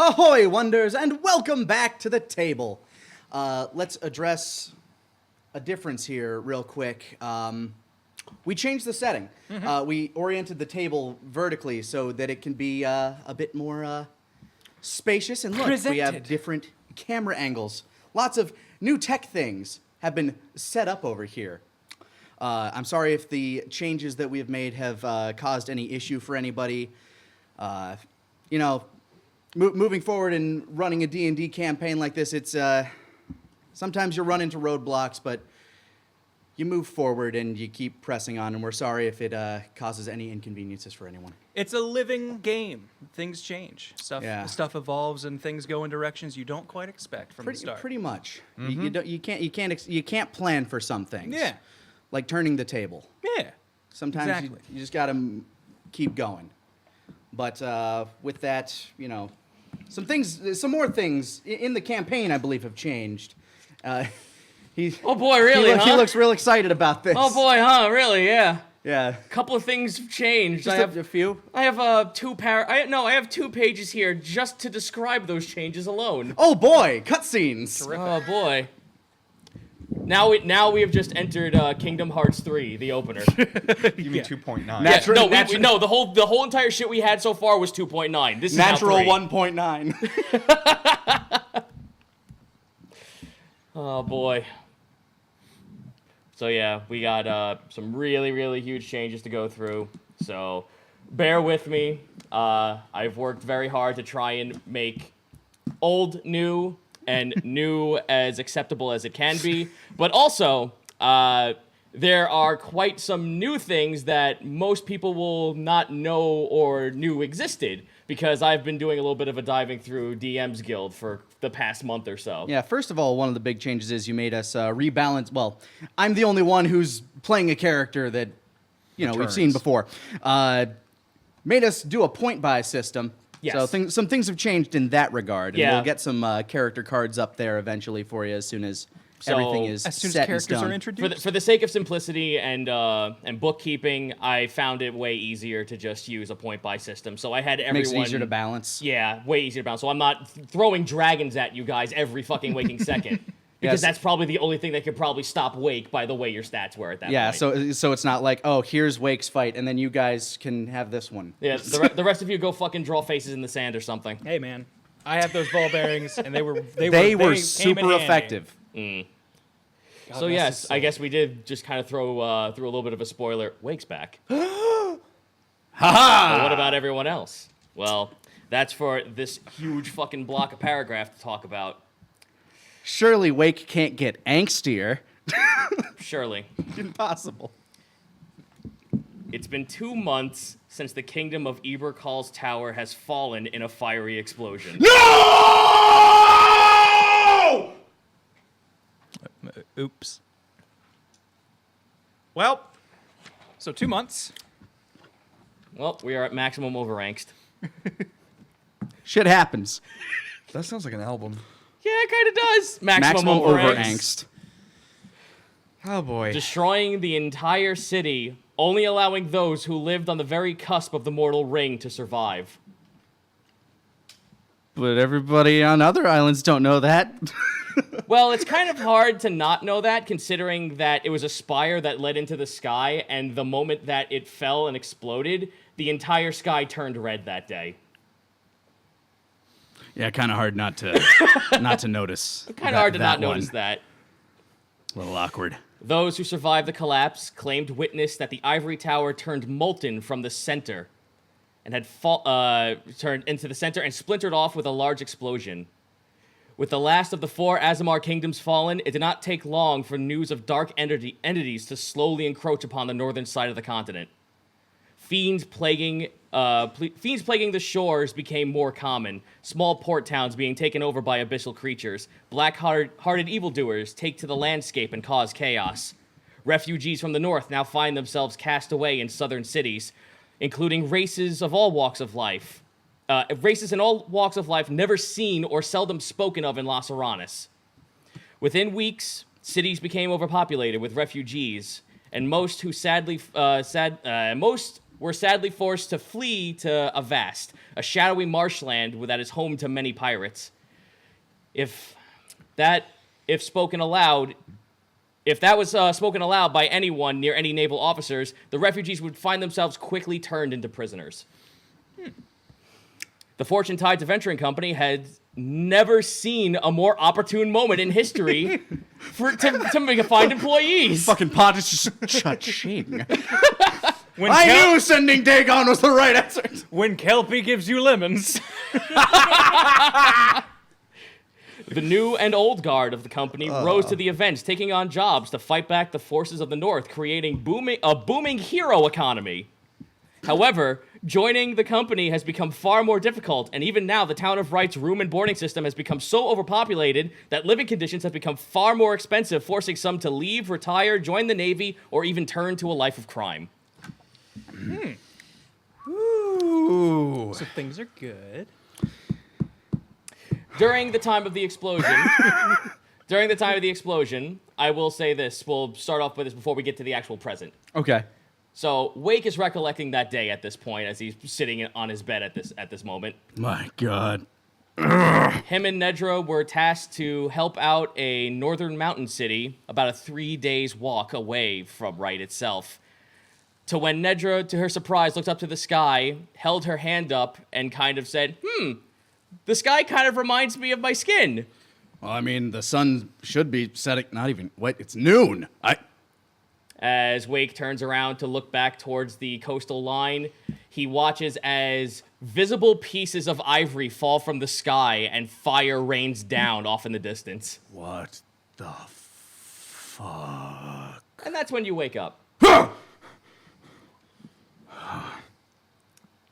Ahoy, wonders, and welcome back to the table. Let's address a difference here real quick. We changed the setting. We oriented the table vertically so that it can be a bit more spacious. And look, we have different camera angles. Lots of new tech things have been set up over here. I'm sorry if the changes that we have made have caused any issue for anybody. You know, moving forward and running a D&D campaign like this, it's sometimes you run into roadblocks, but you move forward and you keep pressing on, and we're sorry if it causes any inconveniences for anyone. It's a living game. Things change. Stuff evolves, and things go in directions you don't quite expect from the start. Pretty much. You can't plan for some things. Yeah. Like turning the table. Yeah. Sometimes exactly. you just got to keep going. But with that, you know, some more things in the campaign, I believe, have changed. Oh boy, really? He looks real excited about this. Oh boy, huh? Really? Yeah. Yeah. A couple of things have changed. Just a few. I have I have 2 pages here just to describe those changes alone. Oh boy, cutscenes. Oh boy. Now we have just entered Kingdom Hearts 3, the opener. You mean 2.9? No, the whole entire shit we had so far was 2.9. This is natural now 1.9. Oh boy. So yeah, we got some really, really huge changes to go through. So bear with me. I've worked very hard to try and make old new and new as acceptable as it can be. But also, there are quite some new things that most people will not know or knew existed, because I've been doing a little bit of a diving through DM's Guild for the past month or so. Yeah, first of all, one of the big changes is you made us rebalance. Well, I'm the only one who's playing a character that, you know, we've seen before. Made us do a point-buy system. Yes. So some things have changed in that regard. And Yeah. we'll get some character cards up there eventually for you as soon as everything is As soon as set in characters stone. are introduced. For the sake of simplicity and bookkeeping, I found it way easier to just use a point-buy system. So I had everyone... Makes it easier to balance. Yeah, way easier to balance. So I'm not throwing dragons at you guys every fucking waking second. Because that's probably the only thing that could probably stop Wake by the way your stats were at that point. So it's not like, oh, here's Wake's fight, and then you guys can have this one. Yeah, the rest of you go fucking draw faces in the sand or something. Hey man, I have those ball bearings, and they were super effective. God So yes, I guess we did just kind of throw a little bit of a spoiler. Wake's back. Ha But what about everyone else? Well, that's for this huge fucking block of paragraph to talk about. Surely Wake can't get angstier. Surely. Impossible. It's been 2 months since the kingdom of Eberkal's tower has fallen in a fiery explosion. No! Oops. Well, so 2 months. Well, we are at maximum overangst. Shit happens. That sounds like an album. Yeah, it kind of does. Maximum overangst. Oh boy. Destroying the entire city, only allowing those who lived on the very cusp of the mortal ring to survive. But everybody on other islands don't know that. Well, it's kind of hard to not know that, considering that it was a spire that led into the sky, and the moment that it fell and exploded, the entire sky turned red that day. Yeah, kind of hard not to notice. Kind of hard to not notice that. A little awkward. Those who survived the collapse claimed witness that the ivory tower turned molten from the center and had turned into the center and splintered off with a large explosion. With the last of the 4 Azamar kingdoms fallen, it did not take long for news of dark entities to slowly encroach upon the northern side of the continent. Fiends plaguing the shores became more common, small port towns being taken over by abyssal creatures, black-hearted evildoers take to the landscape and cause chaos. Refugees from the north now find themselves cast away in southern cities, including races in all walks of life never seen or seldom spoken of in Las Aranas. Within weeks, cities became overpopulated with refugees, and most were sadly forced to flee to Avast, a shadowy marshland that is home to many pirates. If that was spoken aloud by anyone near any naval officers, the refugees would find themselves quickly turned into prisoners. The Fortune Tides Adventuring Company had never seen a more opportune moment in history to find employees. Fucking pot is just cha-ching. When I knew sending Dagon was the right answer. When Kelpie gives you lemons. The new and old guard of the company rose to the events, taking on jobs to fight back the forces of the North, creating a booming hero economy. However, joining the company has become far more difficult, and even now the town of Wright's room and boarding system has become so overpopulated that living conditions have become far more expensive, forcing some to leave, retire, join the Navy, or even turn to a life of crime. Ooh. So things are good. During the time of the explosion, I will say this. We'll start off with this before we get to the actual present. Okay. So Wake is recollecting that day at this point as he's sitting on his bed at this moment. My God. Him and Nedra were tasked to help out a northern mountain city about a 3 days walk away from Wright itself. To when Nedra, to her surprise, looked up to the sky, held her hand up, and kind of said, the sky kind of reminds me of my skin. Well, I mean, the sun should be setting. Not even. Wait, it's noon. As Wake turns around to look back towards the coastal line, he watches as visible pieces of ivory fall from the sky and fire rains down off in the distance. What the fuck? And that's when you wake up.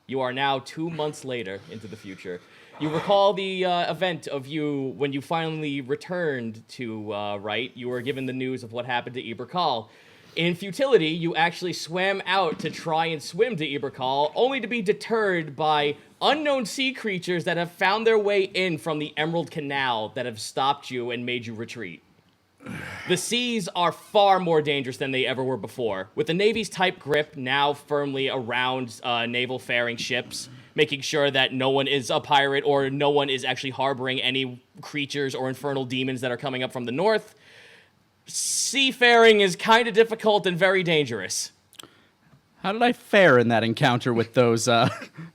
You are now 2 months later into the future. You recall the event of you when you finally returned to Wright. You were given the news of what happened to Eberkal. In futility, you actually swam out to try and swim to Eberkal, only to be deterred by unknown sea creatures that have found their way in from the Emerald Canal that have stopped you and made you retreat. The seas are far more dangerous than they ever were before, with the Navy's tight grip now firmly around naval-faring ships, making sure that no one is a pirate or no one is actually harboring any creatures or infernal demons that are coming up from the north. Seafaring is kind of difficult and very dangerous. How did I fare in that encounter with those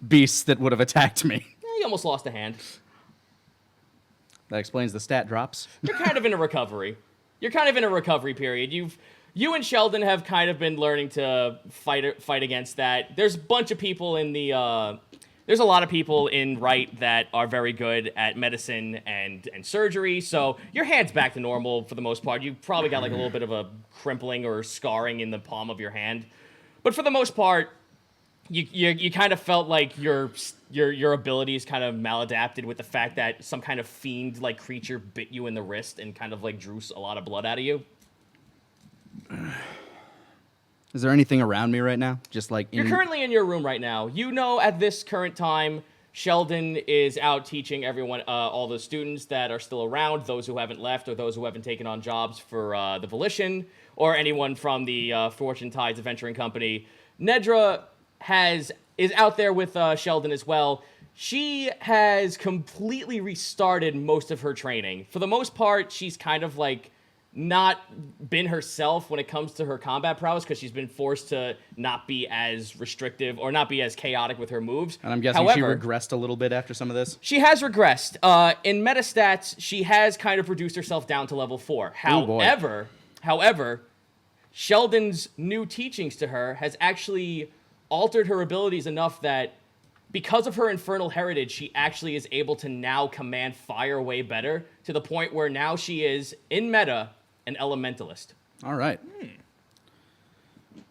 beasts that would have attacked me? You almost lost a hand. That explains the stat drops. You're kind of in a recovery. You're kind of in a recovery period. You and Sheldon have kind of been learning to fight against that. There's a bunch of people in the there's a lot of people in Wright that are very good at medicine and surgery, so your hand's back to normal for the most part. You probably got like a little bit of a crimpling or scarring in the palm of your hand, but for the most part, you kind of felt like your abilities kind of maladapted with the fact that some kind of fiend like creature bit you in the wrist and kind of like drew a lot of blood out of you. Is there anything around me right now? Just like You're currently in your room right now. You know at this current time, Sheldon is out teaching everyone, all the students that are still around, those who haven't left or those who haven't taken on jobs for the Volition, or anyone from the Fortune Tides Adventuring Company. Nedra is out there with Sheldon as well. She has completely restarted most of her training. For the most part, she's kind of like not been herself when it comes to her combat prowess because she's been forced to not be as restrictive or not be as chaotic with her moves. And I'm guessing However, she regressed a little bit after some of this? She has regressed. In metastats, she has kind of reduced herself down to level 4. However, Sheldon's new teachings to her has actually altered her abilities enough that because of her infernal heritage, she actually is able to now command fire way better to the point where now she is, in meta, an elementalist. All right.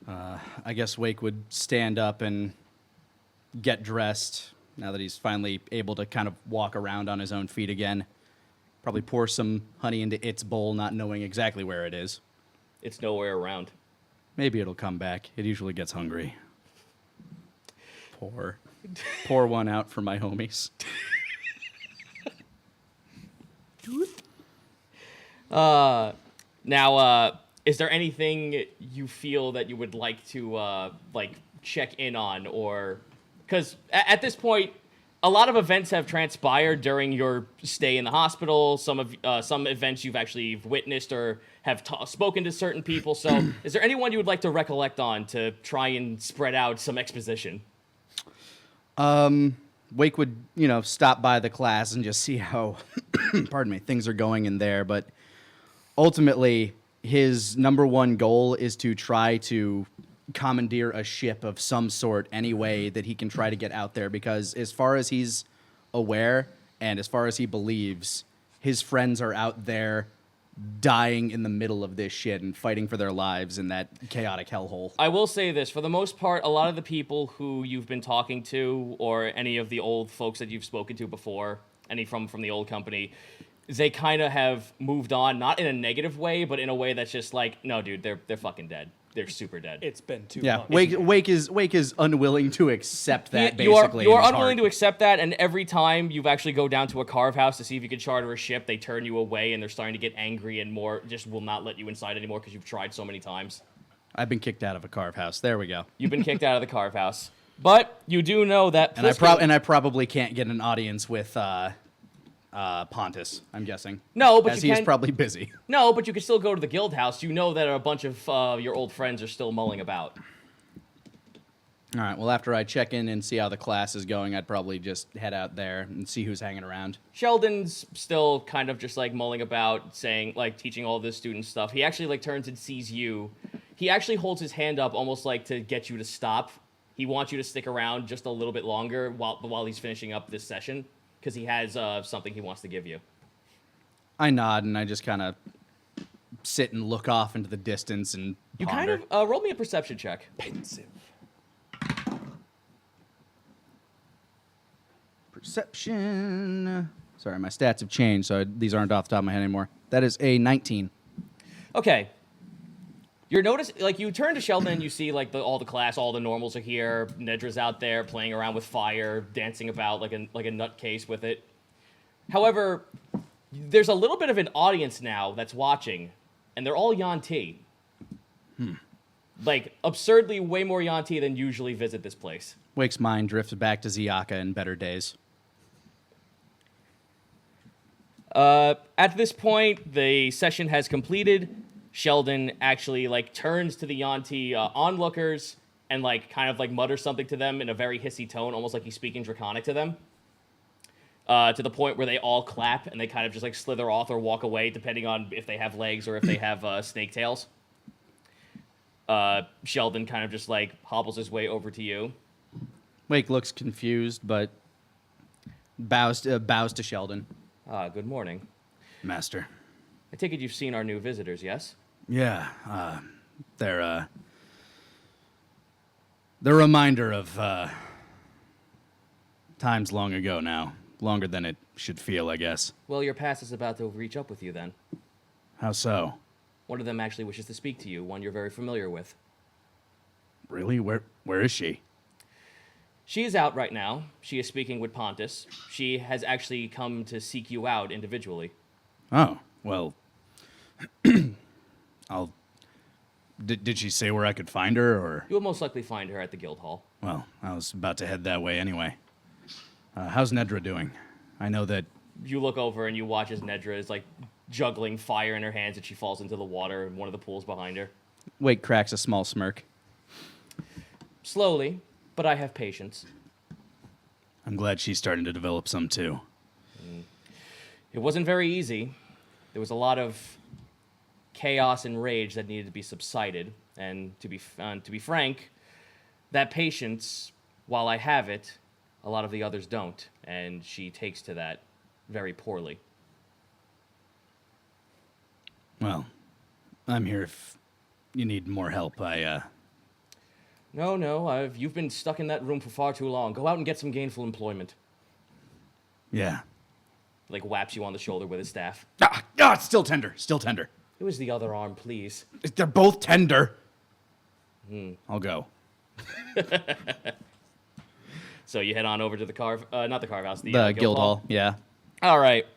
I guess Wake would stand up and get dressed now that he's finally able to kind of walk around on his own feet again. Probably pour some honey into its bowl, not knowing exactly where it is. It's nowhere around. Maybe it'll come back. It usually gets hungry. Pour one out for my homies. Now, is there anything you feel that you would like to check in on, or because at this point, a lot of events have transpired during your stay in the hospital. Some events you've actually witnessed or have spoken to certain people. So, is there anyone you would like to recollect on to try and spread out some exposition? Wake would, stop by the class and just see how, pardon me, things are going in there. But ultimately, his number one goal is to try to commandeer a ship of some sort any way that he can try to get out there, because as far as he's aware and as far as he believes, his friends are out there dying in the middle of this shit and fighting for their lives in that chaotic hellhole. I will say this, for the most part, a lot of the people who you've been talking to, or any of the old folks that you've spoken to before, any from the old company, they kind of have moved on, not in a negative way, but in a way that's just like, no, dude, they're fucking dead. They're super dead. It's been too Yeah, long. Wake is unwilling to accept that. Basically, you are unwilling to accept that, and every time you've actually go down to a carve house to see if you can charter a ship, they turn you away, and they're starting to get angry and more just will not let you inside anymore because you've tried so many times. I've been kicked out of a carve house. There we go. You've been kicked out of the carve house, but you do know that. And I probably can't get an audience with Pontus, I'm guessing. No, but as you he can, is probably busy. No, but you can still go to the guild house. You know that a bunch of your old friends are still mulling about. All right, well, after I check in and see how the class is going, I'd probably just head out there and see who's hanging around. Sheldon's still kind of just like mulling about, saying, like, teaching all this student stuff. He actually like turns and sees you. He actually holds his hand up almost like to get you to stop. He wants you to stick around just a little bit longer while he's finishing up this session, because he has something he wants to give you. I nod and I just kind of sit and look off into the distance and You ponder. kind of roll me a perception check. Pensive. Perception. Sorry, my stats have changed, so these aren't off the top of my head anymore. That is a 19. Okay. You're like, you turn to Sheldon and you see, like, all the class, all the normals are here. Nedra's out there playing around with fire, dancing about like a nutcase with it. However, there's a little bit of an audience now that's watching, and they're all Yanti. Like, absurdly way more Yanti than usually visit this place. Wake's mind drifts back to Ziaka in better days. At this point, the session has completed. Sheldon actually, like, turns to the Yanti onlookers and, like, kind of, like, mutters something to them in a very hissy tone, almost like he's speaking Draconic to them. To the point where they all clap and they kind of just, like, slither off or walk away, depending on if they have legs or if they have snake tails. Sheldon kind of just, like, hobbles his way over to you. Wake looks confused, but bows to Sheldon. Good morning. Master. I take it you've seen our new visitors, yes? Yeah, they're a reminder of times long ago now. Longer than it should feel, I guess. Well, your past is about to reach up with you then. How so? One of them actually wishes to speak to you, one you're very familiar with. Really? Where is she? She is out right now. She is speaking with Pontus. She has actually come to seek you out individually. Oh, well, Did she say where I could find her, or? You will most likely find her at the guild hall. Well, I was about to head that way anyway. How's Nedra doing? I know that... You look over and you watch as Nedra is, like, juggling fire in her hands and she falls into the water in one of the pools behind her. Wake cracks a small smirk. Slowly, but I have patience. I'm glad she's starting to develop some, too. It wasn't very easy. There was a lot of chaos and rage that needed to be subsided. And to be frank, that patience, while I have it, a lot of the others don't. And she takes to that very poorly. Well, I'm here if you need more help. No, you've been stuck in that room for far too long. Go out and get some gainful employment. Yeah. Like, whaps you on the shoulder with his staff. It's still tender. Still tender. It was the other arm, please. They're both tender. I'll go. So you head on over to the not the carve house, the Guild Hall. Yeah. All right.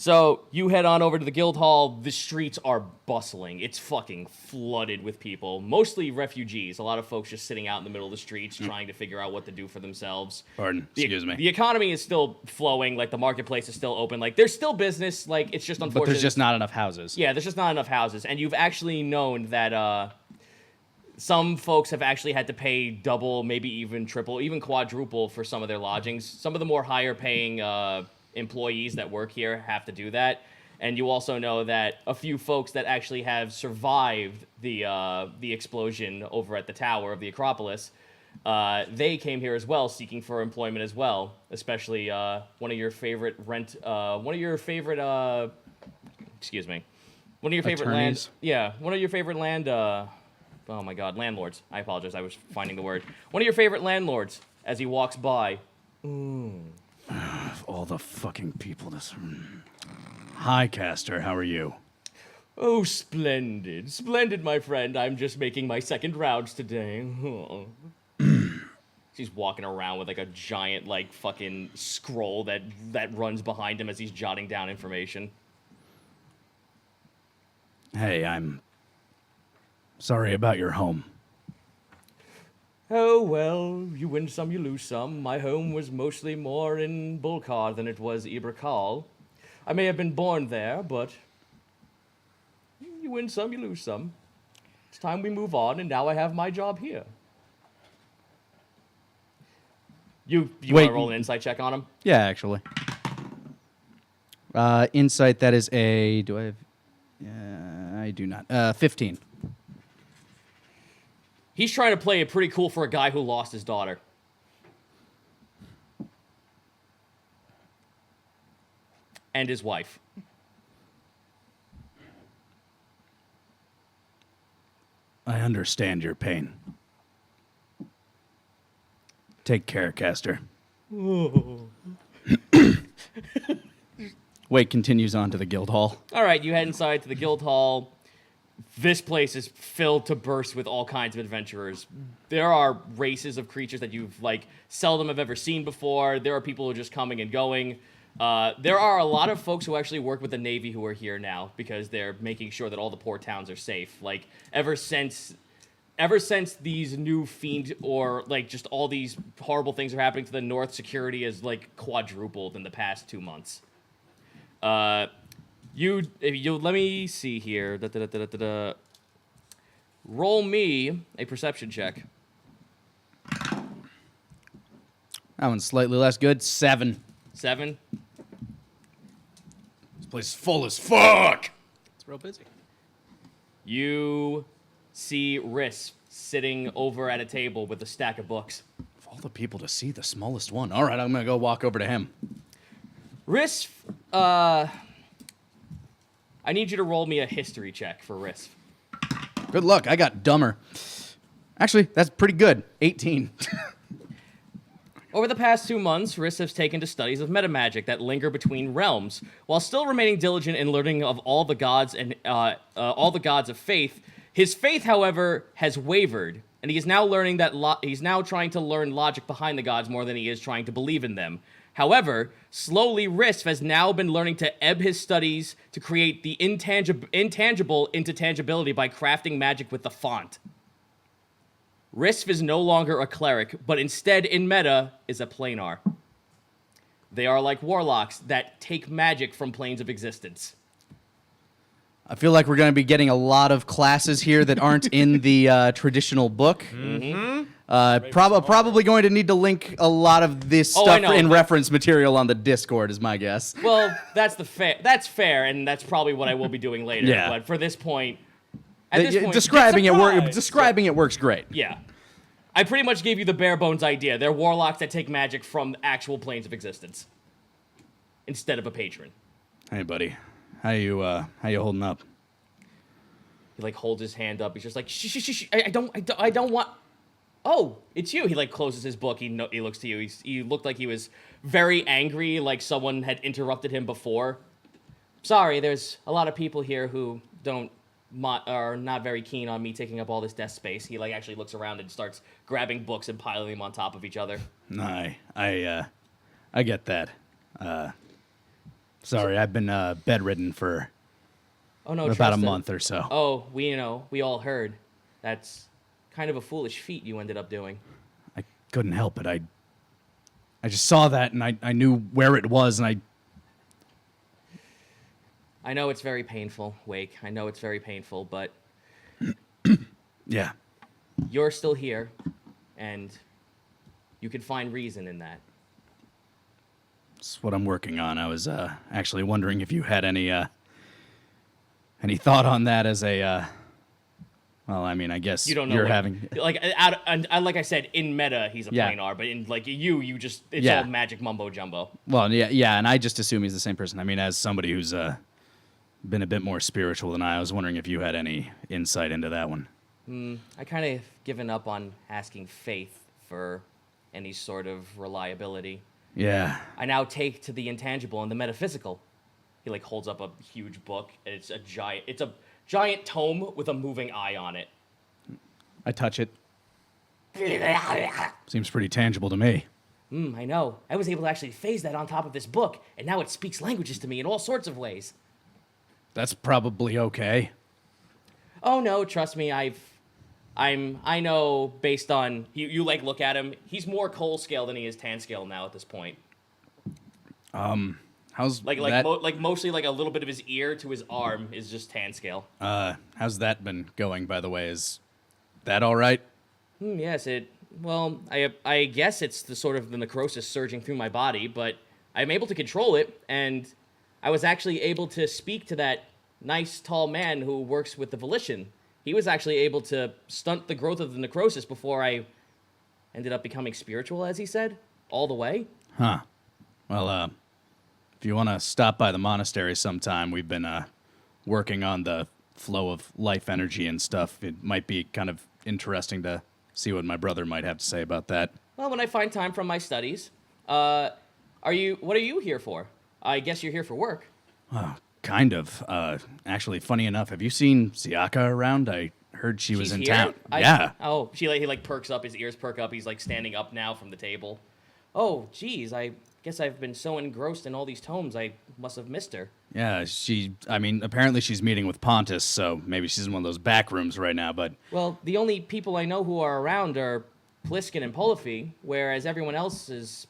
So you head on over to the guild hall. The streets are bustling. It's fucking flooded with people, mostly refugees. A lot of folks just sitting out in the middle of the streets trying to figure out what to do for themselves. Pardon, excuse me. The economy is still flowing. Like, the marketplace is still open. Like, there's still business. Like, it's just unfortunate. But there's just not enough houses. Yeah, there's just not enough houses. And you've actually known that some folks have actually had to pay double, maybe even triple, even quadruple for some of their lodgings. Some of the more higher paying employees that work here have to do that. And you also know that a few folks that actually have survived the explosion over at the tower of the Acropolis, they came here as well, seeking for employment as well. Especially one of your favorite land. One of your favorite Attorneys? land. Oh my God, landlords. I apologize. I was finding the word. One of your favorite landlords, as he walks by. All the fucking people. Hi, Caster. How are you? Oh, splendid. Splendid, my friend. I'm just making my second rounds today. He's walking around with like a giant like fucking scroll that runs behind him as he's jotting down information. Hey, I'm sorry about your home. Oh, well, you win some, you lose some. My home was mostly more in Bulkar than it was Ibrakal. I may have been born there, but you win some, you lose some. It's time we move on, and now I have my job here. You Wait, want to roll an insight check on him? Yeah, actually. Insight, that is a... Do I have... I do not. 15. He's trying to play it pretty cool for a guy who lost his daughter. And his wife. I understand your pain. Take care, Caster. Wait, continues on to the guild hall. All right, you head inside to the guild hall. This place is filled to burst with all kinds of adventurers. There are races of creatures that you've, like, seldom have ever seen before. There are people who are just coming and going. There are a lot of folks who actually work with the Navy who are here now because they're making sure that all the poor towns are safe. Like, ever since these new fiend or, like, just all these horrible things are happening to the north, security has, like, quadrupled in the past 2 months. You let me see here. Roll me a perception check. That one's slightly less good. 7. 7. This place is full as fuck! It's real busy. You see Riss sitting over at a table with a stack of books. Of all the people to see, the smallest one. All right, I'm going to go walk over to him. Riss, I need you to roll me a history check for Riss. Good luck. I got dumber. Actually, that's pretty good. 18. Over the past 2 months, Riss has taken to studies of metamagic that linger between realms, while still remaining diligent in learning of all the gods and all the gods of faith. His faith, however, has wavered, and he is now learning that he's now trying to learn logic behind the gods more than he is trying to believe in them. However, slowly Riss has now been learning to ebb his studies to create the intangible into tangibility by crafting magic with the font. Riss is no longer a cleric, but instead in meta is a planar. They are like warlocks that take magic from planes of existence. I feel like we're going to be getting a lot of classes here that aren't in the traditional book. Mm-hmm. Probably going to need to link a lot of this stuff in reference material on the Discord, is my guess. Well, that's fair, and that's probably what I will be doing later. Yeah. But for this point, describing it works great. Yeah. I pretty much gave you the bare bones idea. They're warlocks that take magic from actual planes of existence instead of a patron. Hey, buddy. How you holding up? He like holds his hand up. He's just like, shh. I don't want. Oh, it's you. He like closes his book. He looks to you. He looked like he was very angry, like someone had interrupted him before. Sorry, there's a lot of people here who are not very keen on me taking up all this desk space. He like actually looks around and starts grabbing books and piling them on top of each other. I get that. Sorry, I've been bedridden for Oh no, about a trust it. month or so. Oh, we all heard. That's kind of a foolish feat you ended up doing. I couldn't help it. I just saw that and I knew where it was and I know it's very painful, Wake. I know it's very painful, but yeah. you're still here, and you can find reason in that. That's what I'm working on. I was actually wondering if you had any thought on that as a well, I mean, I guess You don't know you're what, having like like I said, in meta he's a Yeah. planar, but in like you just it's Yeah. all magic mumbo jumbo. Well, yeah, and I just assume he's the same person. I mean, as somebody who's been a bit more spiritual than I was wondering if you had any insight into that one. I kind of given up on asking faith for any sort of reliability. Yeah. I now take to the intangible and the metaphysical. He like holds up a huge book, and it's a giant tome with a moving eye on it. I touch it. Seems pretty tangible to me. I know. I was able to actually phase that on top of this book, and now it speaks languages to me in all sorts of ways. That's probably okay. Oh no, trust me, I know based on you like look at him, he's more coal scale than he is tan scale now at this point. How's Like that? mostly like a little bit of his ear to his arm is just tan scale. How's that been going, by the way? Is that all right? Yes, well, I guess it's the sort of the necrosis surging through my body, but I'm able to control it, and I was actually able to speak to that nice tall man who works with the Volition. He was actually able to stunt the growth of the necrosis before I ended up becoming spiritual, as he said, all the way. Huh. Well, if you want to stop by the monastery sometime, we've been working on the flow of life energy and stuff. It might be kind of interesting to see what my brother might have to say about that. Well, when I find time from my studies, what are you here for? I guess you're here for work. Kind of. Actually, funny enough, have you seen Ziaka around? I heard she was She's in here? town. Yeah. Oh, he like perks up, his ears perk up. He's like standing up now from the table. Oh, geez, I guess I've been so engrossed in all these tomes, I must have missed her. Yeah, apparently she's meeting with Pontus, so maybe she's in one of those back rooms right now, but Well, the only people I know who are around are Pliskin and Polify, whereas everyone else is,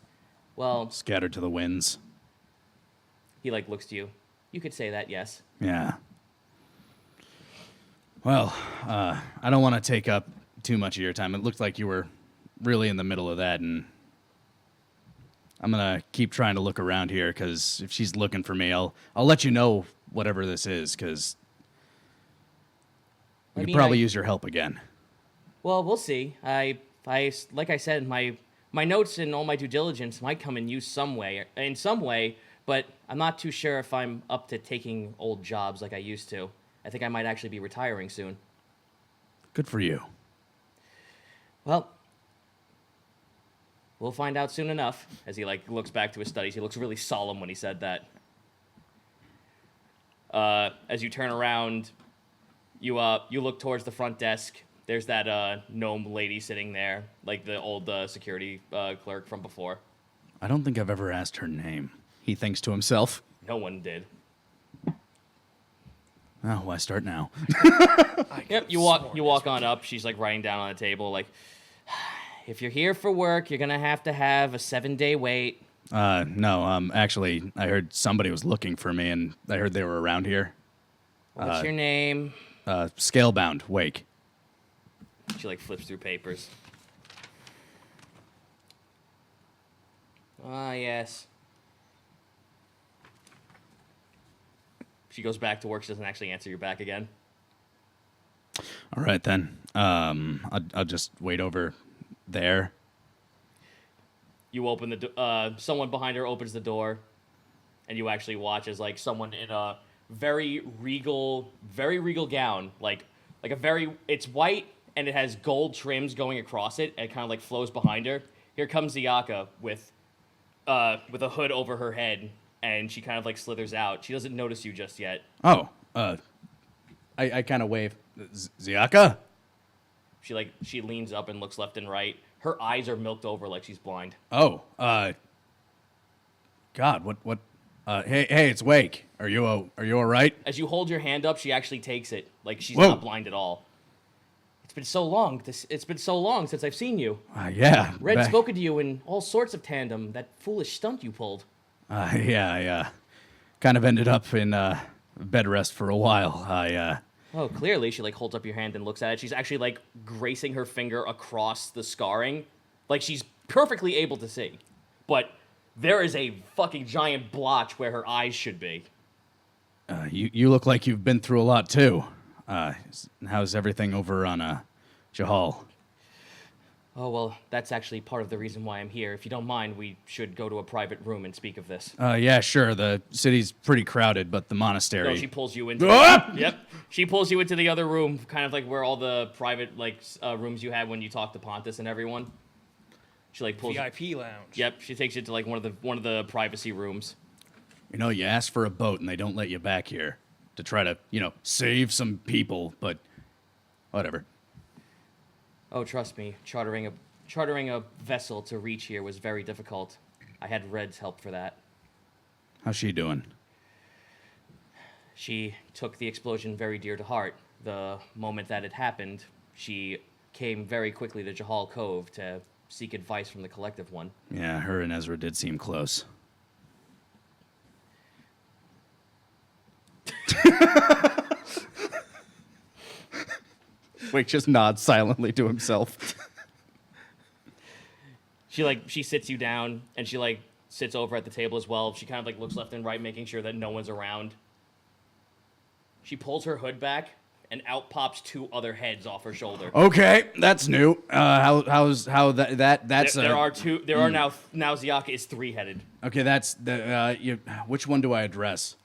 well, scattered to the winds. he like looks to you. You could say that, yes. Yeah. Well, I don't want to take up too much of your time. It looked like you were really in the middle of that, and I'm going to keep trying to look around here, because if she's looking for me, I'll let you know whatever this is, because we could probably use your help again. Well, we'll see. I like I said, my notes and all my due diligence might come in use in some way, but I'm not too sure if I'm up to taking old jobs like I used to. I think I might actually be retiring soon. Good for you. Well, we'll find out soon enough. As he like looks back to his studies, he looks really solemn when he said that. As you turn around, you look towards the front desk. There's that gnome lady sitting there, like the old security clerk from before. I don't think I've ever asked her name. He thinks to himself. No one did. Oh, why start now? Yep, you walk on up. She's like writing down on the table, like, if you're here for work, you're gonna have to have a 7-day wait. No, actually, I heard somebody was looking for me, and I heard they were around here. What's your name? Scalebound, Wake. She like flips through papers. Ah, yes. She goes back to work. She doesn't actually answer you back again. All right, then. I'll just wait over there. You open the door. Someone behind her opens the door, and you actually watch as like someone in a very regal gown, like a very. It's white and it has gold trims going across it, and it kind of like flows behind her. Here comes Ziaka with a hood over her head, and she kind of like slithers out. She doesn't notice you just yet. Oh, I kind of wave. Ziaka? She leans up and looks left and right. Her eyes are milked over like she's blind. Oh, God, what Hey, it's Wake. Are you all right? As you hold your hand up, she actually takes it, like she's Whoa. not blind at all. It's been so long. It's been so long since I've seen you. Yeah. Red's spoken to you in all sorts of tandem. That foolish stunt you pulled. Yeah. Kind of ended up in bed rest for a while. Oh, clearly, she like holds up your hand and looks at it. She's actually like gracing her finger across the scarring, like she's perfectly able to see. But there is a fucking giant blotch where her eyes should be. You look like you've been through a lot too. How's everything over on Jahal? Oh, well, that's actually part of the reason why I'm here. If you don't mind, we should go to a private room and speak of this. Yeah, sure. The city's pretty crowded, but the monastery. No, she pulls you into. Ah! Yep, she pulls you into the other room, kind of like where all the private rooms you had when you talked to Pontus and everyone. She like pulls. VIP lounge. Yep, she takes you to like one of the privacy rooms. You ask for a boat and they don't let you back here to try to, save some people, but whatever. Oh, trust me, chartering a vessel to reach here was very difficult. I had Red's help for that. How's she doing? She took the explosion very dear to heart. The moment that it happened, she came very quickly to Jahal Cove to seek advice from the Collective One. Yeah, her and Ezra did seem close. Wake just nods silently to himself. She sits you down and she sits over at the table as well. She kind of looks left and right, making sure that no one's around. She pulls her hood back and out pops 2 other heads off her shoulder. Okay, that's new. That's There are 2. There are now Ziaka is 3-headed. Okay, that's which one do I address?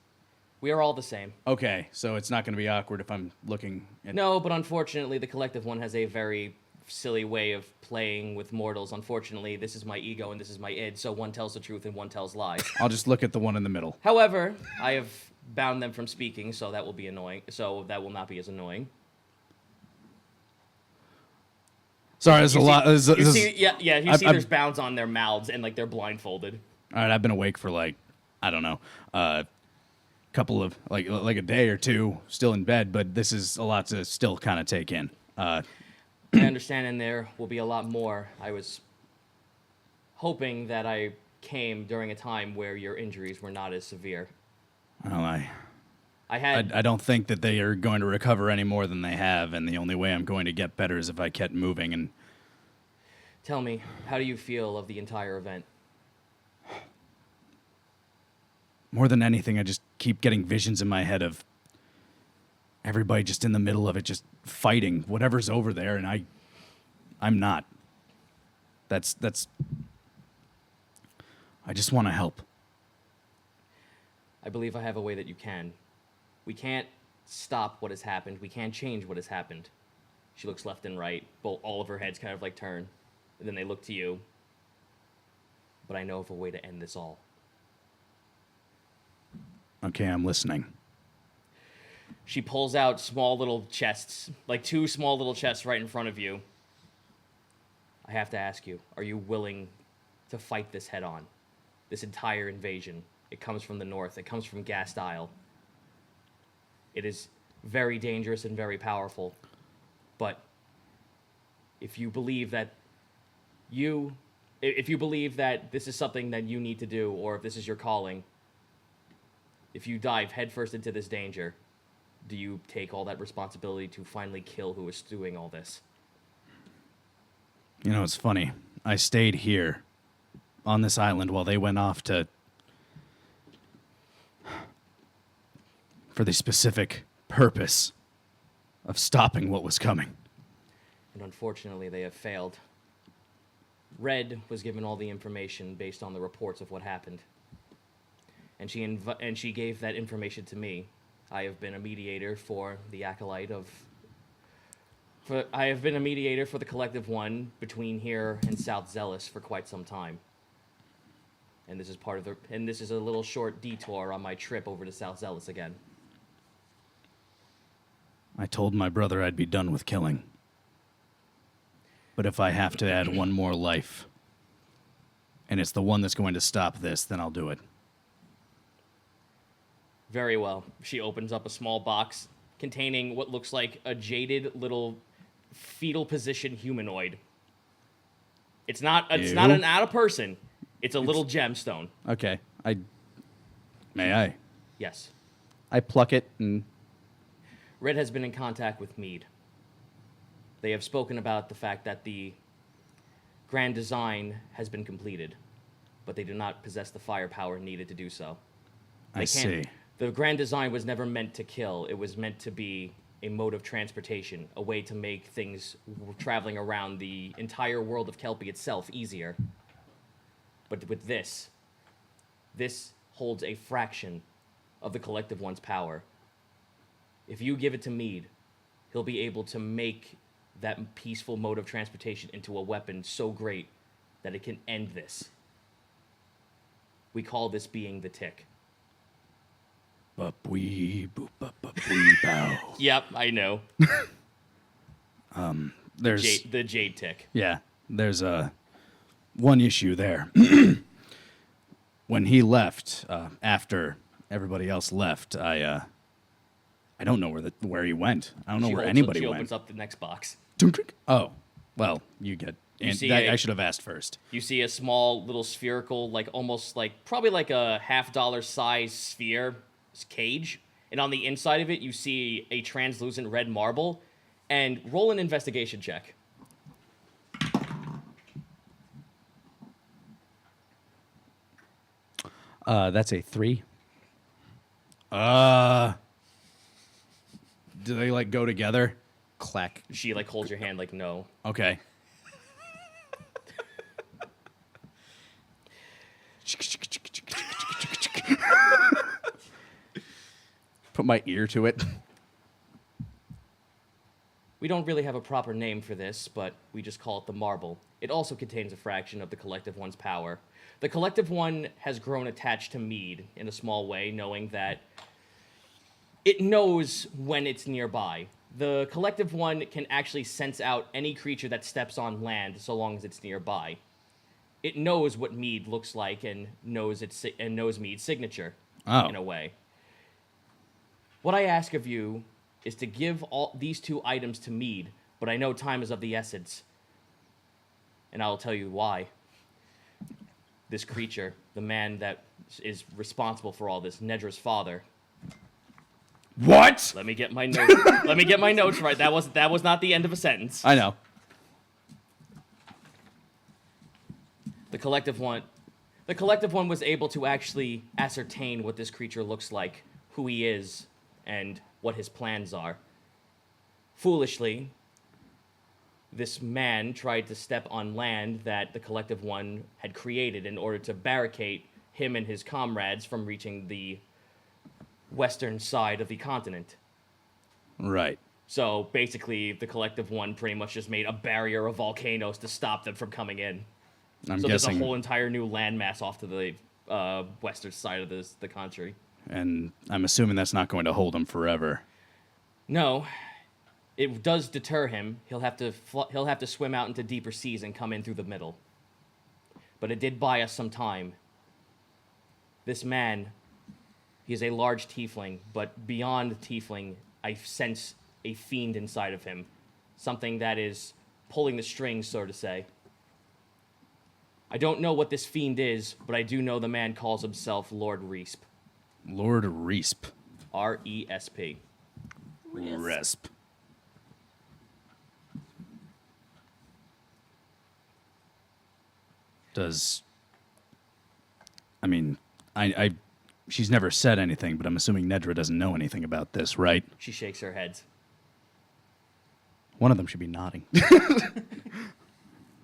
We are all the same. Okay, so it's not going to be awkward if I'm looking at... No, but unfortunately, the Collective One has a very silly way of playing with mortals. Unfortunately, this is my ego and this is my id, so one tells the truth and one tells lies. I'll just look at the one in the middle. However, I have bound them from speaking, so that will be annoying. So that will not be as annoying. Sorry, there's a lot... You see there's bounds on their mouths and they're blindfolded. All right, I've been awake for I don't know, couple of like a day or two, still in bed, but this is a lot to still kind of take in. I understand, and there will be a lot more. I was hoping that I came during a time where your injuries were not as severe. Well, I don't think that they are going to recover any more than they have, and the only way I'm going to get better is if I kept moving. And tell me, how do you feel of the entire event? More than anything, I just keep getting visions in my head of everybody just in the middle of it, just fighting whatever's over there, and I'm not. That's. I just want to help. I believe I have a way that you can. We can't stop what has happened. We can't change what has happened. She looks left and right. All of her heads kind of turn, and then they look to you. But I know of a way to end this all. Okay, I'm listening. She pulls out small little chests, 2 small little chests right in front of you. I have to ask you, are you willing to fight this head on? This entire invasion. It comes from the north. It comes from Ghast Isle. It is very dangerous and very powerful. But if you believe that this is something that you need to do, or if this is your calling, if you dive headfirst into this danger, do you take all that responsibility to finally kill who is doing all this? It's funny. I stayed here on this island while they went off for the specific purpose of stopping what was coming. And unfortunately, they have failed. Red was given all the information based on the reports of what happened. And she gave that information to me. I have been a mediator for the Acolyte I have been a mediator for the Collective One between here and South Zealous for quite some time. And this is a little short detour on my trip over to South Zealous again. I told my brother I'd be done with killing. But if I have to add one more life, and it's the one that's going to stop this, then I'll do it. Very well. She opens up a small box containing what looks like a jaded little fetal position humanoid. It's not a person. It's a little gemstone. Okay. May I? Yes. I pluck it and... Red has been in contact with Mead. They have spoken about the fact that the grand design has been completed, but they do not possess the firepower needed to do so. I see. The grand design was never meant to kill. It was meant to be a mode of transportation, a way to make things traveling around the entire world of Kelpie itself easier. But with this holds a fraction of the Collective One's power. If you give it to Mead, he'll be able to make that peaceful mode of transportation into a weapon so great that it can end this. We call this being the Tick. Bop-wee, boop-bop-bop-wee, bow. Yep, I know. There's... The Jade Tick. Yeah, there's one issue there. When he left, after everybody else left, I don't know where he went. I don't know where anybody went. She opens up the next box. Oh, well, you get... I should have asked first. You see a small little spherical, probably like a $50 size sphere cage. And on the inside of it, you see a translucent red marble. And roll an investigation check. That's a 3. Do they, go together? Clack. She, holds your hand no. Okay. Put my ear to it. We don't really have a proper name for this, but we just call it the marble. It also contains a fraction of the Collective One's power. The Collective One has grown attached to Mead in a small way, knowing that it knows when it's nearby. The Collective One can actually sense out any creature that steps on land so long as it's nearby. It knows what Mead looks like and knows Mead's signature in a way. What I ask of you is to give all these 2 items to Mead, but I know time is of the essence. And I'll tell you why. This creature, the man that is responsible for all this, Nedra's father. What? Let me get my notes. Let me get my notes right. That was not the end of a sentence. I know. The Collective One was able to actually ascertain what this creature looks like, who he is, and what his plans are. Foolishly, this man tried to step on land that the Collective One had created in order to barricade him and his comrades from reaching the western side of the continent. Right. So basically, the Collective One pretty much just made a barrier of volcanoes to stop them from coming in. I'm so guessing... there's a whole entire new landmass off to the western side of the country. And I'm assuming that's not going to hold him forever. No, it does deter him. He'll have to swim out into deeper seas and come in through the middle. But it did buy us some time. This man, he is a large tiefling, but beyond tiefling, I sense a fiend inside of him. Something that is pulling the strings, so to say. I don't know what this fiend is, but I do know the man calls himself Lord Resp. Lord Resp. R-E-S-P. Resp. She's never said anything, but I'm assuming Nedra doesn't know anything about this, right? She shakes her head. One of them should be nodding.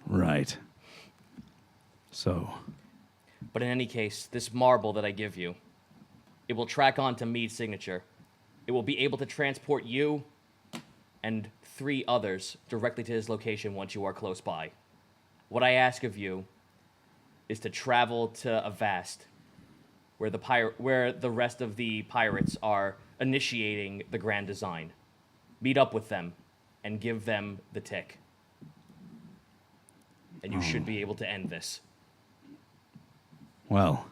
Right. So. But in any case, this marble that I give you, it will track on to Mead's signature. It will be able to transport you and 3 others directly to his location once you are close by. What I ask of you is to travel to Avast, where the rest of the pirates are initiating the grand design. Meet up with them and give them the tick. And you should be able to end this. Well,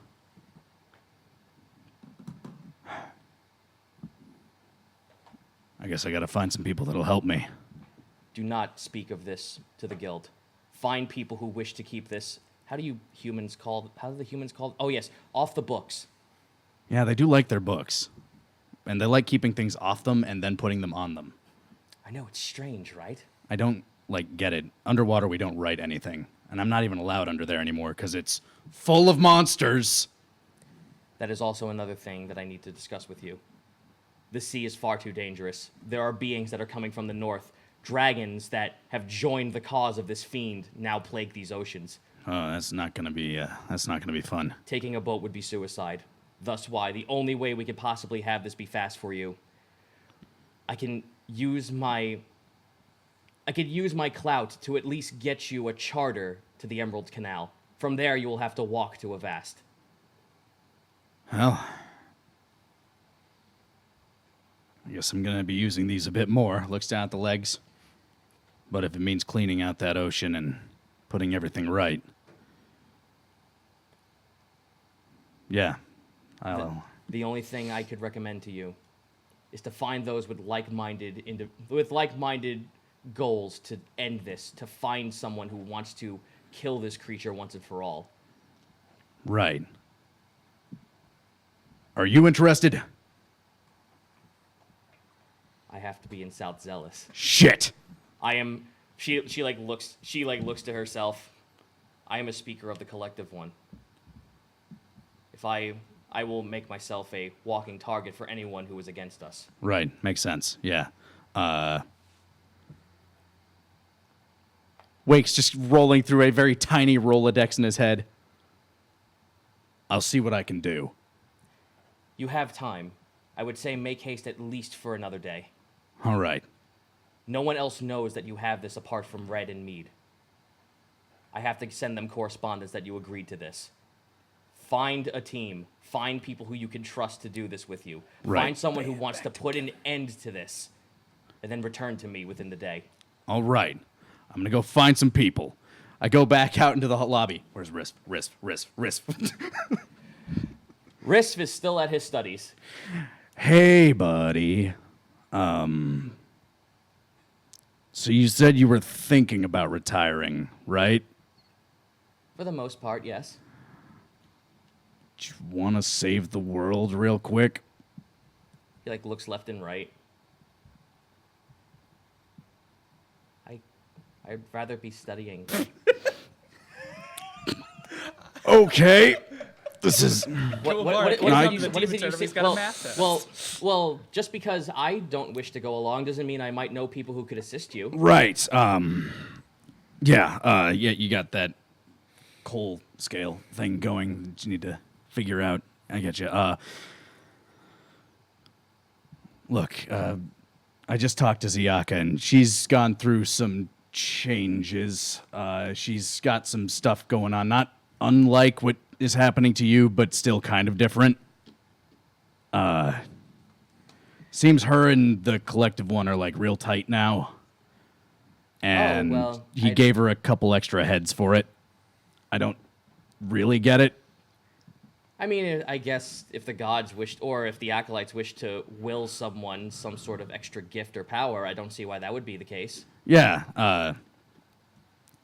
I guess I gotta find some people that'll help me. Do not speak of this to the guild. Find people who wish to keep this. How do the humans call? Oh yes, off the books. Yeah, they do like their books. And they like keeping things off them and then putting them on them. I know, it's strange, right? I don't, get it. Underwater, we don't write anything. And I'm not even allowed under there anymore because it's full of monsters. That is also another thing that I need to discuss with you. The sea is far too dangerous. There are beings that are coming from the north. Dragons that have joined the cause of this fiend now plague these oceans. Oh, that's not gonna be fun. Taking a boat would be suicide. Thus why the only way we could possibly have this be fast for you, I could use my clout to at least get you a charter to the Emerald Canal. From there, you will have to walk to Avast. Well, I guess I'm gonna be using these a bit more. Looks down at the legs. But if it means cleaning out that ocean and putting everything right, yeah, The only thing I could recommend to you is to find those with like-minded goals to end this, to find someone who wants to kill this creature once and for all. Right. Are you interested? I have to be in South Zealous. Shit. I am. She looks to herself. I am a speaker of the collective one. If I will make myself a walking target for anyone who is against us. Right. Makes sense. Yeah. Wake's just rolling through a very tiny Rolodex in his head. I'll see what I can do. You have time. I would say make haste at least for another day. All right. No one else knows that you have this apart from Red and Mead. I have to send them correspondence that you agreed to this. Find a team. Find people who you can trust to do this with you. Right. Find someone who wants to put an end to this. And then return to me within the day. All right. I'm going to go find some people. I go back out into the lobby. Where's Risp? Risp is still at his studies. Hey, buddy. So you said you were thinking about retiring, right? For the most part, yes. Do you want to save the world real quick? He looks left and right. I'd rather be studying. Okay. This is... What is it you say? Well, just because I don't wish to go along doesn't mean I might know people who could assist you. Right. Yeah, you got that coal scale thing going that you need to figure out. I get you. Look, I just talked to Ziyaka, and she's gone through some changes. She's got some stuff going on, not unlike what is happening to you, but still kind of different. Seems her and the collective one are real tight now. And he gave her a couple extra heads for it. I don't really get it. I mean, I guess if the gods wished, or if the acolytes wished to will someone some sort of extra gift or power, I don't see why that would be the case. Yeah.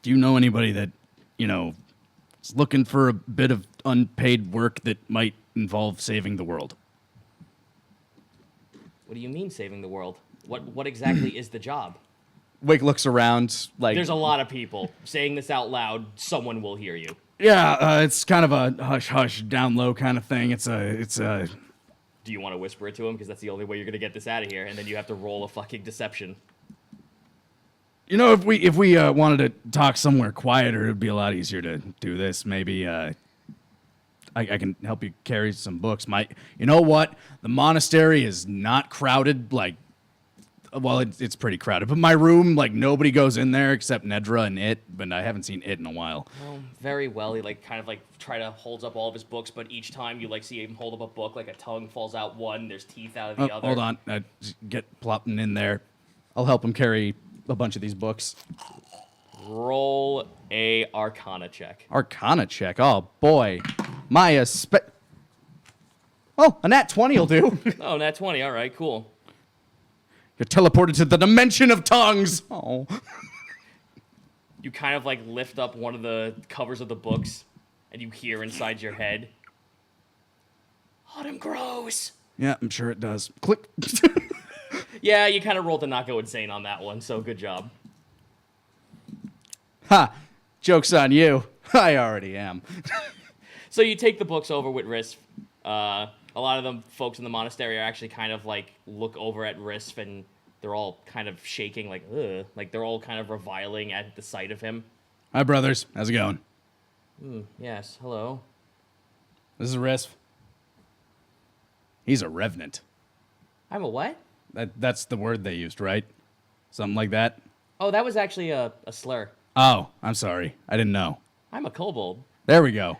Do you know anybody that, is looking for a bit of unpaid work that might involve saving the world? What do you mean saving the world? What exactly is the job? Wake looks around There's a lot of people. Saying this out loud, someone will hear you. Yeah, it's kind of a hush-hush, down-low kind of thing. It's a... Do you want to whisper it to him? Because that's the only way you're going to get this out of here, and then you have to roll a fucking deception. If we wanted to talk somewhere quieter, it'd be a lot easier to do this. Maybe I can help you carry some books. You know what? The monastery is not crowded. Well, it's pretty crowded, but my room, nobody goes in there except Nedra and It, but I haven't seen It in a while. Well, very well. He try to holds up all of his books, but each time you see him hold up a book, a tongue falls out one, there's teeth out of the other. Hold on, just get plopping in there. I'll help him carry a bunch of these books. Roll a Arcana check. Arcana check. Oh boy, my Oh, a nat 20 will do. Oh, nat 20. All right, cool. You're teleported to the dimension of tongues. Oh. You kind of like lift up one of the covers of the books, and you hear inside your head, "Autumn grows." Yeah, I'm sure it does. Click. Yeah, you kind of rolled to not go insane on that one, so good job. Ha! Joke's on you. I already am. So you take the books over with Risp. A lot of them folks in the monastery are actually kind of like look over at Risp, and they're all kind of shaking, like, ugh. Like they're all kind of reviling at the sight of him. Hi, brothers. How's it going? Yes, hello. This is Risp. He's a revenant. I'm a what? That's the word they used, right? Something like that? Oh, that was actually a slur. Oh, I'm sorry. I didn't know. I'm a kobold. There we go.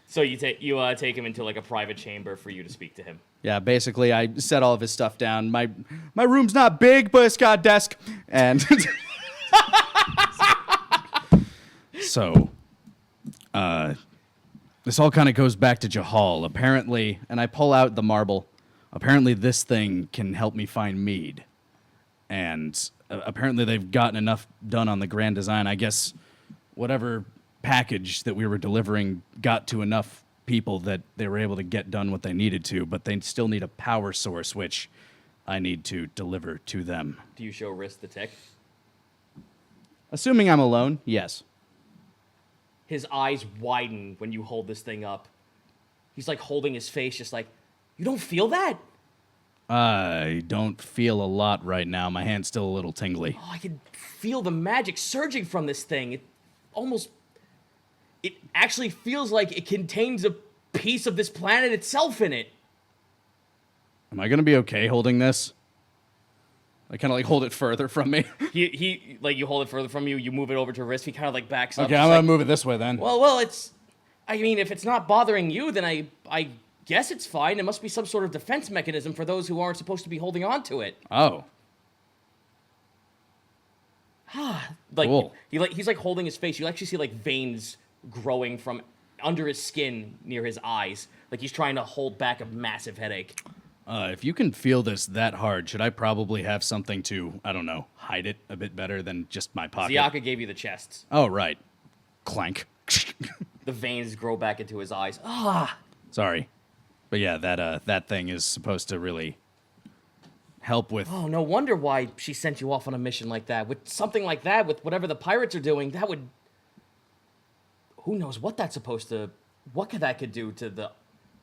So you take him into like a private chamber for you to speak to him. Yeah, basically, I set all of his stuff down. My room's not big, but it's got a desk. And so, this all kind of goes back to Jahal. Apparently, and I pull out the marble. Apparently, this thing can help me find mead. And apparently, they've gotten enough done on the grand design. I guess whatever package that we were delivering got to enough people that they were able to get done what they needed to, but they still need a power source, which I need to deliver to them. Do you show Risk the tick? Assuming I'm alone, yes. His eyes widen when you hold this thing up. He's like holding his face, just like, you don't feel that? I don't feel a lot right now. My hand's still a little tingly. Oh, I can feel the magic surging from this thing. It actually feels like it contains a piece of this planet itself in it. Am I gonna be okay holding this? I kind of like hold it further from me. He like you hold it further from you. You move it over to Risk. He kind of like backs up. Okay, I'm gonna move it this way then. Well, I mean, if it's not bothering you, then I guess it's fine. It must be some sort of defense mechanism for those who aren't supposed to be holding on to it. Oh. Like Cool. He's like holding his face. You actually see like veins growing from under his skin near his eyes. Like he's trying to hold back a massive headache. If you can feel this that hard, should I probably have something to, I don't know, hide it a bit better than just my pocket? Ziaka gave you the chests. Oh, right. Clank. The veins grow back into his eyes. Sorry. But yeah, that thing is supposed to really help with... Oh, no wonder why she sent you off on a mission like that. With something like that, with whatever the pirates are doing, that would... Who knows what that's supposed to... What that could do to the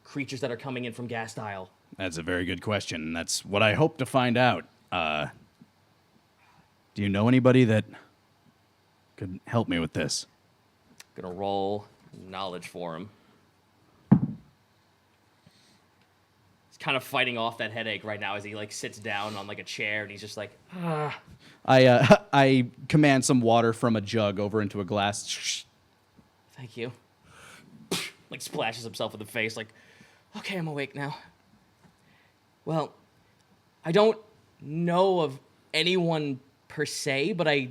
creatures that are coming in from Ghast Isle? That's a very good question, and that's what I hope to find out. Do you know anybody that could help me with this? Gonna roll knowledge for him. He's kind of fighting off that headache right now as he like sits down on like a chair and he's just like, I command some water from a jug over into a glass. thank you. Like splashes himself in the face like, okay, I'm awake now. Well, I don't know of anyone per se, but I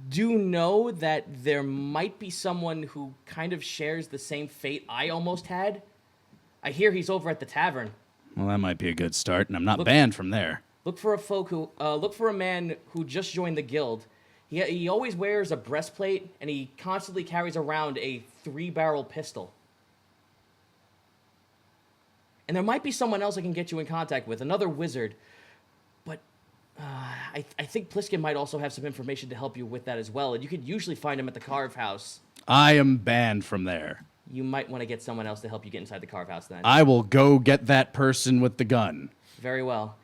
do know that there might be someone who kind of shares the same fate I almost had. I hear he's over at the tavern. Well, that might be a good start, and I'm not banned from there. Look for a man who just joined the guild. He always wears a breastplate, and he constantly carries around a 3-barrel pistol. And there might be someone else I can get you in contact with, another wizard. But I think Pliskin might also have some information to help you with that as well. And you could usually find him at the Carve House. I am banned from there. You might want to get someone else to help you get inside the Carve House then. I will go get that person with the gun. Very well.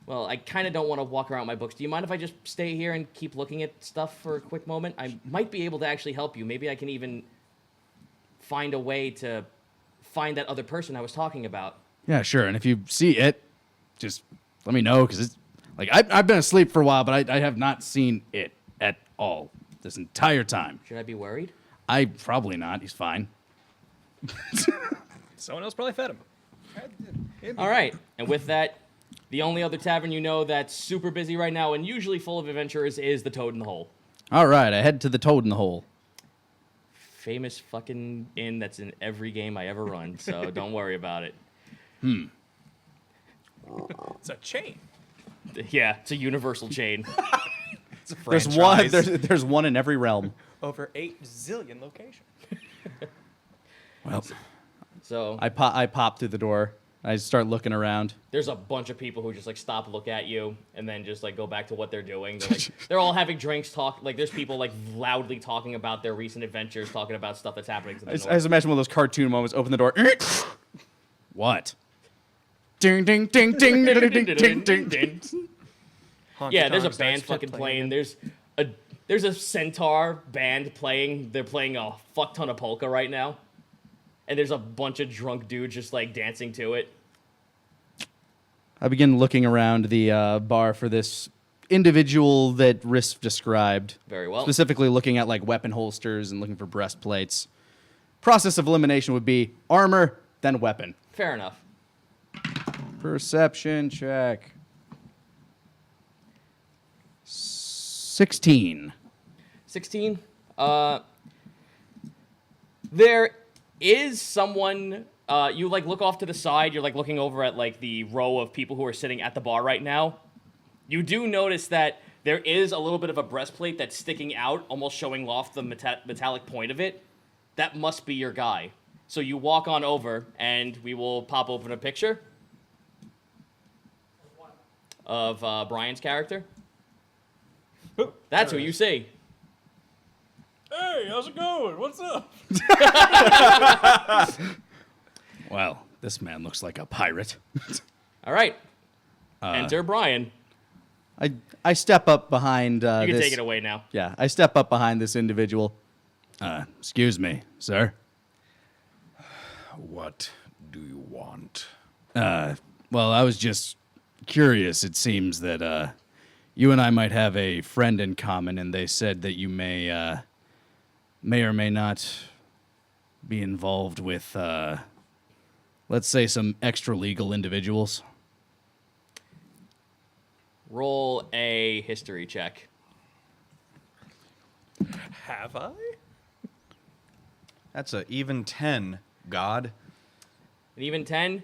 Well, I kind of don't want to walk around my books. Do you mind if I just stay here and keep looking at stuff for a quick moment? I might be able to actually help you. Maybe I can even find a way to find that other person I was talking about. Yeah, sure. And if you see it, just let me know, because it's like I've been asleep for a while, but I have not seen it at all this entire time. Should I be worried? I probably not. He's fine. Someone else probably fed him. All right. And with that, the only other tavern you know that's super busy right now and usually full of adventurers is the Toad in the Hole. All right, I head to the Toad in the Hole. famous fucking inn that's in every game I ever run, so don't worry about it. It's a chain. Yeah, it's a universal chain. It's a There's franchise. one. There's one in every realm. Over 8 zillion locations. Well, So I pop through the door. I start looking around. there's a bunch of people who just like stop, look at you, and then just like go back to what they're doing. They're all having drinks, talk. Like there's people like loudly talking about their recent adventures, talking about stuff that's happening to the I north. just imagine one of those cartoon moments. Open the door. What? Ding ding ding ding ding ding ding ding. Yeah, there's a Honky-tonk band starts fucking playing. again. There's a centaur band playing. They're playing a fuck ton of polka right now, and there's a bunch of drunk dudes just like dancing to it. I begin looking around the bar for this individual that Risk described. Very well. Specifically looking at like weapon holsters and looking for breastplates. Process of elimination would be armor, then weapon. Fair enough. Perception check. 16. 16. There is someone. You like look off to the side. You're like looking over at like the row of people who are sitting at the bar right now. You do notice that there is a little bit of a breastplate that's sticking out, almost showing off the metallic point of it. That must be your guy. So you walk on over, and we will pop open a picture of Brian's character. That's who you see. Hey, how's it going? What's up? well, this man looks like a pirate. All right. Enter Brian. I step up behind You can this. take it away now. Yeah, I step up behind this individual. Excuse me, sir. What do you want? Well, I was just curious. It seems that you and I might have a friend in common, and they said that you may or may not be involved with, let's say, some extra-legal individuals. Roll a history check. Have I? That's a even 10, God. And even 10.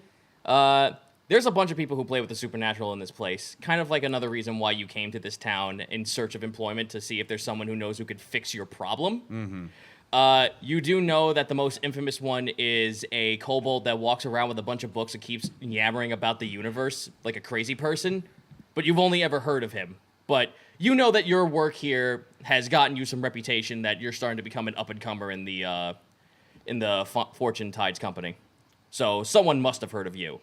There's a bunch of people who play with the supernatural in this place. Kind of like another reason why you came to this town in search of employment, to see if there's someone who knows who could fix your problem. You do know that the most infamous one is a kobold that walks around with a bunch of books and keeps yammering about the universe like a crazy person. But you've only ever heard of him. But you know that your work here has gotten you some reputation, that you're starting to become an up-and-comer in the Fortune Tides company. So someone must have heard of you.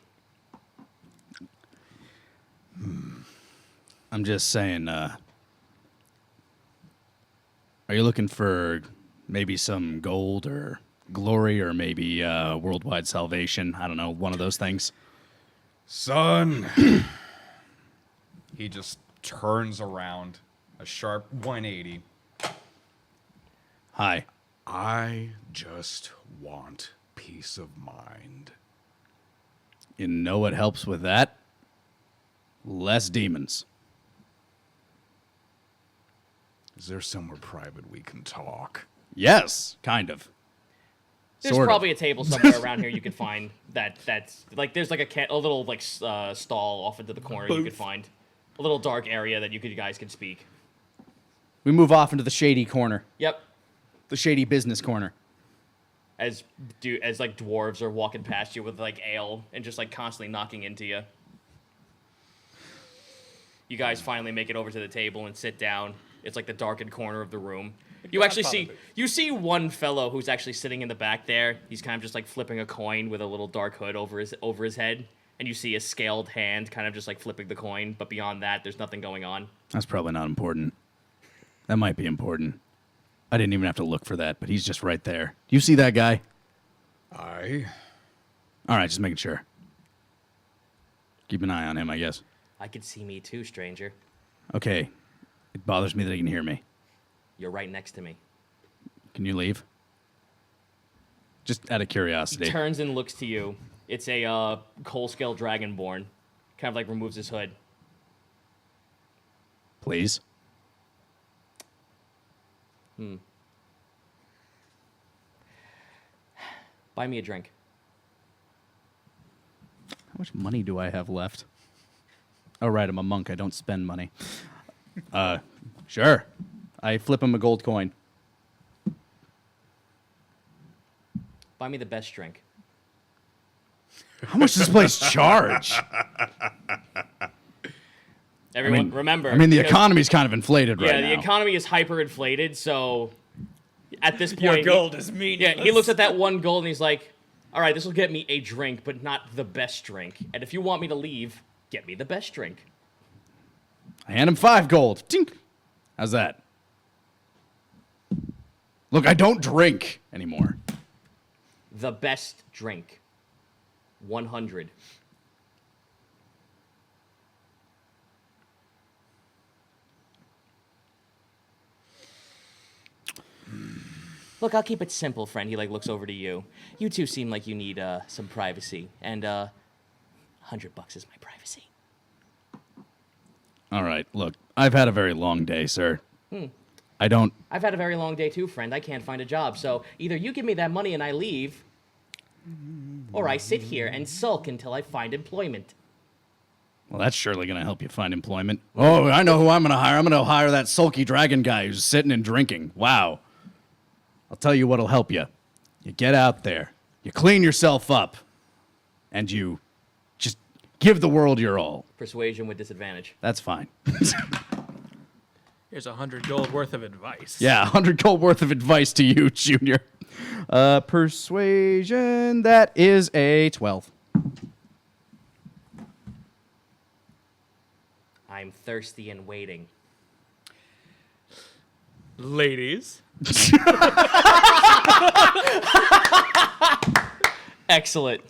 I'm just saying, are you looking for maybe some gold or glory or maybe worldwide salvation? I don't know, one of those things. Son. He just turns around, a sharp 180. Hi. I just want peace of mind. You know what helps with that? Less demons. Is there somewhere private we can talk? Yes, kind of. There's Sort of. probably a table somewhere around here you could find that's like, there's like a little like stall off into the corner you could find. A little dark area that you guys could speak. We move off into the shady corner, Yep. the shady business corner. As like dwarves are walking past you with like ale and just like constantly knocking into you. You guys finally make it over to the table and sit down. It's like the darkened corner of the room. You actually see one fellow who's actually sitting in the back there. He's kind of just like flipping a coin with a little dark hood over his head. And you see a scaled hand kind of just like flipping the coin. But beyond that, there's nothing going on. That's probably not important. That might be important. I didn't even have to look for that, but he's just right there. Do you see that guy? Aye. All right, just making sure. Keep an eye on him, I guess. I could see me too, stranger. Okay. It bothers me that he can hear me. You're right next to me. Can you leave? Just out of He curiosity. turns and looks to you. It's a coal scale dragonborn. Kind of like removes his hood. Please. Buy me a drink. How much money do I have left? Oh, right, I'm a monk. I don't spend money. Sure. I flip him a gold coin. Buy me the best drink. How much does this place charge? Everyone, remember. I mean, the because- economy's kind of inflated right Yeah, now. the economy is hyperinflated, so at this point, Your gold is meaningless. Yeah, he looks at that one gold and he's like, "All right, this will get me a drink, but not the best drink. And if you want me to leave, get me the best drink." I hand him 5 gold. Tink. How's that? Look, I don't drink anymore. The best drink. 100. Look, I'll keep it simple, friend. He looks over to you. You two seem like you need some privacy, and $100 is my privacy. All right, look, I've had a very long day, sir. I don't... I've had a very long day too, friend. I can't find a job, so either you give me that money and I leave, or I sit here and sulk until I find employment. Well, that's surely going to help you find employment. Oh, I know who I'm going to hire. I'm going to hire that sulky dragon guy who's sitting and drinking. Wow. I'll tell you what'll help you. You get out there, you clean yourself up, and you just give the world your all. Persuasion with disadvantage. That's fine. Here's 100 gold worth of advice. Yeah, 100 gold worth of advice to you, Junior. Persuasion, that is a 12. I'm thirsty and waiting. Ladies. Excellent.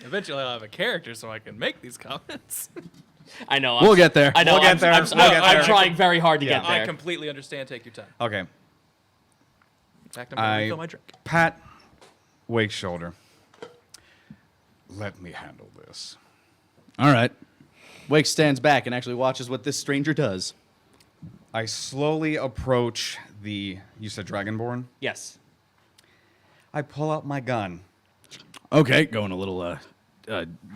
Eventually I'll have a character so I can make these comments. I know. We'll get there. I know. We'll get there. I'm We'll get there. trying very hard to Yeah. get there. I completely understand. Take your time. Okay. In fact, I'm going to refill my drink. Pat Wake's shoulder. Let me handle this. All right. Wake stands back and actually watches what this stranger does. I slowly approach the, you said Dragonborn? Yes. I pull out my gun. Okay, going a little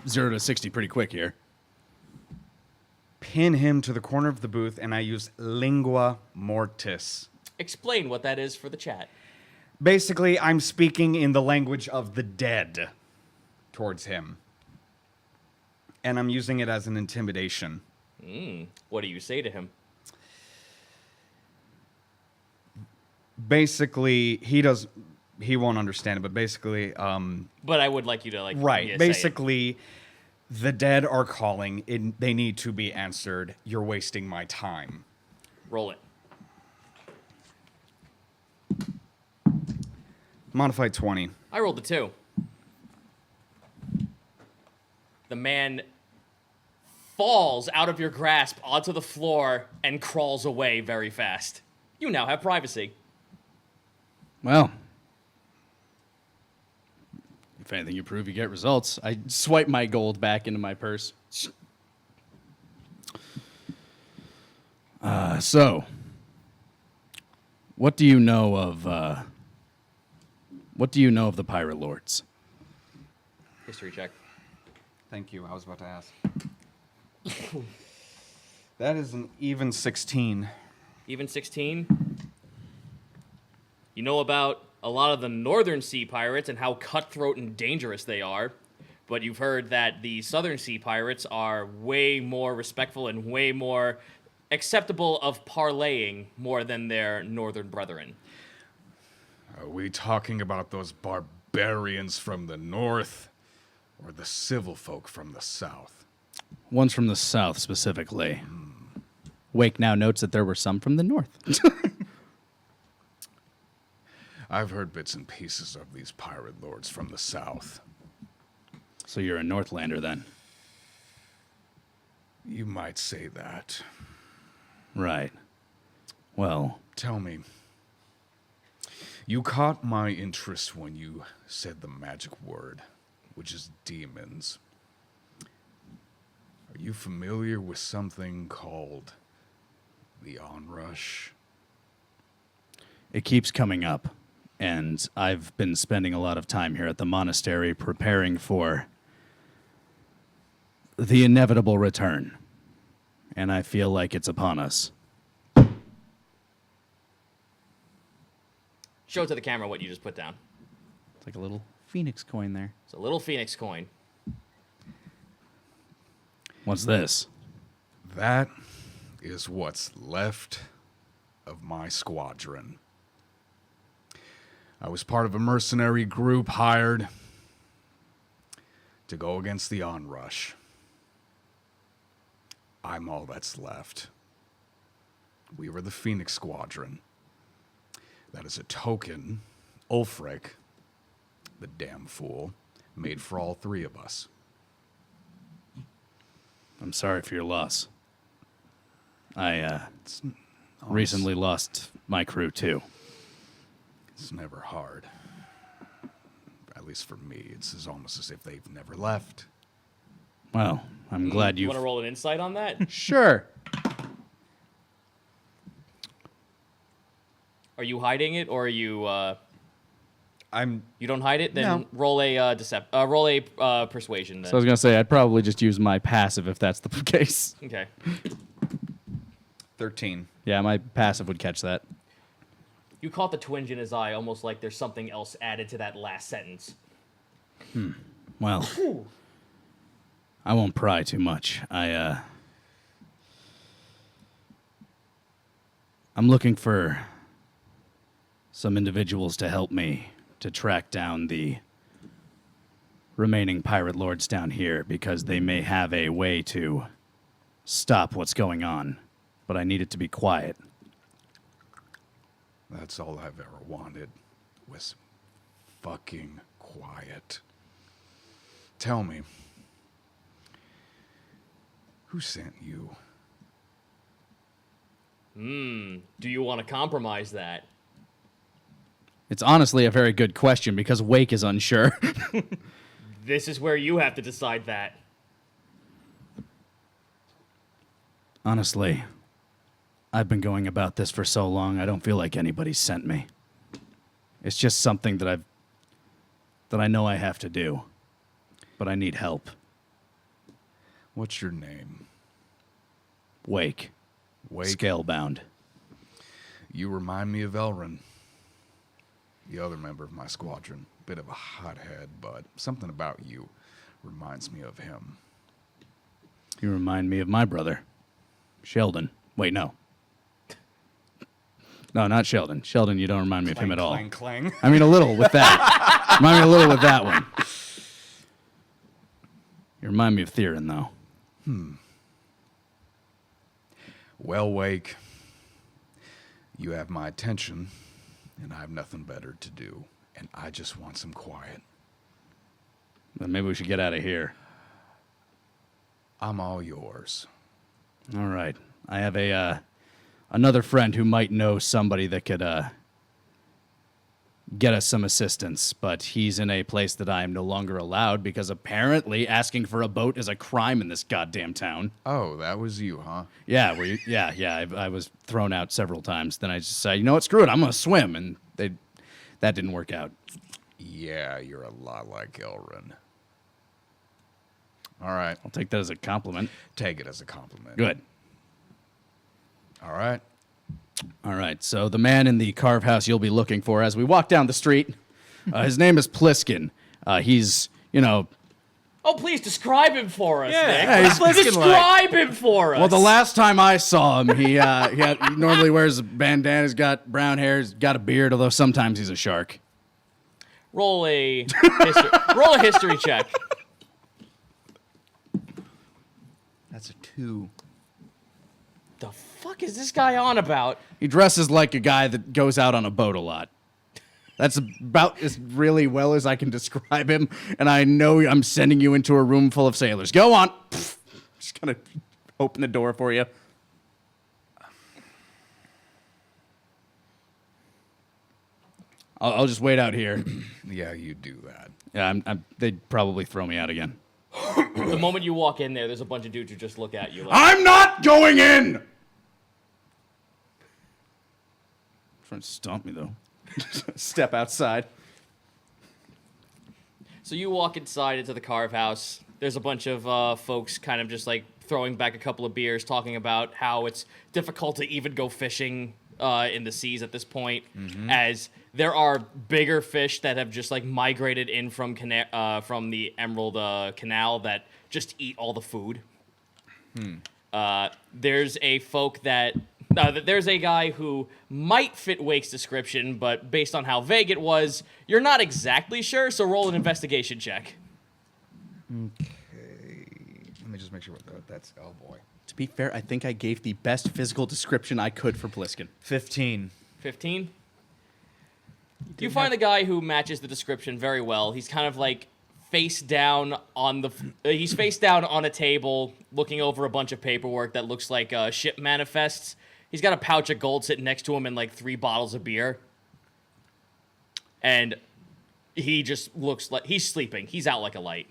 0 to 60 pretty quick here. Pin him to the corner of the booth, and I use lingua mortis. Explain what that is for the chat. Basically, I'm speaking in the language of the dead towards him. And I'm using it as an intimidation. What do you say to him? Basically, he won't understand it, but basically, But I would like you to right. say it. Basically, the dead are calling. They need to be answered. You're wasting my time. Roll it. Modified 20. I rolled a 2. The man falls out of your grasp onto the floor and crawls away very fast. You now have privacy. Well, if anything you prove, you get results. I swipe my gold back into my purse. So, what do you know of the pirate lords? History check. Thank you. I was about to ask. That is an even 16. Even 16. You know about a lot of the Northern Sea pirates and how cutthroat and dangerous they are, but you've heard that the Southern Sea pirates are way more respectful and way more acceptable of parlaying more than their northern brethren. Are we talking about those barbarians from the north or the civil folk from the south? One's from the south specifically. Wake now notes that there were some from the north. I've heard bits and pieces of these pirate lords from the south. So you're a Northlander then? You might say that. Right. Well, Tell me, you caught my interest when you said the magic word, which is demons. Are you familiar with something called the onrush? it keeps coming up. and I've been spending a lot of time here at the monastery preparing for the inevitable return. And I feel like it's upon us. Show to the camera what you just put down. It's like a little phoenix coin there. It's a little phoenix coin. What's this? That is what's left of my squadron. I was part of a mercenary group hired to go against the onrush. I'm all that's left. We were the Phoenix Squadron. That is a token Ulfric, the damn fool, made for all three of us. I'm sorry for your loss. I recently lost my crew, too. It's never hard. At least for me, it's almost as if they've never left. Well, I'm glad You you... want to roll an insight on that? Sure. Are you hiding it, or are you? I'm You don't hide it. Then No. roll a persuasion. Then. So I was going to say, I'd probably just use my passive if that's the case. Okay. 13. Yeah, my passive would catch that. You caught the twinge in his eye, almost like there's something else added to that last sentence. Well, I won't pry too much. I'm looking for some individuals to help me to track down the remaining pirate lords down here because they may have a way to stop what's going on, but I need it to be quiet. That's all I've ever wanted, was fucking quiet. Tell me, who sent you? Do you want to compromise that? It's honestly a very good question because Wake is unsure. This is where you have to decide that. Honestly, I've been going about this for so long, I don't feel like anybody sent me. It's just something that I know I have to do, but I need help. What's your name? Wake. Wake. Scalebound. You remind me of Elrin, the other member of my squadron. Bit of a hothead, but something about you reminds me of him. You remind me of my brother, Sheldon. Wait, no. No, not Sheldon. Sheldon, you don't remind me of him at all. Clang, clang. I mean, a little with that. Remind me a little with that one. You remind me of Theron, though. Well, Wake, you have my attention, and I have nothing better to do, and I just want some quiet. Then maybe we should get out of here. I'm all yours. All right. I have another friend who might know somebody that could get us some assistance, but he's in a place that I am no longer allowed because apparently asking for a boat is a crime in this goddamn town. Oh, that was you, huh? Yeah, I was thrown out several times. Then I just said, you know what, screw it, I'm gonna swim, and that didn't work out. Yeah, you're a lot like Elrin. All right, I'll take that as a compliment. take it as a compliment. Good. All right. All right, so the man in the carve house you'll be looking for as we walk down the street, his name is Pliskin. He's, Oh, please describe him for us, Yeah, Nick. yeah, he's Pliskin-like. Describe him for us. well, the last time I saw him, he normally wears a bandana, he's got brown hair, he's got a beard, although sometimes he's a shark. roll a history check. That's a 2. The fuck is this guy on about? He dresses like a guy that goes out on a boat a lot. That's about as really well as I can describe him, and I know I'm sending you into a room full of sailors. Go on. Just gonna open the door for you. I'll just wait out here. Yeah, you do that. Yeah, they'd probably throw me out again. The moment you walk in there, there's a bunch of dudes who just look at you like, I'm not going in! Trying to stomp me, though. Step outside. So you walk inside into the carve house. There's a bunch of folks kind of just like throwing back a couple of beers, talking about how it's difficult to even go fishing in the seas at this point, as there are bigger fish that have just like migrated in from the Emerald Canal that just eat all the food. There's a there's a guy who might fit Wake's description, but based on how vague it was, you're not exactly sure, so roll an investigation check. Okay. Let me just make sure what that's. Oh boy. To be fair, I think I gave the best physical description I could for Bliskin. 15. 15? You find the guy who matches the description very well. He's kind of like face down on he's face down on a table looking over a bunch of paperwork that looks like ship manifests. He's got a pouch of gold sitting next to him and like 3 bottles of beer. And he just looks like he's sleeping. He's out like a light.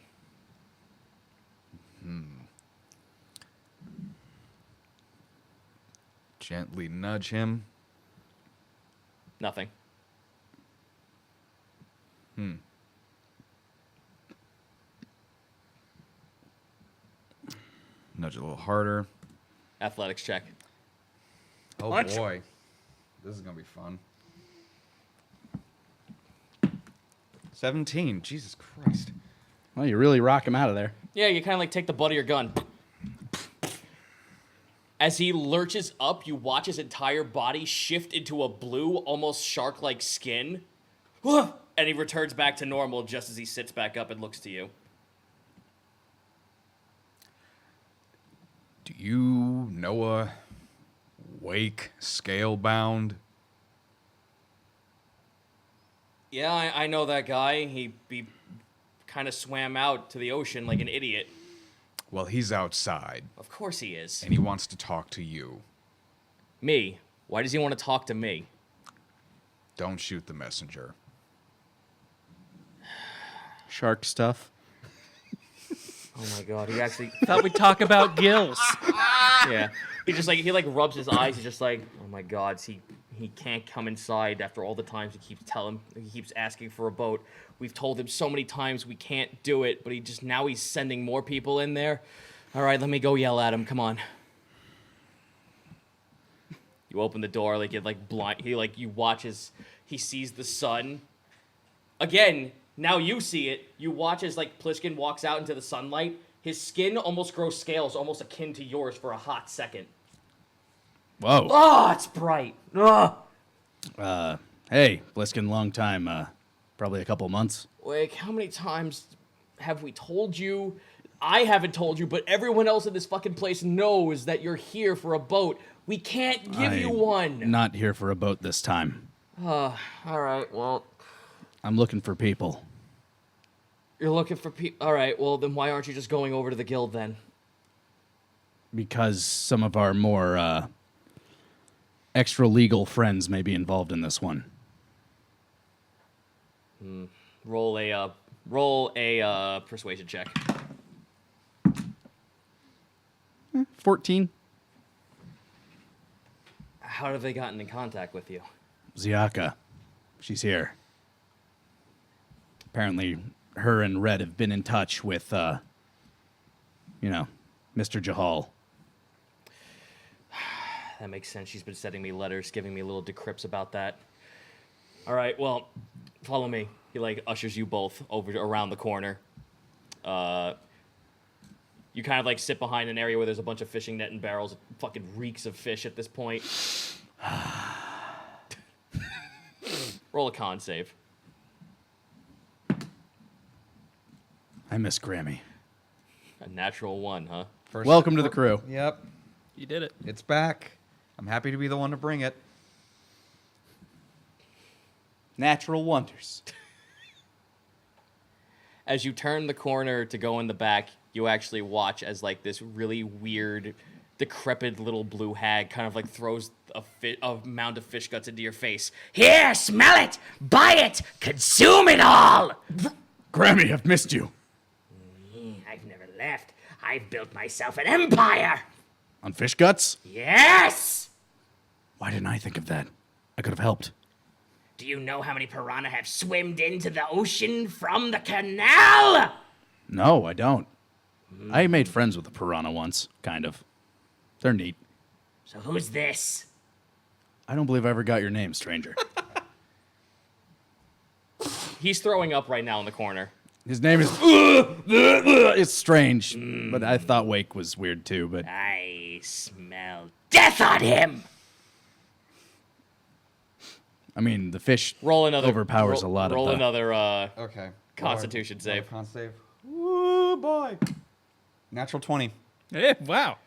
Gently nudge him. Nothing. Nudge a little harder. Athletics check. Oh Punch. boy. This is going to be fun. 17. Jesus Christ. Well, you really rock him out of there. Yeah, you kind of like take the butt of your gun. As he lurches up, you watch his entire body shift into a blue, almost shark-like skin. And he returns back to normal just as he sits back up and looks to you. Do you know a Wake Scalebound? Yeah, I know that guy. He kind of swam out to the ocean like an idiot. Well, he's outside, Of course he is. and he wants to talk to you. Me? Why does he want to talk to me? Don't shoot the messenger. Shark stuff. Oh my god, he actually... Thought we'd talk about gills. Yeah. He rubs his eyes. He's just like, oh my god, he can't come inside after all the times he keeps asking for a boat. We've told him so many times we can't do it, but now he's sending more people in there. All right, let me go yell at him. Come on. You open the door, like you're like blind. You watch as he sees the sun. Again, now you see it. You watch as like Pliskin walks out into the sunlight. His skin almost grows scales, almost akin to yours for a hot second. Whoa. Oh, it's bright. Ugh. Hey, Bliskin, long time. Probably a couple months. Like, how many times have we told you? I haven't told you, but everyone else in this fucking place knows that you're here for a boat. We can't give you one. Not here for a boat this time. All right, well, I'm looking for people. you're looking for people. All right, well, then why aren't you just going over to the guild then? Because some of our more extra legal friends may be involved in this one. Roll a persuasion check. 14. How have they gotten in contact with you? Ziaka. She's here. Apparently, her and Red have been in touch with, Mr. Jahal. That makes sense. She's been sending me letters, giving me little decrypts about that. All right, well, follow me. He like ushers you both over around the corner. You kind of like sit behind an area where there's a bunch of fishing net and barrels. It fucking reeks of fish at this point. Roll a con save. I miss Grammy. A natural 1, huh? Welcome to the crew. Yep. You did it. It's back. I'm happy to be the one to bring it. Natural wonders. As you turn the corner to go in the back, you actually watch as like this really weird, decrepit little blue hag kind of like throws a mound of fish guts into your face. Here, smell it, buy it, consume it all. Grammy, I've missed you. I've never left. I've built myself an empire. On fish guts? Yes! Why didn't I think of that? I could have helped. Do you know how many piranha have swimmed into the ocean from the canal? No, I don't. I made friends with a piranha once, kind of. They're neat. So who's this? I don't believe I ever got your name, stranger. He's throwing up right now in the corner. His name is. It's strange, but I thought Wake was weird too. But I smell death on him! I mean, the fish Roll another. overpowers a lot roll of the. another Okay. Constitution save. Con save. Ooh, boy. Natural 20. Yeah, wow.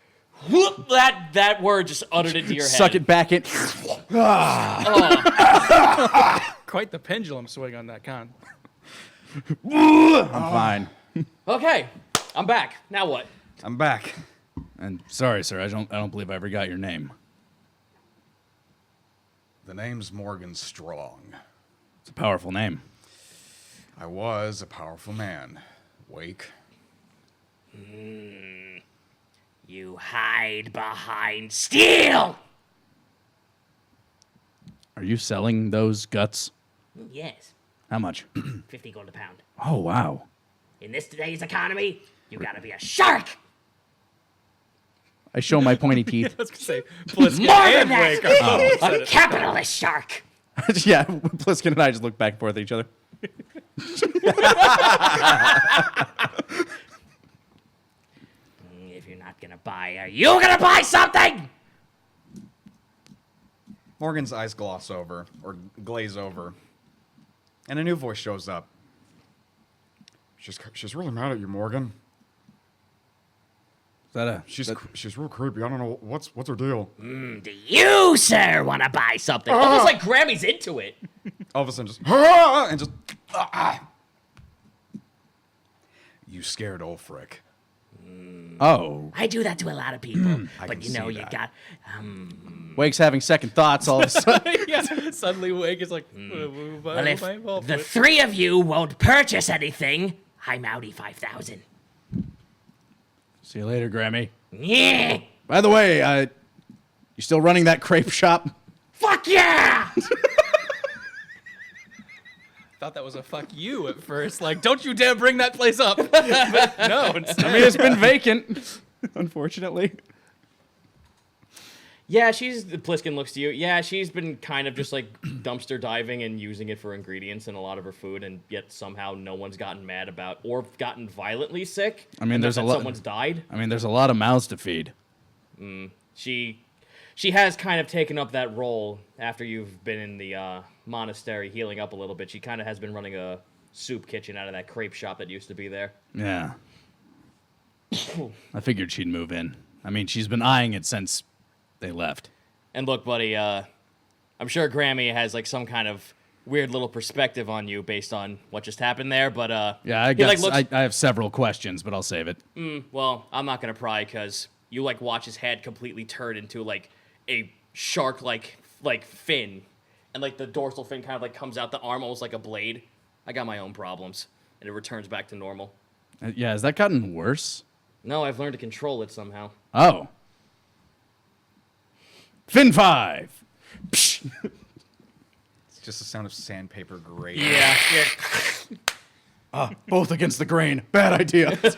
That word just uttered into your head. Suck it back in. Quite the pendulum swing on that con. I'm fine. Okay, I'm back. Now what? I'm back. And sorry, sir, I don't believe I ever got your name. The name's Morgan Strong. It's a powerful name. I was a powerful man. Wake. You hide behind steel! Are you selling those guts? Yes, How much? 50 gold a pound. Oh, wow. In this today's economy, you gotta be a shark! I show my pointy teeth. I was gonna say, Pliskin More than and that! Wake are A capitalist shark! Yeah, Pliskin and I just look back and forth at each other. If you're not gonna buy, are you gonna buy something? Morgan's eyes gloss over, or glaze over. And a new voice shows up. She's really mad at you, Morgan. Is that a? She's real creepy. I don't know what's her deal. Do you, sir, wanna buy something? Almost like Grammy's into it. All of a sudden, just and just. You scared Ulfric. Oh, I do that to a lot of people, I but can you know, see you that. got. Wake's having second thoughts all of a sudden. yeah. Suddenly Wake is like, Well, if the three of you won't purchase anything, I'm outie 5,000. See you later, Grammy. Yeah! By the way, you still running that crepe shop? Fuck yeah! thought that was a fuck you at first. Like, don't you dare bring that place up. But no, instead. I mean, it's been vacant, unfortunately. Yeah, Pliskin looks to you. Yeah, she's been kind of just like dumpster diving and using it for ingredients in a lot of her food, and yet somehow no one's gotten mad about or gotten violently sick. I mean, and there's that a lot. Someone's died. I mean, there's a lot of mouths to feed. She has kind of taken up that role after you've been in the monastery healing up a little bit. She kind of has been running a soup kitchen out of that crepe shop that used to be there. Yeah. I figured she'd move in. I mean, she's been eyeing it since they left. And look, buddy, I'm sure Grammy has like some kind of weird little perspective on you based on what just happened there, but Yeah, I he, like, guess looks- I have several questions, but I'll save it. well, I'm not gonna pry because you like watch his head completely turn into like a shark like fin, and like the dorsal fin kind of like comes out the arm almost like a blade. I got my own problems, and it returns back to normal. Yeah, has that gotten worse? No, I've learned to control it somehow. Oh. Fin 5! Psh. It's just the sound of sandpaper grating. Yeah. Both against the grain. Bad idea. It's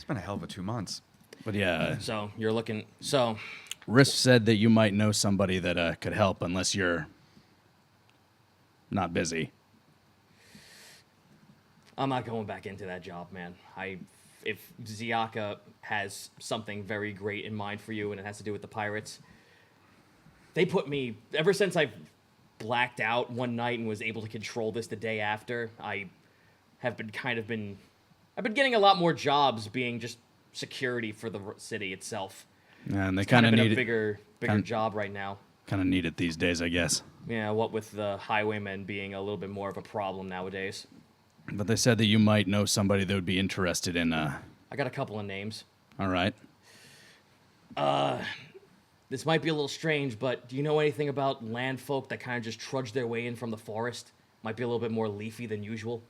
been a hell of a 2 months. But yeah, So you're looking. So Risk said that you might know somebody that could help unless you're not busy. I'm not going back into that job, man. If Ziaka has something very great in mind for you and it has to do with the pirates, they put me, ever since I blacked out one night and was able to control this the day after, I've been getting a lot more jobs being just security for the city itself. Yeah, and they It's kind kind of of been need a it. bigger kind- job right now. Kind of need it these days, I guess. Yeah, what with the highwaymen being a little bit more of a problem nowadays. But they said that you might know somebody that would be interested in. I got a couple of names. All right. This might be a little strange, but do you know anything about land folk that kind of just trudge their way in from the forest? Might be a little bit more leafy than usual.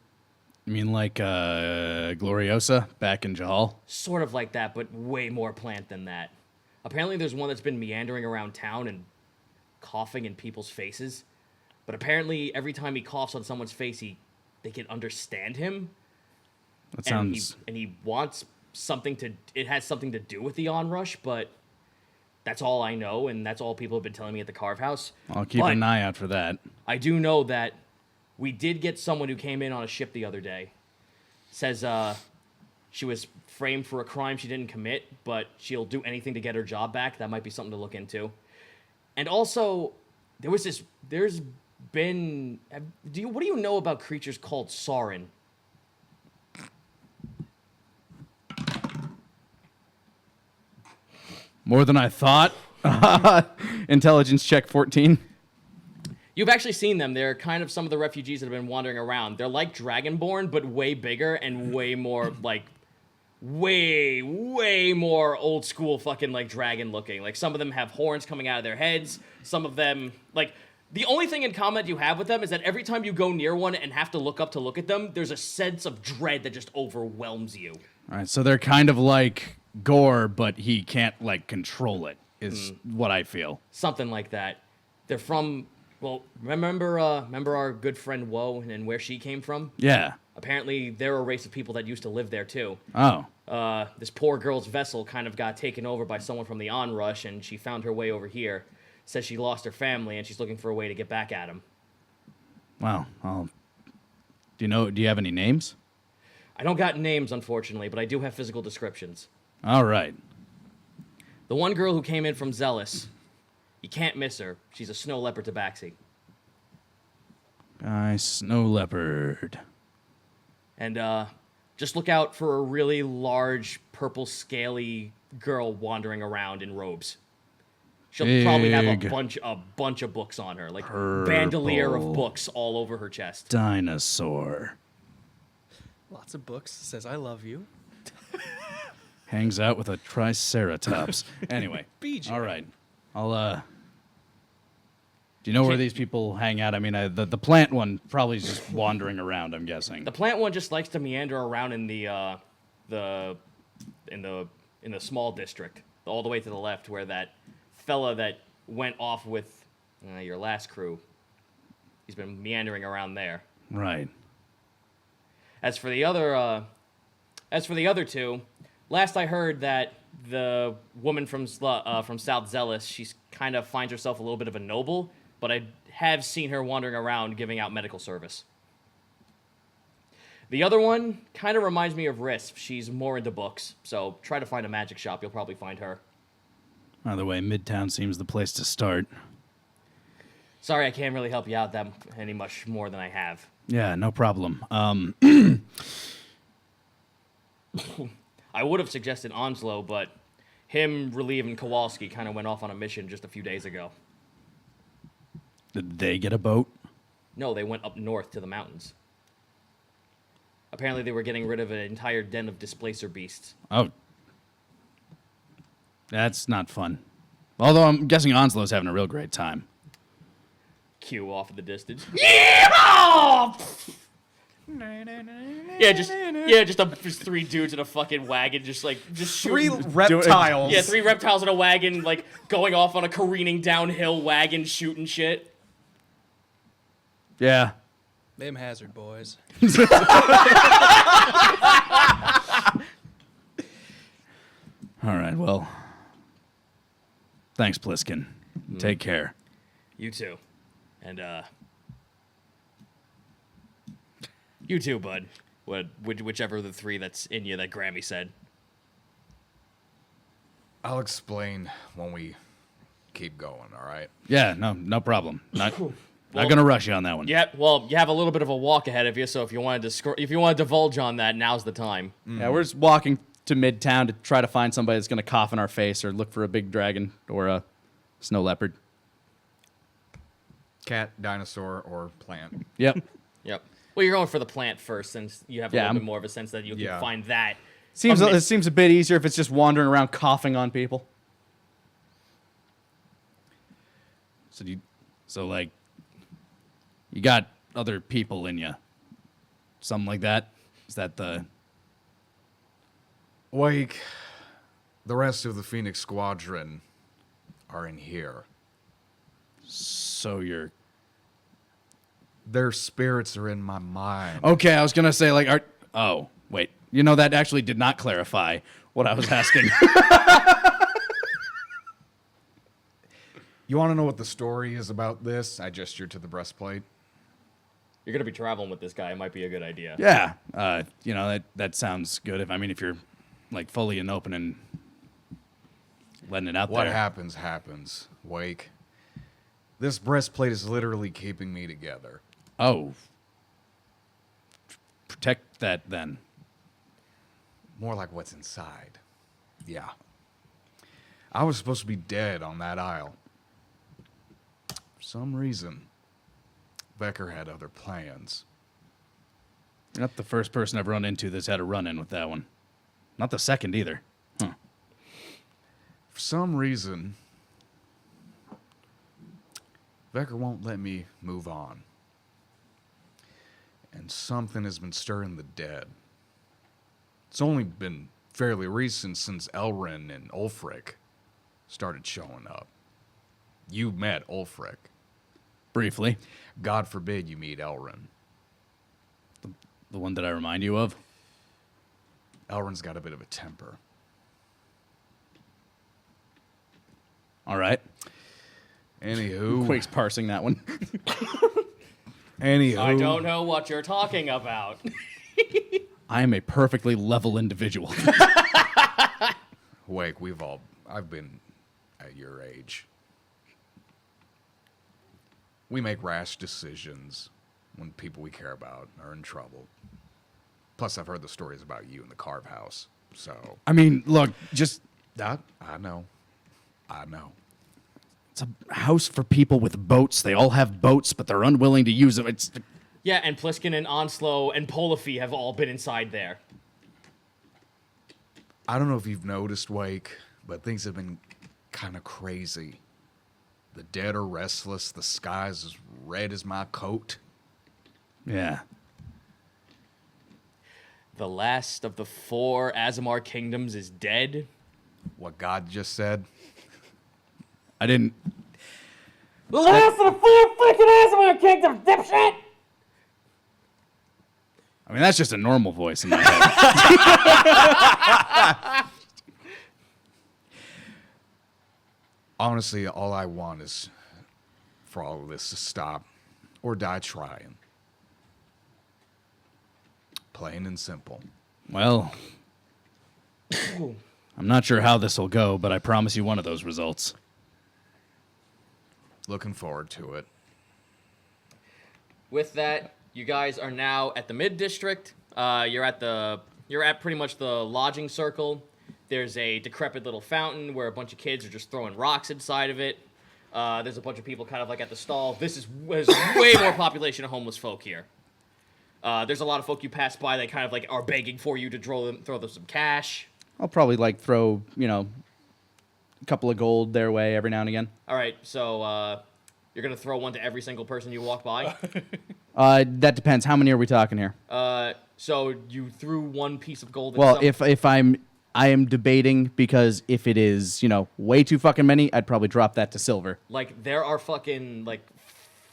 You mean like Gloriosa back in Jahal? Sort of like that, but way more plant than that. Apparently there's one that's been meandering around town and coughing in people's faces. But apparently, every time he coughs on someone's face, they can understand him. That sounds. And he wants something to. It has something to do with the onrush, but that's all I know, and that's all people have been telling me at the Carve House. I'll keep an eye out for that. I do know that we did get someone who came in on a ship the other day. Says she was framed for a crime she didn't commit, but she'll do anything to get her job back. That might be something to look into. And also, there's been. What do you know about creatures called Sauron? More than I thought. Intelligence check 14. You've actually seen them. They're kind of some of the refugees that have been wandering around. They're like Dragonborn, but way bigger and way more way more old school fucking like dragon looking. Like some of them have horns coming out of their heads. Some of them like the only thing in common you have with them is that every time you go near one and have to look up to look at them, there's a sense of dread that just overwhelms you. All right, so they're kind of like Gore, but he can't like control it. Is what I feel. Something like that. They're from. Well, remember our good friend Woe and where she came from? Yeah. Apparently, they're a race of people that used to live there, too. Oh. This poor girl's vessel kind of got taken over by someone from the onrush, and she found her way over here. Says she lost her family, and she's looking for a way to get back at him. Wow. Do you have any names? I don't got names, unfortunately, but I do have physical descriptions. All right. The one girl who came in from Zealous, you can't miss her. She's a snow leopard tabaxi. Snow leopard. And just look out for a really large, purple, scaly girl wandering around in robes. She'll probably have a bunch of books on her, like bandolier of books all over her chest. Dinosaur. Lots of books. Says I love you. Hangs out with a triceratops. Anyway. BJ. All right. Do you know where these people hang out? I mean, the plant one probably is just wandering around, I'm guessing. The plant one just likes to meander around in the small district, all the way to the left, where that fella that went off with your last crew, he's been meandering around there. Right. As for the other two, last I heard that the woman from South Zealous, she's kind of finds herself a little bit of a noble, but I have seen her wandering around giving out medical service. The other one kind of reminds me of Risp. She's more into books, so try to find a magic shop. You'll probably find her. Either way, Midtown seems the place to start. Sorry, I can't really help you out that any much more than I have. Yeah, no problem. I would have suggested Onslow, but him, Relieve, and Kowalski kind of went off on a mission just a few days ago. Did they get a boat? No, they went up north to the mountains. Apparently they were getting rid of an entire den of displacer beasts. Oh. That's not fun. Although I'm guessing Onslow's having a real great time. Q off in the distance. Yeah! Just three dudes in a fucking wagon, just Three shooting. reptiles. Yeah, three reptiles in a wagon, like going off on a careening downhill wagon, shooting shit. Yeah. Them hazard boys. All right, well. Thanks, Pliskin. Take care. You too. And, you too, bud. Whichever of the three that's in you that Grammy said. I'll explain when we keep going, all right? Yeah, no problem. Not gonna rush you on that one. Yeah, well, you have a little bit of a walk ahead of you, so if you want to divulge on that, now's the time. Yeah, we're just walking to Midtown to try to find somebody that's gonna cough in our face or look for a big dragon or a snow leopard. Cat, dinosaur, or plant. Yep. Yep. Well, you're going for the plant first, since you have a little bit more of a sense that you can find that. It seems a bit easier if it's just wandering around coughing on people. So like, you got other people in you. Something like that? Is that the... Wake, the rest of the Phoenix Squadron are in here. So you're Their spirits are in my mind. Okay, I was gonna say like, oh wait, you know that actually did not clarify what I was asking. You want to know what the story is about this? I gestured to the breastplate. You're gonna be traveling with this guy. It might be a good idea. Yeah, you know that sounds good. If you're like fully and open and letting it out What there. happens, Wake. This breastplate is literally keeping me together. Oh, protect that then. More like what's inside. Yeah. I was supposed to be dead on that isle. For some reason, Becker had other plans. You're not the first person I've run into that's had a run-in with that one. Not the second either. Huh. For some reason, Becker won't let me move on. And something has been stirring the dead. It's only been fairly recent since Elrin and Ulfric started showing up. You met Ulfric. Briefly. God forbid you meet Elrin. The one that I remind you of? Elrin's got a bit of a temper. All right. Anywho. Quake's parsing that one. Anywho. I don't know what you're talking about. I am a perfectly level individual. Wake, I've been at your age. We make rash decisions when people we care about are in trouble. Plus, I've heard the stories about you in the Carve House, so... I mean, look, just... I know. It's a house for people with boats. They all have boats, but they're unwilling to use them. It's... Yeah, and Pliskin and Onslow and Polify have all been inside there. I don't know if you've noticed, Wake, but things have been kind of crazy. The dead are restless. The sky's as red as my coat. Yeah. The last of the 4 Azamar kingdoms is dead. What God just said. I didn't... The last of the 4 freaking Azamar kingdoms, dipshit! I mean, that's just a normal voice in my head. Honestly, all I want is for all of this to stop or die trying. Plain and simple. Well, I'm not sure how this will go, but I promise you one of those results. Looking forward to it. With that, you guys are now at the mid district. You're at pretty much the lodging circle. There's a decrepit little fountain where a bunch of kids are just throwing rocks inside of it. There's a bunch of people kind of like at the stall. There's way more population of homeless folk here. There's a lot of folk you pass by that kind of like are begging for you to throw them some cash. I'll probably like throw, a couple of gold their way every now and again. All right, so you're gonna throw one to every single person you walk by. That depends. How many are we talking here? So you threw one piece of gold. Well, if I am debating, because if it is, way too fucking many, I'd probably drop that to silver. like there are fucking like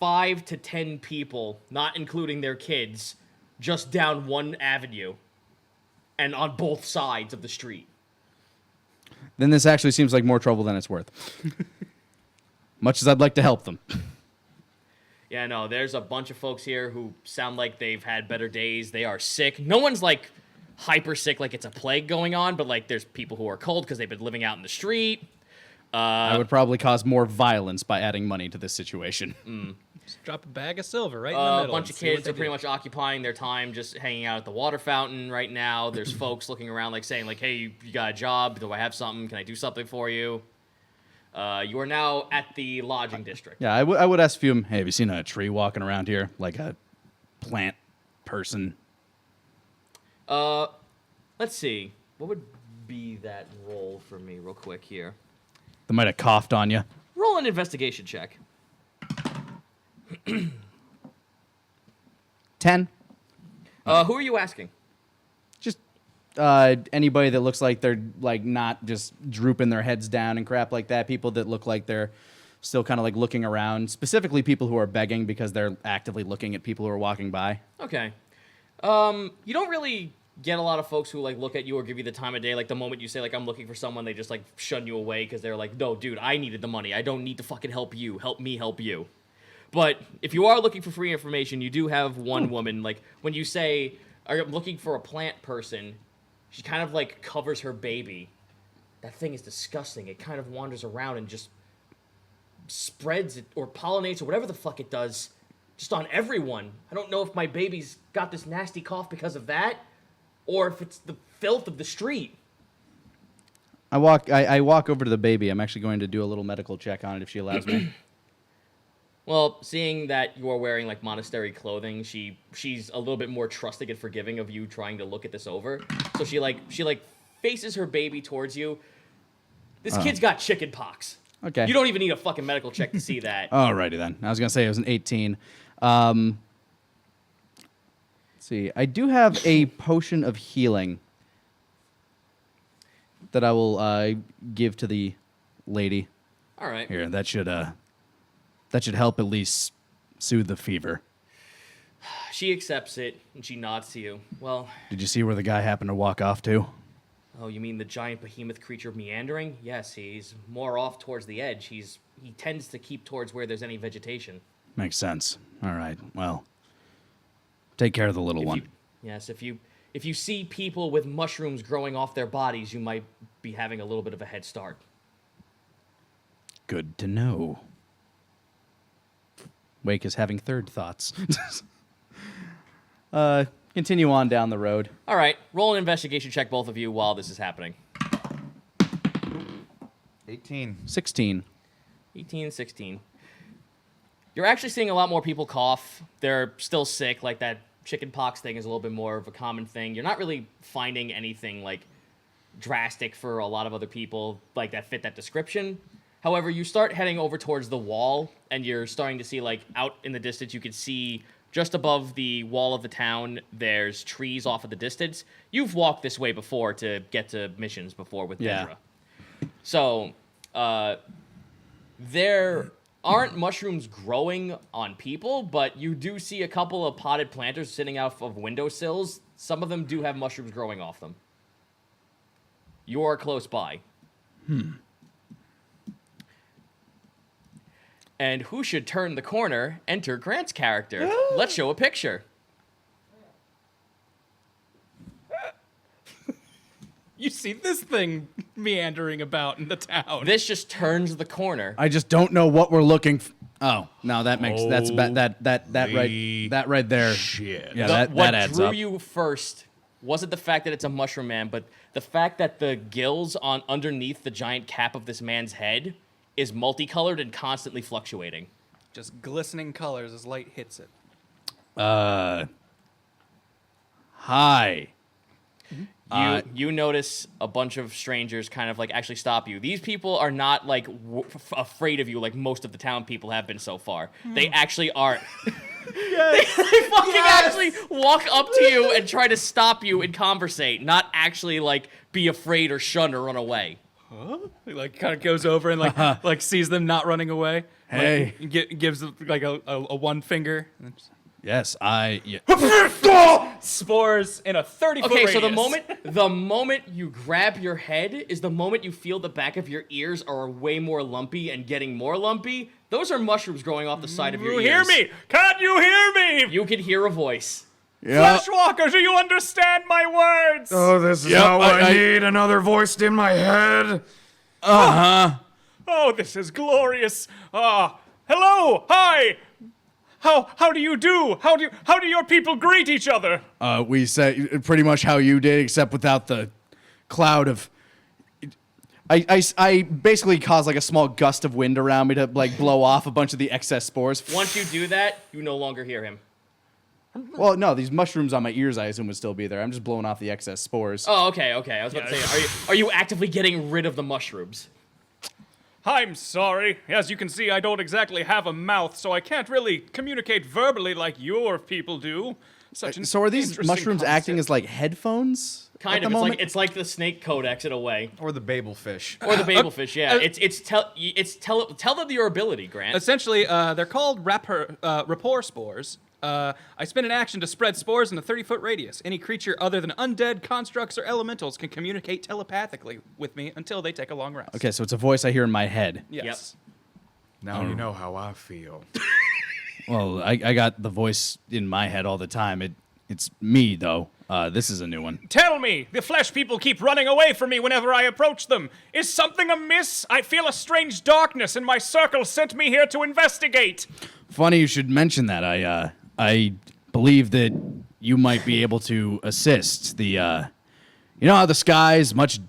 5 to 10 people, not including their kids, just down one avenue, and on both sides of the street. Then this actually seems like more trouble than it's worth. Much as I'd like to help them. Yeah, no, there's a bunch of folks here who sound like they've had better days. They are sick. No one's like hyper sick like it's a plague going on, but like there's people who are cold because they've been living out in the street. I would probably cause more violence by adding money to this situation. Just drop a bag of silver right in the middle. A bunch and of see what kids they are pretty do. much occupying their time just hanging out at the water fountain right now. There's folks looking around like saying like, hey, you got a job? Do I have something? Can I do something for you? You are now at the lodging district. Yeah, I would ask him, hey, have you seen a tree walking around here? Like a plant person? Let's see. What would be that roll for me real quick here? That might have coughed on you. Roll an investigation check. 10? Who are you asking? Just anybody that looks like they're like not just drooping their heads down and crap like that. People that look like they're still kind of like looking around, specifically people who are begging because they're actively looking at people who are walking by. Okay. You don't really get a lot of folks who like look at you or give you the time of day. Like the moment you say like I'm looking for someone, they just like shun you away because they're like, no, dude, I needed the money. I don't need to fucking help you. Help me help you. But if you are looking for free information, you do have one woman. Like when you say I'm looking for a plant person, she kind of like covers her baby. That thing is disgusting. It kind of wanders around and just spreads it or pollinates or whatever the fuck it does just on everyone. I don't know if my baby's got this nasty cough because of that or if it's the filth of the street. I walk over to the baby. I'm actually going to do a little medical check on it if she allows me. Well, seeing that you are wearing like monastery clothing, she's a little bit more trusting and forgiving of you trying to look at this over. So she faces her baby towards you. This kid's got chicken pox. Okay. You don't even need a fucking medical check to see that. Alrighty then. I was gonna say it was an 18. Let's see. I do have a potion of healing that I will give to the lady. All right. Here, that should help at least soothe the fever. She accepts it and she nods to you. Well, Did you see where the guy happened to walk off to? oh, you mean the giant behemoth creature meandering? Yes, he's more off towards the edge. He tends to keep towards where there's any vegetation. Makes sense. All right. Well, take care of the little one. Yes, if you see people with mushrooms growing off their bodies, you might be having a little bit of a head start. Good to know. Wake is having third thoughts. Continue on down the road. All right, roll an investigation check, both of you, while this is happening. 18. 16. 18, 16. You're actually seeing a lot more people cough. They're still sick. Like that chicken pox thing is a little bit more of a common thing. You're not really finding anything like drastic for a lot of other people like that fit that description. However, you start heading over towards the wall, and you're starting to see like out in the distance, you can see just above the wall of the town, there's trees off of the distance. You've walked this way before to get to missions before with Dendra. So, there aren't mushrooms growing on people, but you do see a couple of potted planters sitting out of windowsills. Some of them do have mushrooms growing off them. You are close by. And who should turn the corner? Enter Grant's character. Let's show a picture. You see this thing meandering about in the town. This just turns the corner. I just don't know what we're looking for. Oh, no, that makes that right there. Shit. Yeah, What that adds drew up. you first wasn't the fact that it's a mushroom man, but the fact that the gills on underneath the giant cap of this man's head is multicolored and constantly fluctuating. Just glistening colors as light hits it. Hi. You notice a bunch of strangers kind of like actually stop you. These people are not like afraid of you like most of the town people have been so far. They actually are. They fucking actually walk up to you and try to stop you and conversate, not actually like be afraid or shun or run away. He like kind of goes over and like sees them not running away. Hey. Like, gives like a one finger. And then just Yes, spores in a 30-foot Okay, radius. so the moment you grab your head is the moment you feel the back of your ears are way more lumpy and getting more lumpy. Those are mushrooms growing off the side of your You ears. hear me? Can't you hear me? You can hear a voice. Yeah. Fleshwalker, do you understand my words? Oh, this is Yep, how I I- need another voice in my head. Oh, this is glorious. Hello, hi. How do you do? How do your people greet each other? We say pretty much how you did, except without the cloud of. I basically caused like a small gust of wind around me to like blow off a bunch of the excess spores. Once you do that, you no longer hear him. Well, no, these mushrooms on my ears, I assume, would still be there. I'm just blowing off the excess spores. Oh, okay. I was about to say, are you actively getting rid of the mushrooms? I'm sorry. As you can see, I don't exactly have a mouth, so I can't really communicate verbally like your people do. Such an So are these interesting mushrooms acting concept. as like headphones? Kind at the of. moment? It's like the snake codex in a way, Or the Babel fish. or the babelfish. Yeah. Tell them your ability, Grant. Essentially, they're called rapport spores. I spend an action to spread spores in a 30-foot radius. Any creature other than undead, constructs, or elementals can communicate telepathically with me until they take a long rest. Okay, so it's a voice I hear in my head. Yes. Now you know how I feel. Well, I got the voice in my head all the time. It's me though. This is a new one. Tell me, the flesh people keep running away from me whenever I approach them. Is something amiss? I feel a strange darkness, and my circle sent me here to investigate. Funny you should mention that. I believe that you might be able to assist the. You know how the sky is much.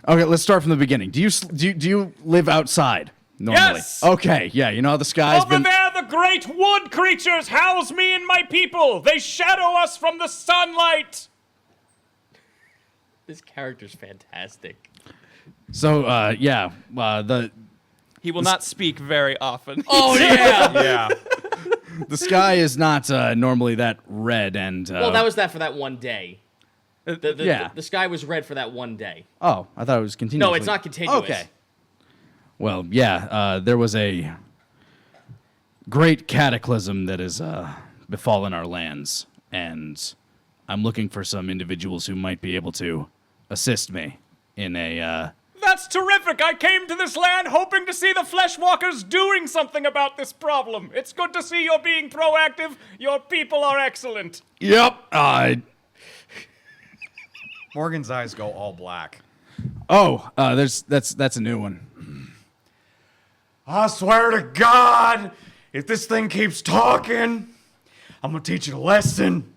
Okay, let's start from the beginning. Do you live outside normally? Yes! Okay, yeah. You know how the sky's Over been. there, the great wood creatures house me and my people. They shadow us from the sunlight. This character's fantastic. So yeah, the He will not speak very often. Oh yeah. Yeah. the sky is not normally that red and. Well, that was that for that one day. Yeah. The sky was red for that one day. Oh, I thought it was continuous. No, it's not continuous. Okay. Well, yeah, there was a great cataclysm that has befallen our lands, and I'm looking for some individuals who might be able to assist me in a. That's terrific. I came to this land hoping to see the Fleshwalkers doing something about this problem. It's good to see you're being proactive. Your people are excellent. Yep. Morgan's eyes go all black. That's a new one. I swear to God, if this thing keeps talking, I'm gonna teach it a lesson.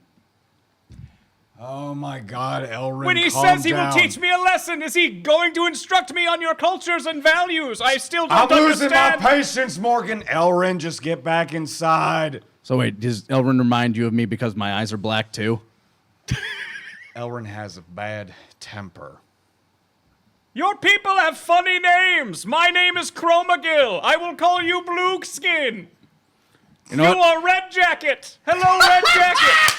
Oh my God, Elrin, When he calm says he down. will teach me a lesson, is he going to instruct me on your cultures and values? I still I'm don't losing my understand. patience, Morgan. Elrin, just get back inside. So wait, does Elrin remind you of me because my eyes are black too? Elrin has a bad temper. Your people have funny names. My name is Chromagill. I will call you Blueskin. You know You what? are Red Jacket. Hello, Red Jacket.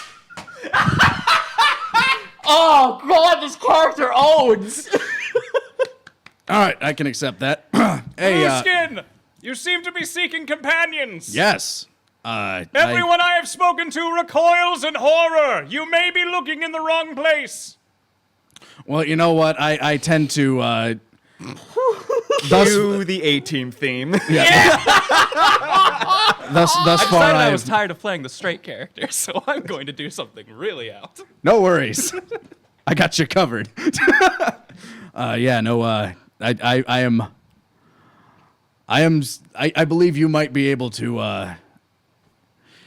Oh god, this character owns. All right, I can accept that. Hey, Blueskin, you seem to be seeking companions. yes. Everyone I have spoken to recoils in horror. You may be looking in the wrong place. Well, you know what? I tend to. Thus Cue the A-Team theme. far, Decided I was I've tired of playing the straight character, so I'm going to do something really out. no worries. I got you covered. Yeah, no. I believe you might be able to.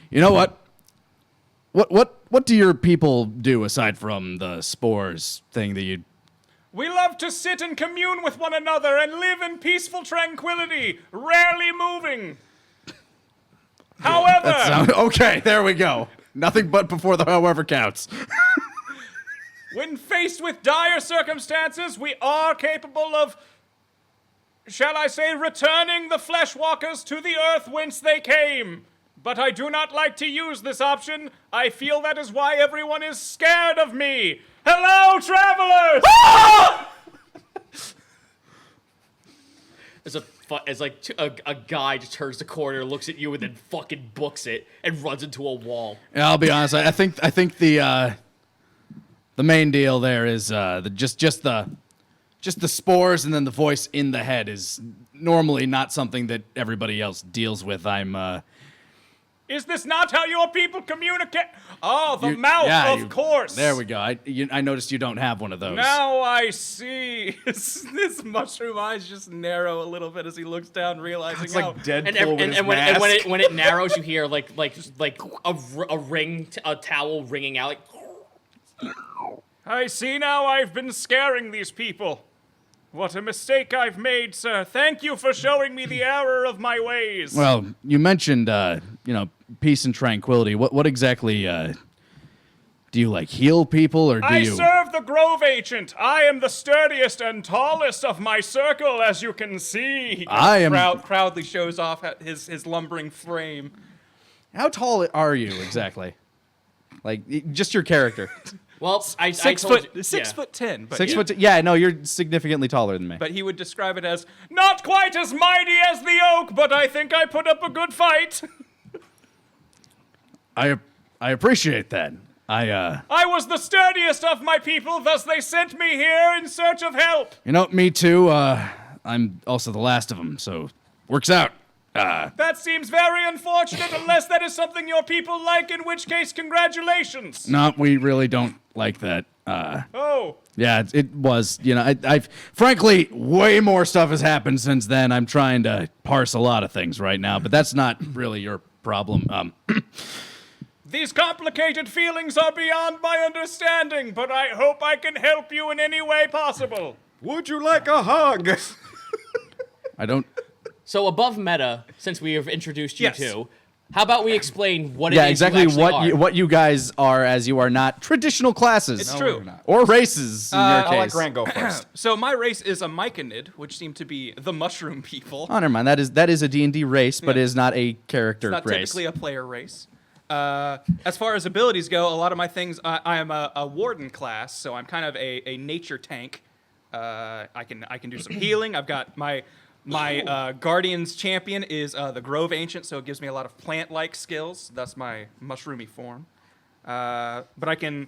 You know what? What do your people do aside from the spores thing that you? We love to sit and commune with one another and live in peaceful tranquility, rarely moving. However, Okay, there we go. Nothing but before the however counts. when faced with dire circumstances, we are capable of, shall I say, returning the Fleshwalkers to the earth whence they came. But I do not like to use this option. I feel that is why everyone is scared of me. Hello, travelers! It's like a guy just turns the corner, looks at you, and then fucking books it and runs into a wall. Yeah, I'll be honest. I think the main deal there is just the spores, and then the voice in the head is normally not something that everybody else deals with. Is this not how your people communicate? Oh, the mouth, of course. There we go. I noticed you don't have one of those. Now I see. His mushroom eyes just narrow a little bit as he looks down, realizing It's how... like Deadpool And, with his when, mask. when it narrows, you hear like a ring, a towel ringing out. Like, I see now I've been scaring these people. What a mistake I've made, sir. Thank you for showing me the error of my ways. Well, you mentioned peace and tranquility. What exactly do you like heal people or do I you? serve the Grove Ancient. I am the sturdiest and tallest of my circle, as you can see. I am. proudly shows off his lumbering frame. How tall are you exactly? Just your character. Well, I Six told foot, you, 6'10". But 6 yeah. foot. Yeah, no, you're significantly taller than me. But he would describe it as Not quite as mighty as the oak, but I think I put up a good fight. I appreciate that. I was the sturdiest of my people, thus they sent me here in search of help. Me too. I'm also the last of them, so works out. That seems very unfortunate, unless that is something your people like, in which case, congratulations. No, we really don't like that. Oh, Yeah, it was. I've frankly, way more stuff has happened since then. I'm trying to parse a lot of things right now, but that's not really your problem. these complicated feelings are beyond my understanding, but I hope I can help you in any way possible. Would you like a hug? I don't. So above meta, since we have introduced you Yes. two, how about we explain what it Yeah, is exactly you actually are? what you guys are, as you are not traditional classes. It's true. Or races in your I'll let case. Grant go first. So my race is a myconid, which seem to be the mushroom people. Oh, never mind. That is a D&D race, but Yeah. it is not a character It's not race. typically a player race. As far as abilities go, a lot of my things, I am a warden class, so I'm kind of a nature tank. I can do some healing. I've got my Guardian's champion is the Grove Ancient, so it gives me a lot of plant-like skills. That's my mushroomy form. But I can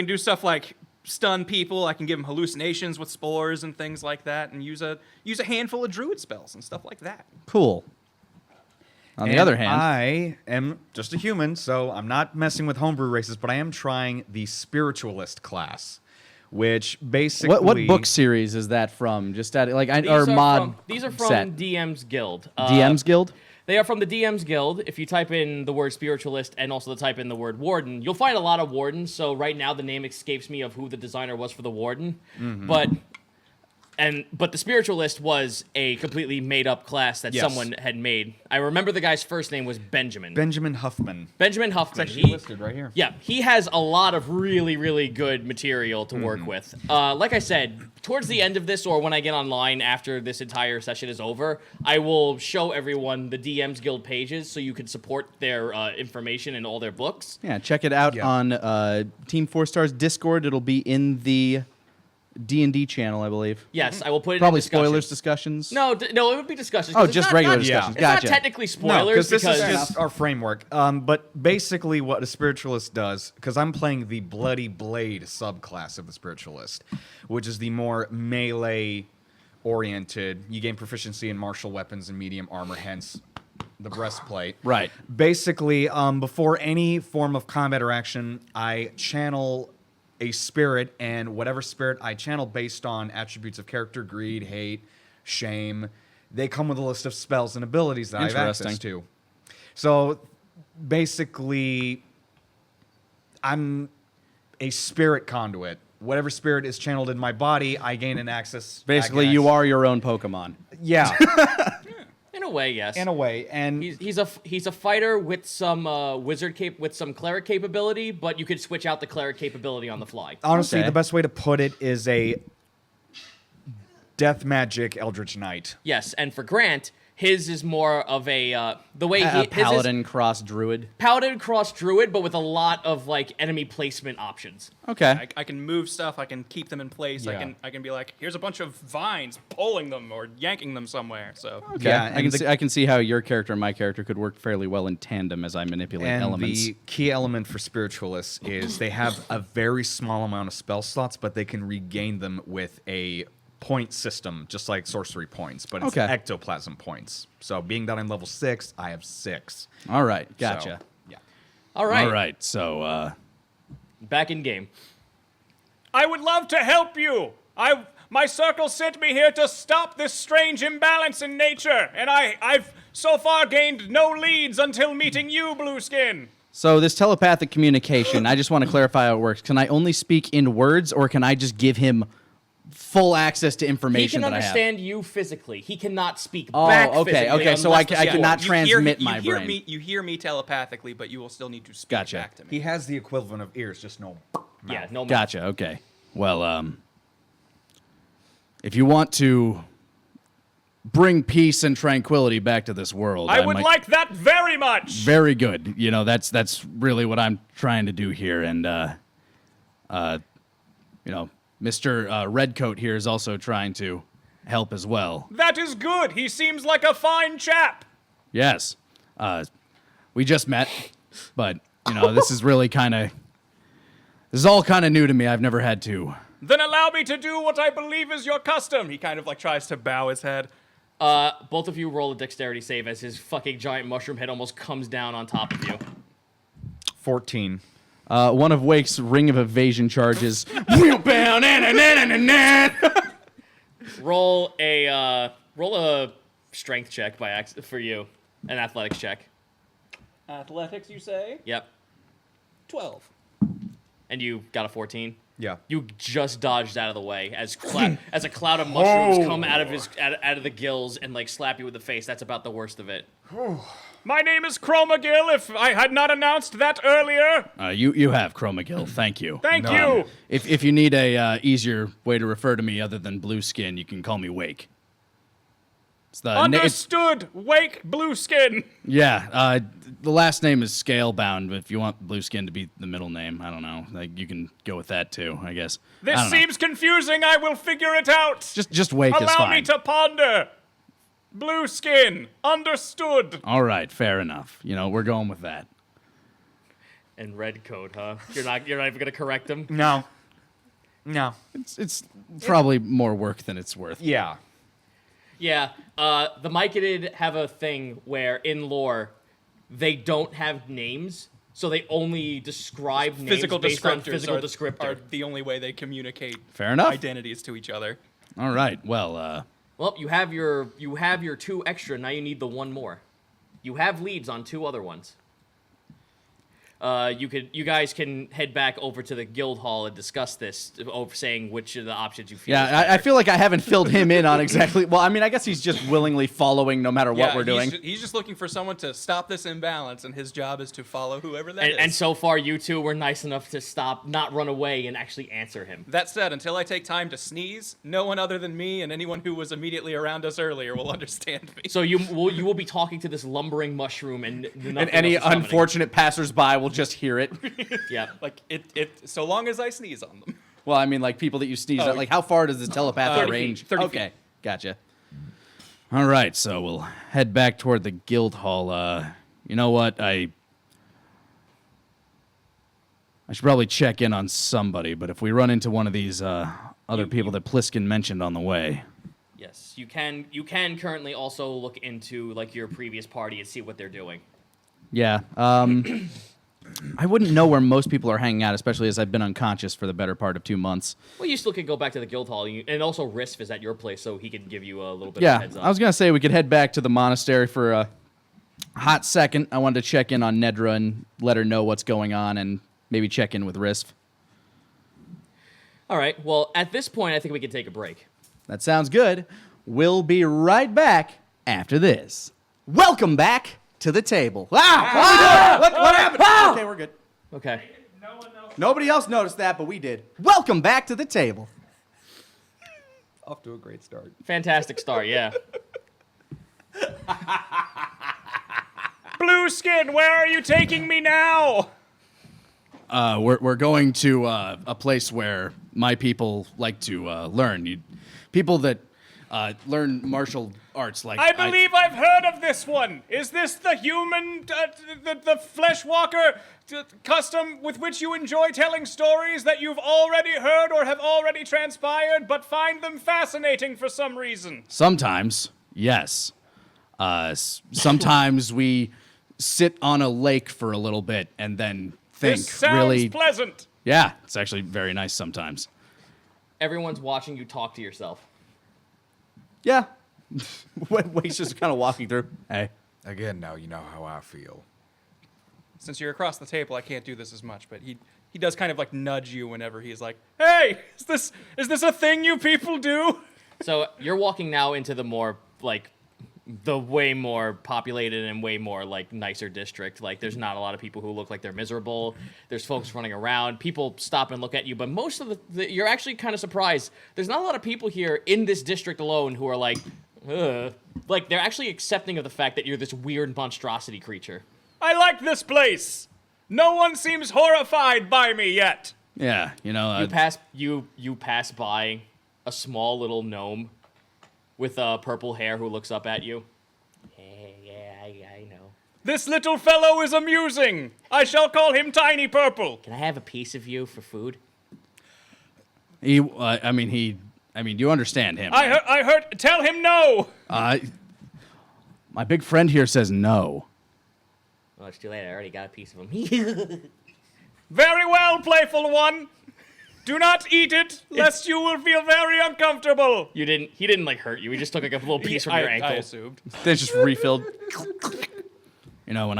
do stuff like stun people. I can give them hallucinations with spores and things like that, and use a handful of druid spells and stuff like that. Cool. On the other hand, I am just a human, so I'm not messing with homebrew races, but I am trying the spiritualist class, which basically what book series is that from? Just at These are from set? DM's Guild. DM's Guild? They are from the DM's Guild. If you type in the word spiritualist and also type in the word warden, you'll find a lot of wardens. So right now the name escapes me of who the designer was for the warden, but the spiritualist was a completely made up class that Yes. someone had made. I remember the guy's first name was Benjamin. Benjamin Huffman. Benjamin Huffman. listed right here. Yeah, he has a lot of really, really good material to work with. Like I said, towards the end of this, or when I get online after this entire session is over, I will show everyone the DM's Guild pages so you can support their information and all their books. Yeah, check it out Yeah. on TeamFourStar's Discord. It'll be in the D&D channel, I believe. Yes, I will put it Probably in discussions. spoilers discussions. No, no, it would be discussions. Oh, 'cause it's just not- regular not- discussions. It's Gotcha. not technically No, spoilers this because is just our framework. But basically, what a spiritualist does, because I'm playing the Bloody Blade subclass of the spiritualist, which is the more melee-oriented. You gain proficiency in martial weapons and medium armor, hence the breastplate. Right. Basically, before any form of combat or action, I channel a spirit, and whatever spirit I channel based on attributes of character, greed, hate, shame, they come with a list of spells and abilities that I have access Interesting. to. So basically, I'm a spirit conduit. Whatever spirit is channeled in my body, I gain an access. Basically, you are your own Pokemon. Yeah, in a way, yes. in a way. And He's a fighter with some with some cleric capability, but you could switch out the cleric capability on the fly. honestly, Okay. the best way to put it is a death magic Eldritch Knight. Yes, and for Grant, his is more of a the way A his paladin cross druid. is paladin cross druid, but with a lot of like enemy placement options. Okay. I can move stuff. I can keep them in place. Yeah. I can be like, here's a bunch of vines, pulling them or yanking them somewhere. So Okay. Yeah, I and can see how your character and my character could work fairly well in tandem as I manipulate And elements. the key element for spiritualists is they have a very small amount of spell slots, but they can regain them with a point system, just like sorcery points, but it's Okay. ectoplasm points. So being that I'm level 6, I have 6. All right. So, Gotcha. yeah. All right, All right. So, back in game. I would love to help you. My circle sent me here to stop this strange imbalance in nature, and I've so far gained no leads until meeting you, Blueskin. so this telepathic communication, I just want to clarify how it works. Can I only speak in words, or can I just give him full access to He information can that understand you physically. He cannot speak Oh, back okay, physically. okay, so unless I the ca- I yeah. cannot You transmit hear, my you hear brain. Me, you hear me telepathically, but you will still need to speak Gotcha. back to me. He has the equivalent of ears, just no. Yeah, no. Gotcha. Okay. Well, if you want to bring peace and tranquility back to this world. I would like that very much. Very good. You know, that's really what I'm trying to do here. And, you know, Mr. Redcoat here is also trying to help as well. That is good. He seems like a fine chap. Yes. We just met, but, you know, this is really this is all kind of new to me. I've never had to. Then allow me to do what I believe is your custom. He kind of like tries to bow his head. Both of you roll a dexterity save as his fucking giant mushroom head almost comes down on top of you. 14. One of Wake's ring of evasion charges. Roll a strength check by accident for you, an athletics check. Athletics, you say? Yep. 12. And you got a 14. Yeah. You just dodged out of the way as as a cloud of mushrooms come out of the gills and like slap you with the face. That's about the worst of it. My name is Chromagill, if I had not announced that earlier. You have Chromagill. Thank you. Thank you. If you need a easier way to refer to me other than Blue Skin, you can call me Wake. It's the Understood. Wake Blueskin. Yeah, the last name is Scalebound, but if you want Blue Skin to be the middle name, I don't know. Like you can go with that too, I guess. This I don't know. seems confusing. I will figure it out. Just Wake is Allow fine. me to ponder. Blueskin. Understood. All right, fair enough. You know, we're going with that. And Redcoat, huh? You're not even gonna correct him? No. No. It's probably more work than it's worth. Yeah. Yeah, the Myconid have a thing where, in lore, they don't have names, so they only describe names Physical based on descriptors physical are descriptor. the only way they communicate Fair enough. identities to each other. All right. Well, Well, you have your 2 extra, now you need the 1 more. You have leads on 2 other ones. You guys can head back over to the guild hall and discuss this, over saying which of the options you feel. is yeah, I better. feel like I haven't filled him in on exactly. Well, I mean, I guess he's just willingly following no matter what we're doing. He's just looking for someone to stop this imbalance, and his job is to follow whoever that is. And so far, you two were nice enough to stop, not run away, and actually answer him. That said, until I take time to sneeze, no one other than me and anyone who was immediately around us earlier will understand me. So you will be talking to this lumbering mushroom, and And any unfortunate passersby will just hear it. Yeah. Like it so long as I sneeze on them. Well, I mean, like people that you sneeze at. Like, how far does the telepathic 30 feet, range? 30 okay, feet. gotcha. All right, so we'll head back toward the guild hall. You know what? I should probably check in on somebody, but if we run into one of these other people that Pliskin mentioned on the way. Yes, you can currently also look into like your previous party and see what they're doing. Yeah. I wouldn't know where most people are hanging out, especially as I've been unconscious for the better part of 2 months. Well, you still could go back to the guild hall, and also Risf is at your place, so he can give you a little bit of a Yeah, heads up. I was going to say we could head back to the monastery for a hot second. I wanted to check in on Nedra and let her know what's going on and maybe check in with Risf. All right. Well, at this point, I think we can take a break. That sounds good. We'll be right back after this. Welcome back to the table. What happened? Okay, we're good. Okay. Nobody else noticed that, but we did. Welcome back to the table. Off to a great start. Fantastic start. Yeah. Blueskin, where are you taking me now? We're going to a place where my people like to learn. People that learn martial arts like I believe I've heard of this one. Is this the human, the flesh walker custom with which you enjoy telling stories that you've already heard or have already transpired, but find them fascinating for some reason? Sometimes, yes. Sometimes we sit on a lake for a little bit and then think This sounds really. pleasant. Yeah, it's actually very nice sometimes. Everyone's watching you talk to yourself. Yeah. Wake's just kind of walking through. Hey. Again, now you know how I feel. Since you're across the table, I can't do this as much, but he does kind of like nudge you whenever he's like, "Hey, is this a thing you people do?" So you're walking now into the more like the way more populated and way more like nicer district. Like there's not a lot of people who look like they're miserable. There's folks running around. People stop and look at you, but most of you're actually kind of surprised. There's not a lot of people here in this district alone who are like, Like, they're actually accepting of the fact that you're this weird monstrosity creature. I like this place. No one seems horrified by me yet. Yeah, you know. You pass by a small little gnome with purple hair who looks up at you. I know. This little fellow is amusing. I shall call him Tiny Purple. Can I have a piece of you for food? I mean, you understand him. right? I heard. Tell him no. My big friend here says no. Oh, it's too late. I already got a piece of him. Very well, playful one. Do not eat it, lest you will feel very uncomfortable. He didn't like hurt you. He just took like a little piece from your ankle. I assumed. Then just refilled. You know, when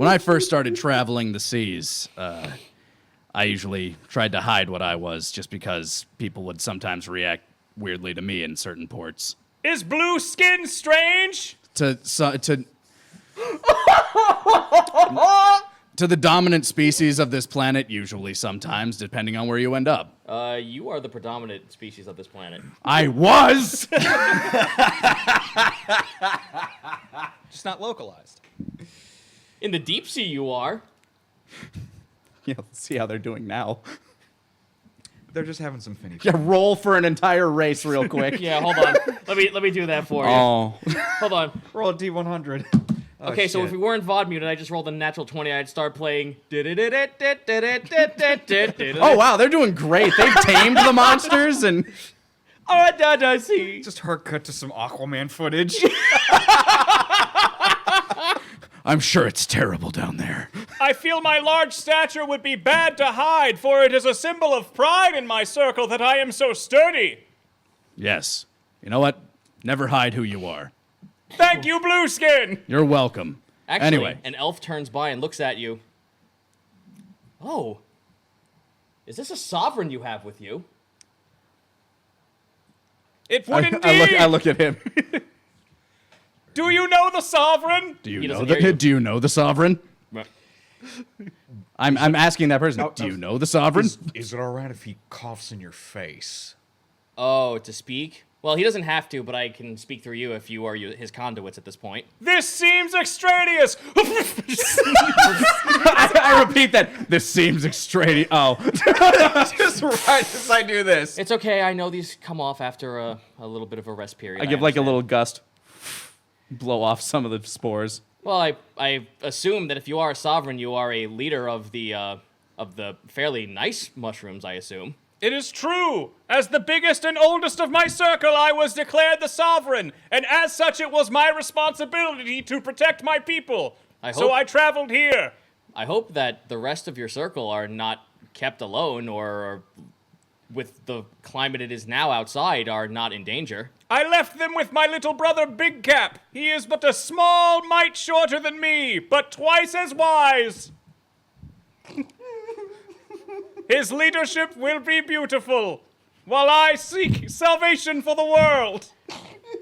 I first started traveling the seas, I usually tried to hide what I was, just because people would sometimes react weirdly to me in certain ports. Is blue skin strange? To the dominant species of this planet, usually, sometimes, depending on where you end up. You are the predominant species of this planet. I was. Just not localized. In the deep sea, you are. Yeah, let's see how they're doing now. They're just having some finny. Yeah, roll for an entire race real quick. Yeah, hold on. Let me do that for you. Oh. Hold on. Roll a D100. Oh, Okay, so if we weren't VOD muted, I just rolled a natural 20, I'd start playing. Oh, wow, they're doing great. They've tamed the monsters and... See. just her cut to some Aquaman footage. I'm sure it's terrible down there. I feel my large stature would be bad to hide, for it is a symbol of pride in my circle that I am so sturdy. Yes. You know what? Never hide who you are. Thank you, Blueskin. You're welcome. Actually, Anyway. an elf turns by and looks at you. Oh. Is this a sovereign you have with you? It would indeed. I look at him. Do you know the sovereign? Do you He know doesn't hear you. Do you know the sovereign? I'm asking that person. Do you know the sovereign? Is it all right if he coughs in your face? Oh, to speak? Well, he doesn't have to, but I can speak through you if you are his conduits at this point. This seems extraneous. I repeat that. This seems extraneous. Oh. Just right as I do this. It's okay, I know these come off after a little bit of a rest period. I give like a understand. little gust. Blow off some of the spores. Well, I assume that if you are a sovereign, you are a leader of the fairly nice mushrooms, I assume. It is true. As the biggest and oldest of my circle, I was declared the sovereign, and as such, it was my responsibility to protect my people. So I traveled here. I hope that the rest of your circle are not kept alone, or with the climate it is now outside, are not in danger. I left them with my little brother Big Cap. He is but a small mite shorter than me, but twice as wise. His leadership will be beautiful, while I seek salvation for the world.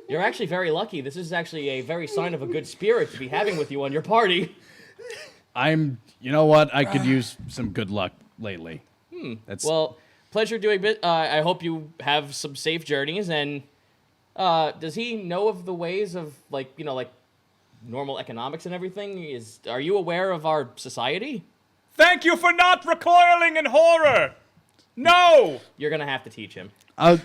You're actually very lucky. This is actually a very sign of a good spirit to be having with you on your party. You know what? I could use some good luck lately. That's Well, pleasure doing bit. I hope you have some safe journeys. And does he know of the ways of like normal economics and everything? Are you aware of our society? Thank you for not recoiling in horror. No. You're gonna have to teach him.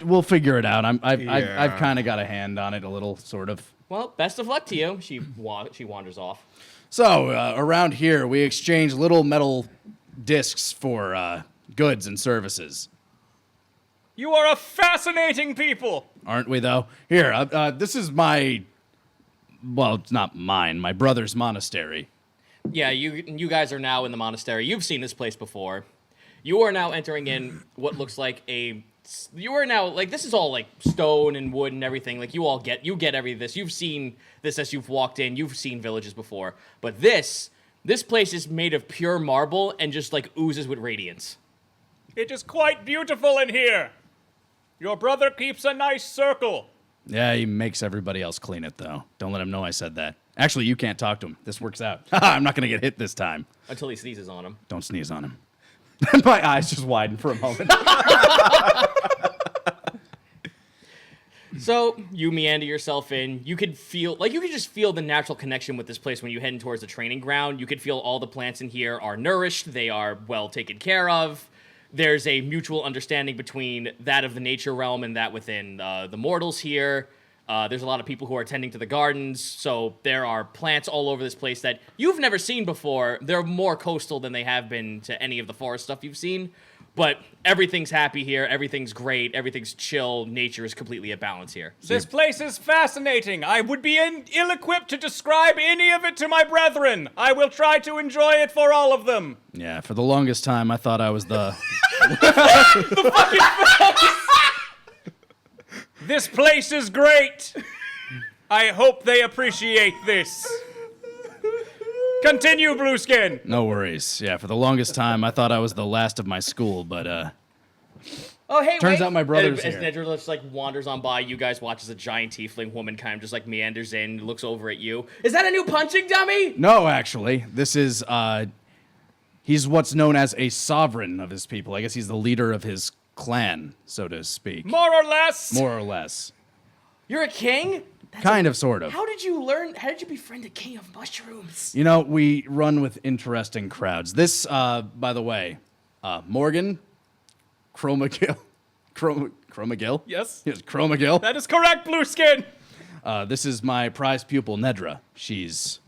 we'll figure it out. I've Yeah. kind of got a hand on it a little, sort of. Well, best of luck to you. She wanders off. So around here, we exchange little metal discs for goods and services. You are a fascinating people. Aren't we, though? Here, this is my... Well, it's not mine. My brother's monastery. Yeah, you guys are now in the monastery. You've seen this place before. You are now entering in what looks like you are now, like, this is all, like, stone and wood and everything. Like, you get every this. You've seen this as you've walked in. You've seen villages before. But this place is made of pure marble and just, like, oozes with radiance. It is quite beautiful in here. Your brother keeps a nice circle. Yeah, he makes everybody else clean it, though. Don't let him know I said that. Actually, you can't talk to him. This works out. I'm not going to get hit this time. Until he sneezes on him. Don't sneeze on him. My eyes just widen for a moment. So you meander yourself in. You could just feel the natural connection with this place when you head towards the training ground. You could feel all the plants in here are nourished. They are well taken care of. There's a mutual understanding between that of the nature realm and that within the mortals here. There's a lot of people who are tending to the gardens, so there are plants all over this place that you've never seen before. They're more coastal than they have been to any of the forest stuff you've seen, but everything's happy here, everything's great, everything's chill, nature is completely at balance here. This place is fascinating. I would be ill-equipped to describe any of it to my brethren. I will try to enjoy it for all of them. Yeah, for the longest time, I thought I was the... This place is great. I hope they appreciate this. Continue, Blueskin. No worries. Yeah, for the longest time, I thought I was the last of my school, but, Oh, hey, Turns wait. out my brother's as here. Nedra just like wanders on by, you guys watch as a giant tiefling woman kind of just like meanders in, looks over at you. Is that a new punching dummy? no, actually, this is, he's what's known as a sovereign of his people. I guess he's the leader of his clan, so to speak. More or less. More or less. You're a king? Kind of, sort of. How did you befriend a king of mushrooms? You know, we run with interesting crowds. This, by the way, Morgan, Chromagill. Chromagill? Yes. Yes, Chromagill. That is correct, Blueskin. This is my prize pupil, Nedra. She's...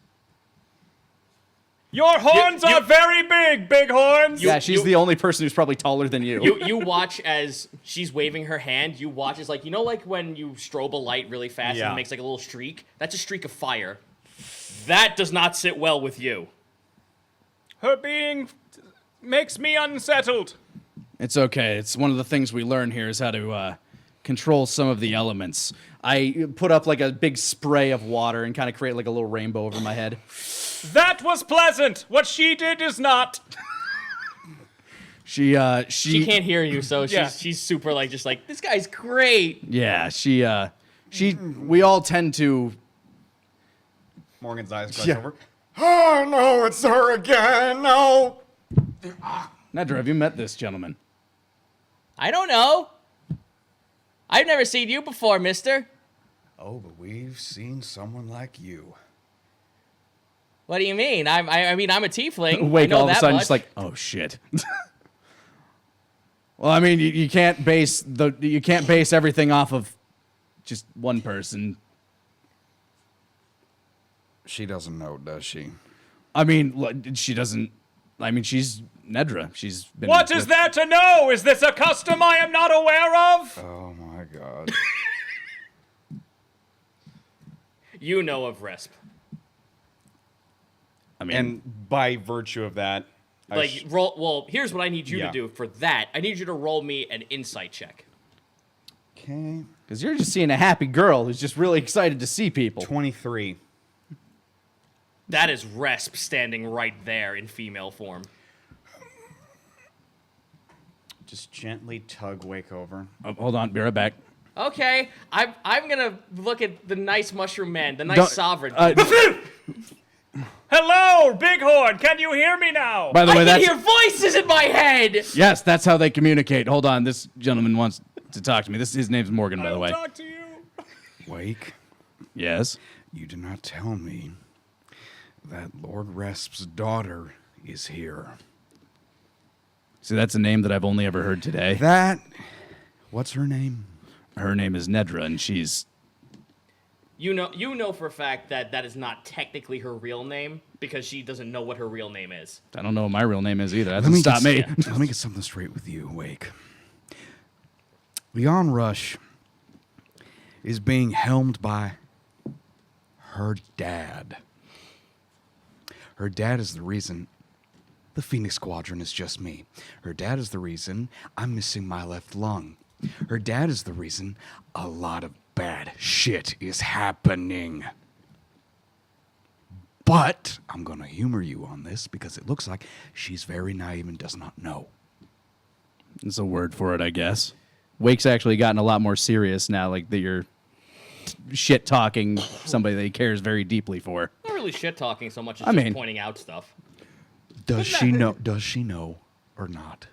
Your horns are very big, big horns. Yeah, she's the only person who's probably taller than you. You watch as she's waving her hand. You watch as like like when you strobe a light really fast and Yeah. it makes like a little streak. That's a streak of fire. That does not sit well with you. Her being makes me unsettled. It's okay. It's one of the things we learn here is how to control some of the elements. I put up like a big spray of water and kind of create like a little rainbow over my head. That was pleasant. What she did is not. She can't hear you, so she's super like just like this guy's great. Yeah, we all tend to... Morgan's eyes glaze over. Oh, no, it's her again. No. Nedra, have you met this gentleman? I don't know. I've never seen you before, mister. Oh, but we've seen someone like you. What do you mean? I mean, I'm a tiefling. I Wake know all of a that sudden much. just like, oh shit. Well, I mean, you can't base everything off of just one person. She doesn't know, does she? I mean, she doesn't. I mean, she's Nedra. She's been. What is there to know? Is this a custom I am not aware of? Oh my god. You know of Resp. I mean, And by virtue of that, Roll. Well, here's what I need you Yeah. to do for that. I need you to roll me an insight check. Okay. because you're just seeing a happy girl who's just really excited to see people. 23. That is Resp standing right there in female form. Just gently tug Wake over. Oh, hold on, be right back. Okay, I'm gonna look at the nice mushroom man, the nice Don't- sovereign. Hello, Bighorn. Can you hear me now? By the I way, can that's hear voices in my head. yes, that's how they communicate. Hold on, this gentleman wants to talk to me. His name's Morgan, by the I'll way. talk to you. Wake, Yes. you did not tell me that Lord Resp's daughter is here. See, that's a name that I've only ever heard today. What's her name? Her name is Nedra, and she's... You know for a fact that that is not technically her real name because she doesn't know what her real name is. I don't know what my real name is either. That doesn't stop me. Let me get something straight with you, Wake. Leon Rush is being helmed by her dad. Her dad is the reason the Phoenix Squadron is just me. Her dad is the reason I'm missing my left lung. Her dad is the reason a lot of bad shit is happening. But I'm going to humor you on this because it looks like she's very naive and does not know. It's a word for it, I guess. Wake's actually gotten a lot more serious now, like that you're shit talking somebody that he cares very deeply for. Not really shit talking so much as I just mean- pointing out stuff. Does she know? Does she know or not?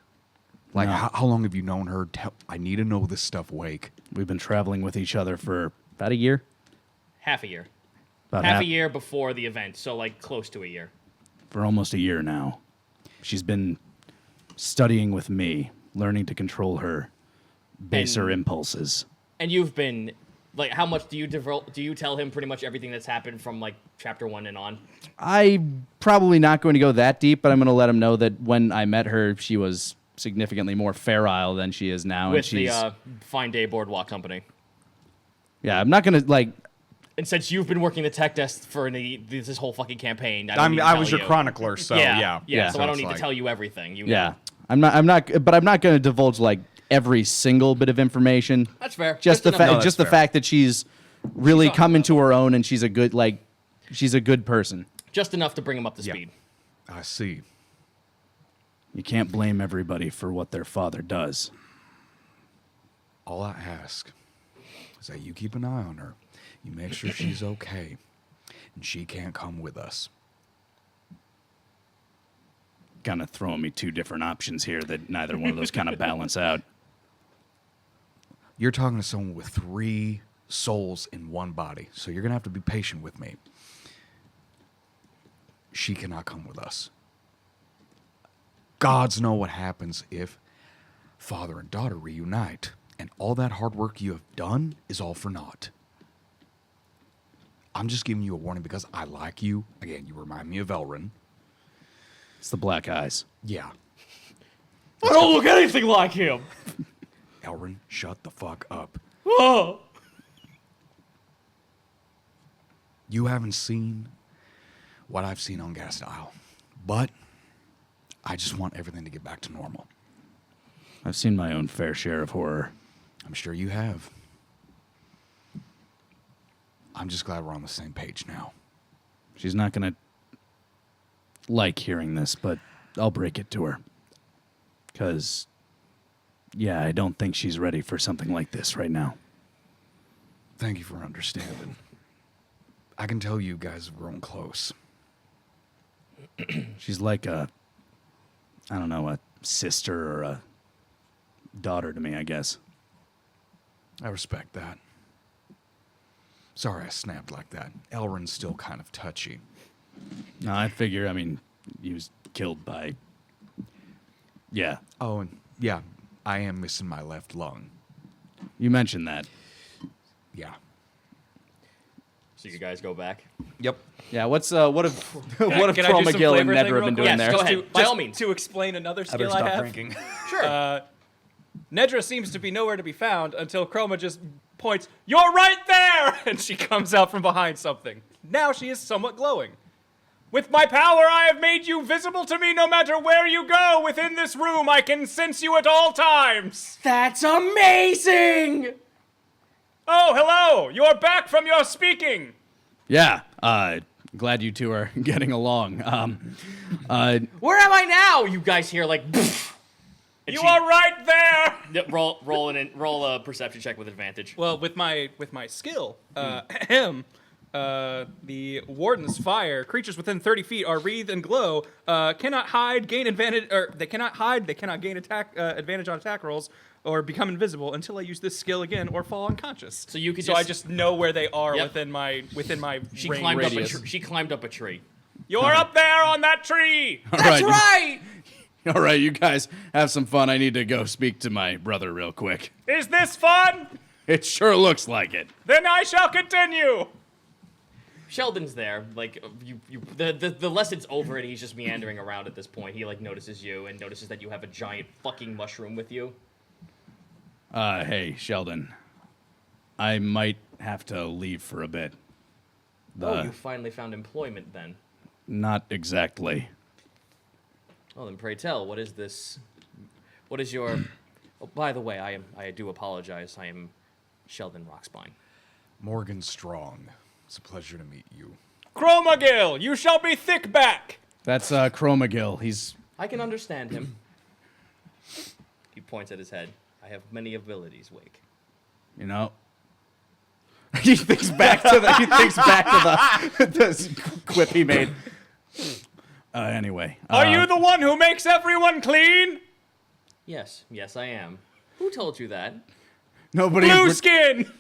Like, No. how long have you known her? I need to know this stuff, Wake. We've been traveling with each other for about a year. Half a year. About Half a year before the event, so like close to a year. For almost a year now. She's been studying with me, learning to control her baser impulses. And you've been like, how much do you tell him pretty much everything that's happened from like chapter 1 and on? I'm probably not going to go that deep, but I'm going to let him know that when I met her, she was significantly more feral than she is now. With and she's, the Fine Day Boardwalk Company. yeah, I'm not going to, like... And since you've been working the tech desk for this whole fucking campaign, I was your chronicler, so yeah. So I don't need to tell you everything. You know. Yeah. I'm not going to divulge, like, every single bit of information. That's fair. Just the enough. fact, just the fact that she's really come into her own and she's a good, she's a good person. Just enough to bring him up to speed. I see. You can't blame everybody for what their father does. All I ask is that you keep an eye on her. You make sure she's okay. And she can't come with us. Kind of throwing me two different options here that neither one of those kind of balance out. You're talking to someone with 3 souls in one body, so you're going to have to be patient with me. She cannot come with us. Gods know what happens if father and daughter reunite, and all that hard work you have done is all for naught. I'm just giving you a warning because I like you. Again, you remind me of Elrin. It's the black eyes. Yeah. I don't look anything like him. Elrin, shut the fuck up. Oh. You haven't seen what I've seen on Ghast Isle, but I just want everything to get back to normal. I've seen my own fair share of horror. I'm sure you have. I'm just glad we're on the same page now. She's not going to like hearing this, but I'll break it to her. Because, yeah, I don't think she's ready for something like this right now. Thank you for understanding. I can tell you guys have grown close. She's like a sister or a daughter to me, I guess. I respect that. Sorry I snapped like that. Elrin's still kind of touchy. No, I figure, he was killed by... Yeah, Oh, and yeah, I am missing my left lung. you mentioned that. Yeah. So you guys go back. Yep. Yeah, what if what if Can I do some Chroma Gill and flavor thing Nedra have real been quick? doing Yes, there? go ahead. By all means. To explain another I better skill I stop have. drinking. Sure. Nedra seems to be nowhere to be found until Chroma just points, "You're right there!" And she comes out from behind something. Now she is somewhat glowing. With my power, I have made you visible to me no matter where you go within this room. I can sense you at all times. That's amazing! Oh, hello. You're back from your speaking. Yeah, glad you two are getting along. Where am I now? You guys hear like. You are right there. Roll a perception check with advantage. Well, with my skill, the Warden's fire, creatures within 30 feet are wreathed and glow, cannot hide, gain advantage, or they cannot hide, they cannot gain advantage on attack rolls, or become invisible until I use this skill again or fall unconscious. So you could I just know where they are Yep. within my She range. climbed radius. up. She climbed up a tree. You're up there on that tree. That's right. All right, you guys have some fun. I need to go speak to my brother real quick. Is this fun? It sure looks like it. Then I shall continue. Sheldon's there. Like the lesson's over, and he's just meandering around at this point. He like notices you and notices that you have a giant fucking mushroom with you. Hey, Sheldon. I might have to leave for a bit. Oh, you finally found employment then. Not exactly. Oh, then pray tell, what is this? What is your? Oh, by the way, I do apologize. I am Sheldon Rockspine. Morgan Strong. It's a pleasure to meet you. Chromagill, you shall be thick back. That's Chroma Gill. He's I can understand him. He points at his head. I have many abilities, Wake. you know. He thinks back to the quip he made. Anyway. Are you the one who makes everyone clean? Yes, I am. Who told you that? Nobody. Blue skin!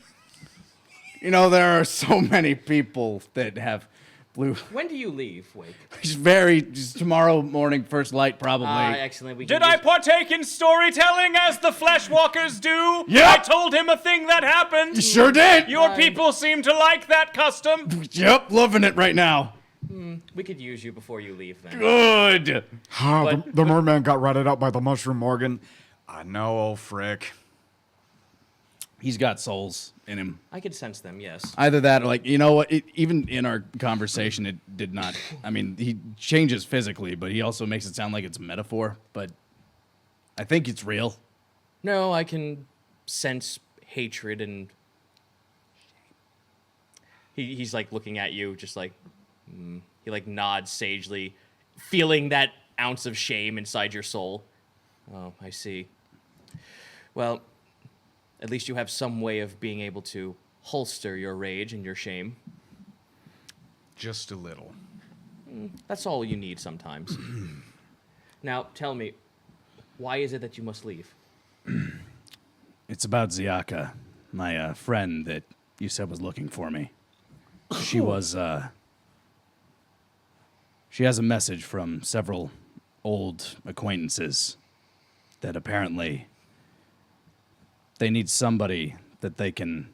You know, there are so many people that have blue. When do you leave, Wake? Just tomorrow morning, first light, probably. Excellent. Did I partake in storytelling as the Fleshwalkers do? Yep. I told him a thing that happened. You sure did. Your people seem to like that custom. Yep, loving it right now. We could use you before you leave, then. Good. The merman got ratted out by the mushroom, Morgan. I know, old frick. He's got souls in him. I could sense them, yes. Either that, or you know what? Even in our conversation, it did not. I mean, he changes physically, but he also makes it sound like it's a metaphor. But I think it's real. No, I can sense hatred and... He's like looking at you, just like... He like nods sagely, feeling that ounce of shame inside your soul. Oh, I see. Well, at least you have some way of being able to holster your rage and your shame. Just a little. That's all you need sometimes. Now, tell me, why is it that you must leave? It's about Ziaka, my friend that you said was looking for me. She was, She has a message from several old acquaintances that apparently they need somebody that they can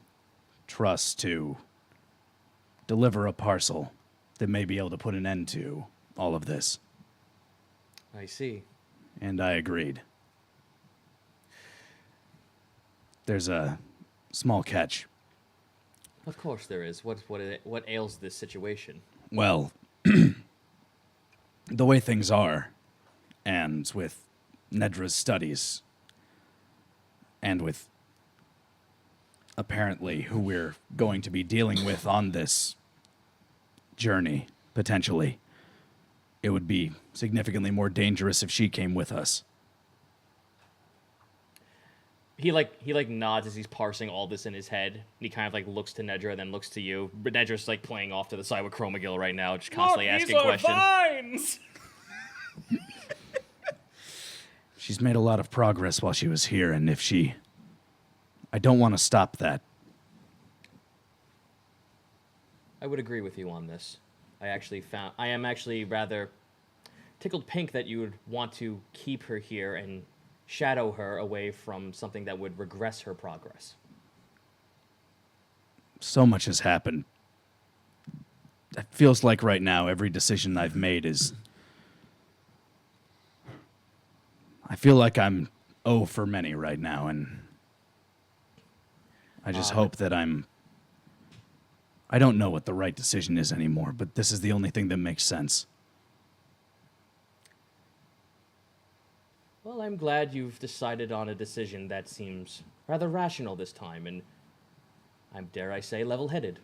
trust to deliver a parcel that may be able to put an end to all of this. I see. And I agreed. There's a small catch. Of course there is. What ails this situation? Well, the way things are, and with Nedra's studies, and with apparently who we're going to be dealing with on this journey, potentially, it would be significantly more dangerous if she came with us. He nods as he's parsing all this in his head. And he kind of like looks to Nedra and then looks to you. But Nedra's like playing off to the side with Chromagill right now, just constantly asking questions. Vines! She's made a lot of progress while she was here, and I don't want to stop that. I would agree with you on this. I am actually rather tickled pink that you would want to keep her here and shadow her away from something that would regress her progress. So much has happened. It feels like right now every decision I've made is... I feel like I'm 0 for many right now, and I just hope that I don't know what the right decision is anymore, but this is the only thing that makes sense. Well, I'm glad you've decided on a decision that seems rather rational this time, and dare I say, level-headed.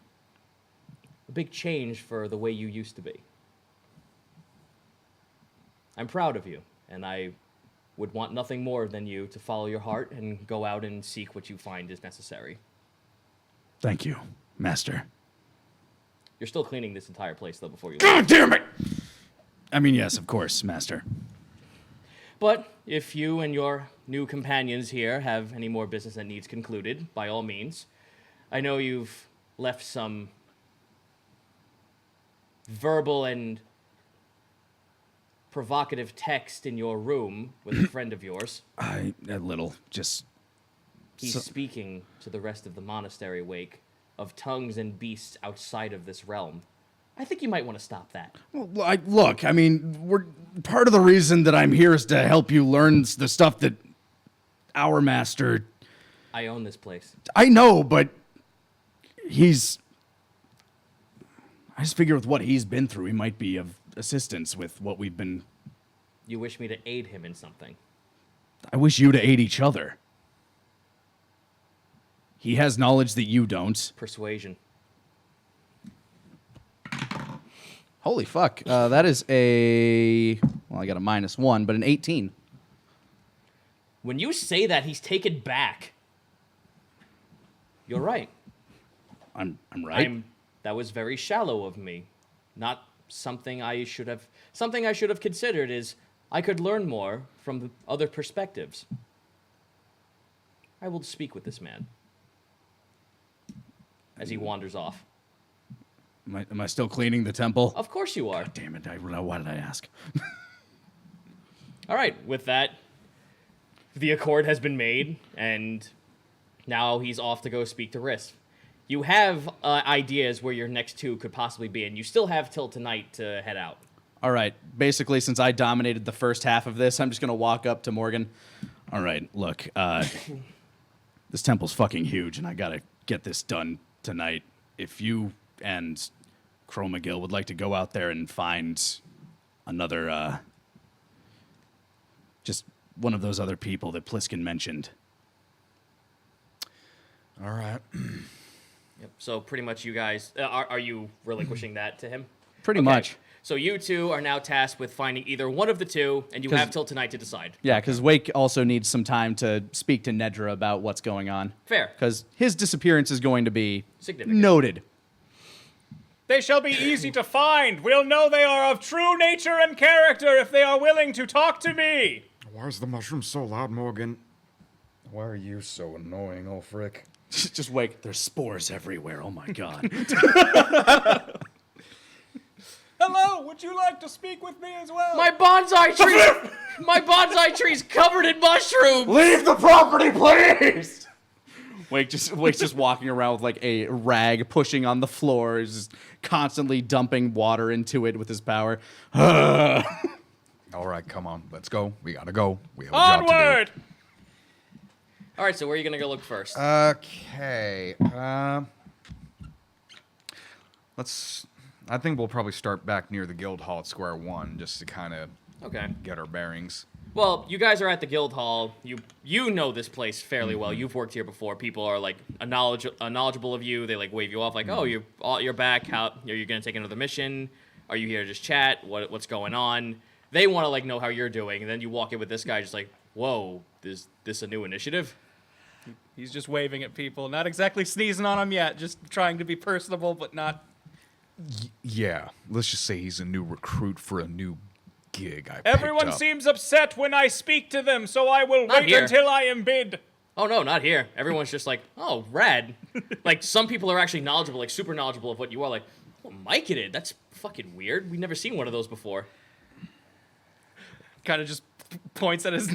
A big change for the way you used to be. I'm proud of you, and I would want nothing more than you to follow your heart and go out and seek what you find is necessary. Thank you, Master. You're still cleaning this entire place, though, before you leave. God damn it! I mean, yes, of course, Master. But if you and your new companions here have any more business that needs concluded, by all means. I know you've left some verbal and provocative text in your room with a friend of yours. A little, just... He's speaking to the rest of the monastery, Wake, of tongues and beasts outside of this realm. I think you might want to stop that. Well, look, I mean, part of the reason that I'm here is to help you learn the stuff that our master... I own this place. I know, but I just figure with what he's been through, he might be of assistance with what we've been... You wish me to aid him in something? I wish you to aid each other. He has knowledge that you don't. Persuasion. Holy fuck. That is well, I got a -1, but an 18. When you say that, he's taken back. You're right. I'm right. That was very shallow of me. Not something I should have... Something I should have considered is I could learn more from the other perspectives. I will speak with this man. As he wanders off. Am I still cleaning the temple? Of course you are. Damn it! Why did I ask? All right, with that, the accord has been made, and now he's off to go speak to Riss. You have ideas where your next two could possibly be, and you still have till tonight to head out. All right. Basically, since I dominated the first half of this, I'm just gonna walk up to Morgan. All right, look, this temple's fucking huge, and I gotta get this done tonight. If you and Chromagill would like to go out there and find another, just one of those other people that Pliskin mentioned. All right. Yep. So pretty much you guys, are you relinquishing that to him? Pretty much. So you two are now tasked with finding either one of the two, and you have till tonight to decide. Yeah, because Wake also needs some time to speak to Nedra about what's going on. Fair. Because his disappearance is going to be Significant. noted. They shall be easy to find. We'll know they are of true nature and character if they are willing to talk to me. Why is the mushroom so loud, Morgan? Why are you so annoying, Ulfric? Just Wake. There's spores everywhere. Oh my god. Hello, would you like to speak with me as well? My bonsai tree! My bonsai tree's covered in mushrooms! Leave the property, please! Wake's just walking around with like a rag pushing on the floor, he's just constantly dumping water into it with his power. All right, come on. Let's go. We gotta go. We have a job to Onward! All right, so where are you going to go look first? do. Okay. I think we'll probably start back near the guild hall at Square One just to kind of Okay. get our bearings. Well, you guys are at the guild hall. You know this place fairly well. You've worked here before. People are like knowledgeable of you. They like wave you off like, "Oh, you're back. How are you going to take another mission? Are you here to just chat? What's going on?" They want to like know how you're doing, and then you walk in with this guy just like, "Whoa, is this a new initiative?" He's just waving at people, not exactly sneezing on them yet, just trying to be personable, but not. Yeah, let's just say he's a new recruit for a new gig I picked Everyone up. seems upset when I speak to them, so I will Not wait here. until I am bid. Oh no, not here. Everyone's just like, "Oh, rad." Like some people are actually knowledgeable, like super knowledgeable of what you are. Like, "Oh, Mike, that's fucking weird. We've never seen one of those before." Kind of just points at his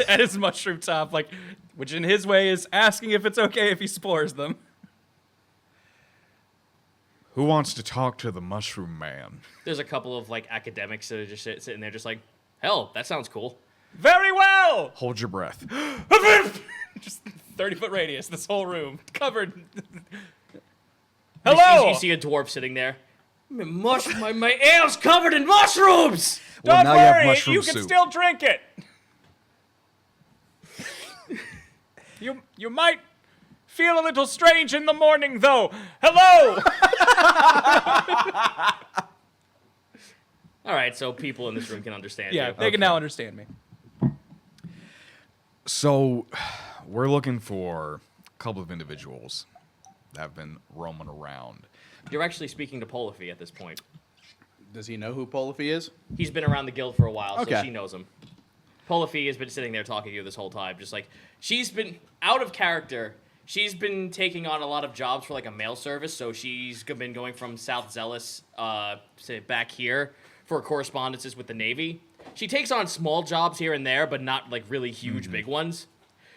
at his mushroom top, like, which in his way is asking if it's okay if he spores them. Who wants to talk to the Mushroom Man? There's a couple of like academics that are just sitting there, just like, "Hell, that sounds cool." Very well! Hold your breath. Just 30-foot radius, this whole room covered. Hello! You see a dwarf sitting there. My ale's covered in mushrooms. Well, Don't now you have worry, mushroom you can soup. still drink it. You might feel a little strange in the morning, though. Hello! All right, so people in this room can understand Yeah, you. they can now understand me. So, we're looking for a couple of individuals that have been roaming around. You're actually speaking to Polify at this point. Does he know who Polify is? He's been around the guild for a while, so Okay. she knows him. Polify has been sitting there talking to you this whole time, just like she's been out of character. She's been taking on a lot of jobs for like a mail service, so she's been going from South Zealous to back here for correspondences with the Navy. She takes on small jobs here and there, but not like really huge big ones.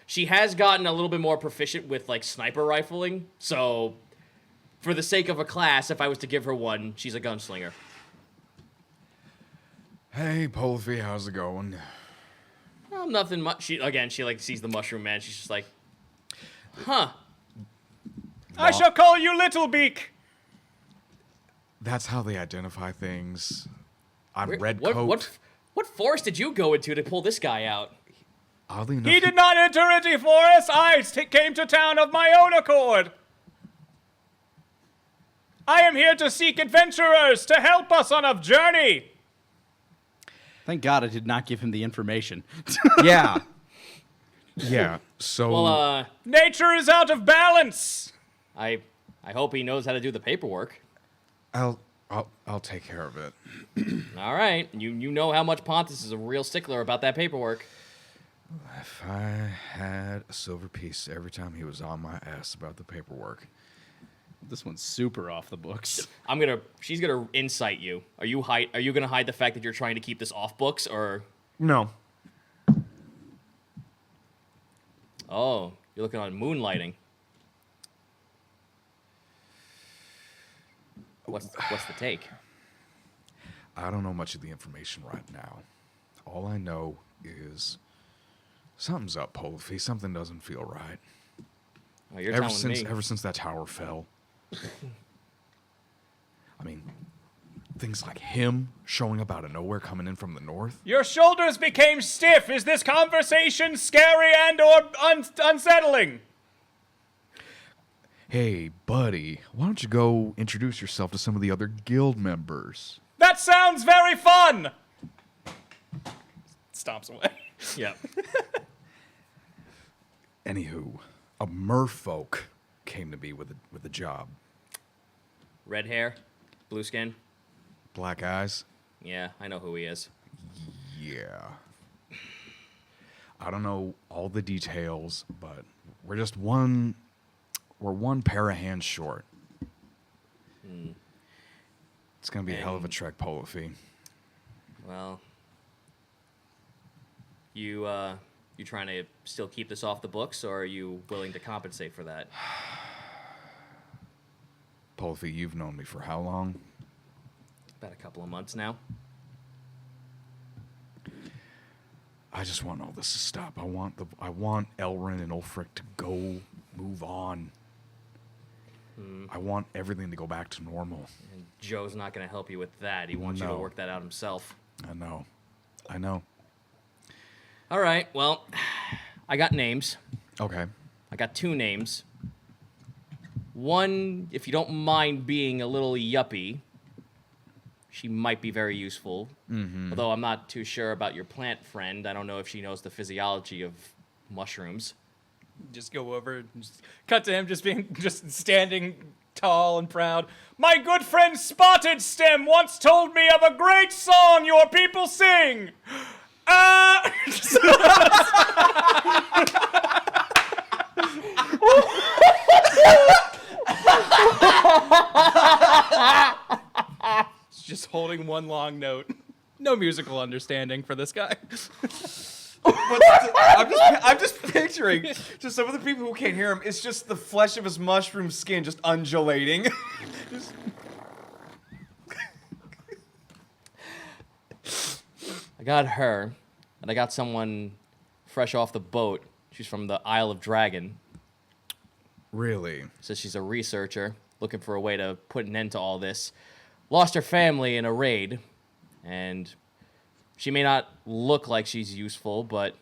She has gotten a little bit more proficient with like sniper rifling, so for the sake of a class, if I was to give her one, she's a gunslinger. Hey, Polify, how's it going? Well, nothing much. She like sees the mushroom man. She's just like, huh. I shall call you Littlebeak. That's how they identify things. I'm Where- Redcoat. What forest did you go into to pull this guy out? Oddly enough, He did not enter any forest. I came to town of my own accord. I am here to seek adventurers to help us on a journey. Thank God I did not give him the information. Yeah. Yeah. So Well, Nature is out of balance. I hope he knows how to do the paperwork. I'll I'll take care of it. All right. You know how much Pontus is a real stickler about that paperwork. If I had a silver piece every time he was on my ass about the paperwork. This one's super off the books. She's gonna incite you. Are you gonna hide the fact that you're trying to keep this off books, or? No. Oh, you're looking on moonlighting. What's the take? I don't know much of the information right now. All I know is something's up, Polify. Something doesn't feel right. Oh, you're telling me. Ever since that tower fell. I mean, things like him showing up out of nowhere coming in from the north. Your shoulders became stiff. Is this conversation scary and or unsettling? Hey, buddy, why don't you go introduce yourself to some of the other guild members? That sounds very fun. Stomps away. Yeah. Anywho, a merfolk came to me with a job. Red hair, blue skin. Black eyes? Yeah, I know who he is. Yeah. I don't know all the details, but we're one pair of hands short. It's gonna be a hell of a trek, Polify. Well, you trying to still keep this off the books, or are you willing to compensate for that? Polify, you've known me for how long? About a couple of months now. I just want all this to stop. I want Elrin and Ulfric to go move on. I want everything to go back to normal. And Joe's not going to help you with that. He wants you to No. work that out himself. I know. All right, well, I got names. Okay. I got 2 names. One, if you don't mind being a little yuppie, she might be very useful. Although I'm not too sure about your plant friend. I don't know if she knows the physiology of mushrooms. Just go over and just cut to him just standing tall and proud. My good friend Spotted Stem once told me of a great song your people sing. Just holding one long note. No musical understanding for this guy. I'm just picturing just some of the people who can't hear him. It's just the flesh of his mushroom skin just undulating. I got her, and I got someone fresh off the boat. She's from the Isle of Dragon. Really? Says she's a researcher, looking for a way to put an end to all this. Lost her family in a raid, and she may not look like she's useful, but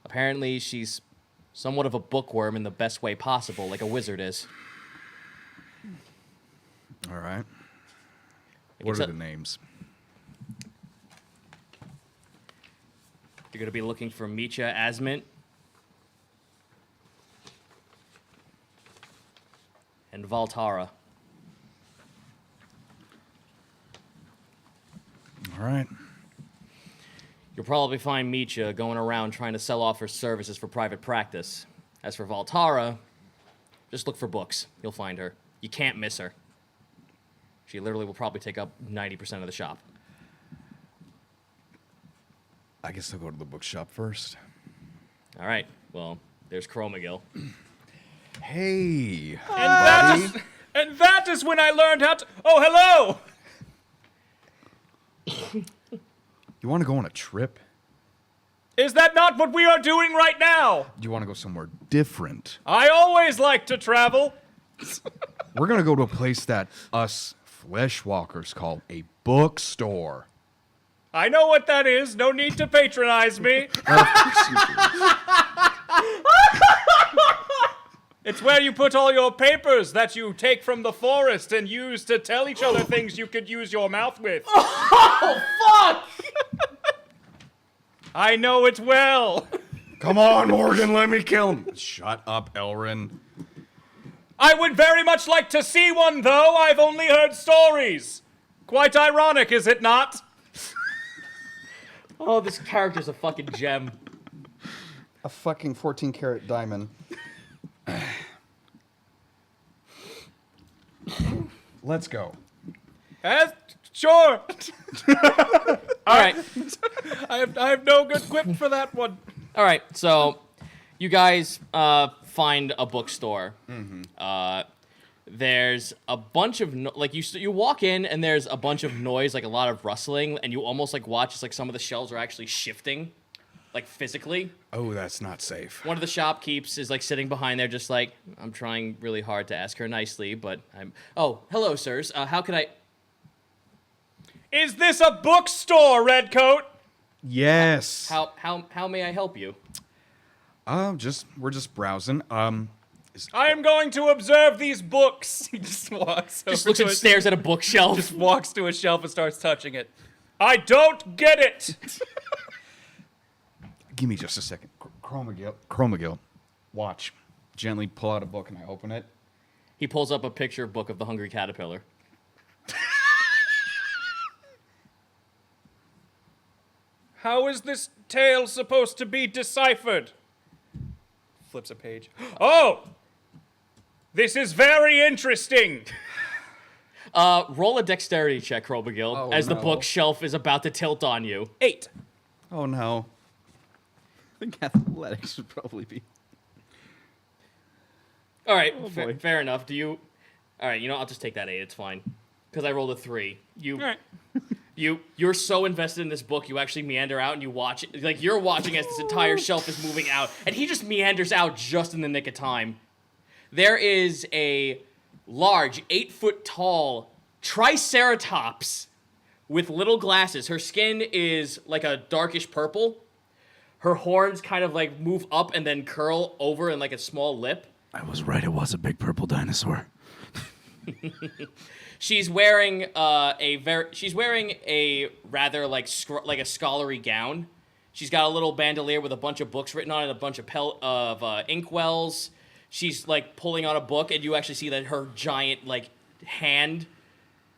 apparently she's somewhat of a bookworm in the best way possible, like a wizard is. All right. Like, What are the names? You're going to be looking for Micha Asmint and Valtara. All right. You'll probably find Micha going around trying to sell off her services for private practice. As for Valtara, just look for books. You'll find her. You can't miss her. She literally will probably take up 90% of the shop. I guess I'll go to the bookshop first. All right. Well, there's Chromagill. Hey. And that is when I learned how to. Oh, hello. You want to go on a trip? Is that not what we are doing right now? Do you want to go somewhere different? I always like to travel. We're going to go to a place that us fleshwalkers call a bookstore. I know what that is. No need to patronize me. It's where you put all your papers that you take from the forest and use to tell each other things you could use your mouth with. Oh, fuck! I know it well. Come on, Morgan, let me kill him. Shut up, Elrin. I would very much like to see one, though. I've only heard stories. Quite ironic, is it not? Oh, this character's a fucking gem. A fucking 14-karat diamond. Let's go. Sure. All right. I have no good quip for that one. All right, so you guys find a bookstore. There's a bunch of you walk in and there's a bunch of noise, like a lot of rustling, and you almost like watch as like some of the shelves are actually shifting, like physically. Oh, that's not safe. One of the shopkeepers is like sitting behind there, just like, I'm trying really hard to ask her nicely, but I'm. Oh, hello, sirs. How can I? Is this a bookstore, Redcoat? Yes. How may I help you? We're just browsing. I am going to observe these books. He just walks over Just looks to and it. stares at a bookshelf. Just walks to a shelf and starts touching it. I don't get it. Give me just a second. Chromagill. Watch. Gently pull out a book and I open it. He pulls up a picture book of the Hungry Caterpillar. How is this tale supposed to be deciphered? Flips a page. Oh! This is very interesting. Roll a dexterity check, Robagill, Oh, as the no. bookshelf is about to tilt on you. 8. Oh no. I think athletics would probably be. All right, fair enough. Do you? All right, I'll just take that 8. It's fine, because I rolled a 3. All right. You're so invested in this book, you actually meander out and you watch it. Like you're watching as this entire shelf is moving out, and he just meanders out just in the nick of time. There is a large, 8-foot-tall triceratops with little glasses. Her skin is like a darkish purple. Her horns kind of like move up and then curl over in like a small lip. I was right. It was a big purple dinosaur. She's wearing a rather like a scholarly gown. She's got a little bandolier with a bunch of books written on it, a bunch of inkwells. She's like pulling on a book, and you actually see that her giant like hand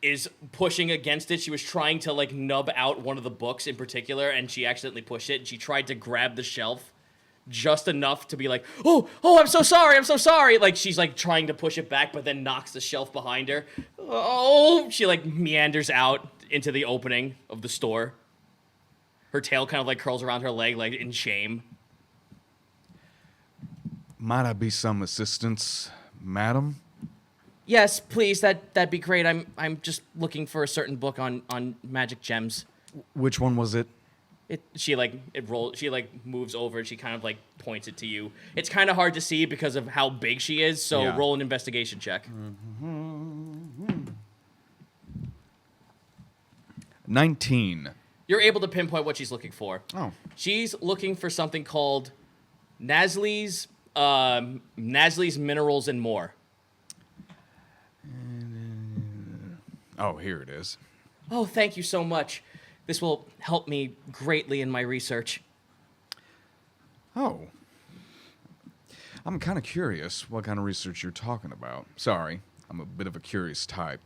is pushing against it. She was trying to like nub out one of the books in particular, and she accidentally pushed it. And she tried to grab the shelf just enough to be like, oh, I'm so sorry. Like she's like trying to push it back, but then knocks the shelf behind her. Oh, she like meanders out into the opening of the store. Her tail kind of like curls around her leg, like in shame. Might I be some assistance, madam? Yes, please. That'd be great. I'm just looking for a certain book on magic gems. Which one was it? She moves over and she kind of like points it to you. It's kind of hard to see because of how big she is, so Yeah. roll an investigation check. 19. You're able to pinpoint what she's looking for. Oh. She's looking for something called Nasley's Minerals and More. Oh, here it is. Oh, thank you so much. This will help me greatly in my research. Oh. I'm kind of curious what kind of research you're talking about. Sorry, I'm a bit of a curious type.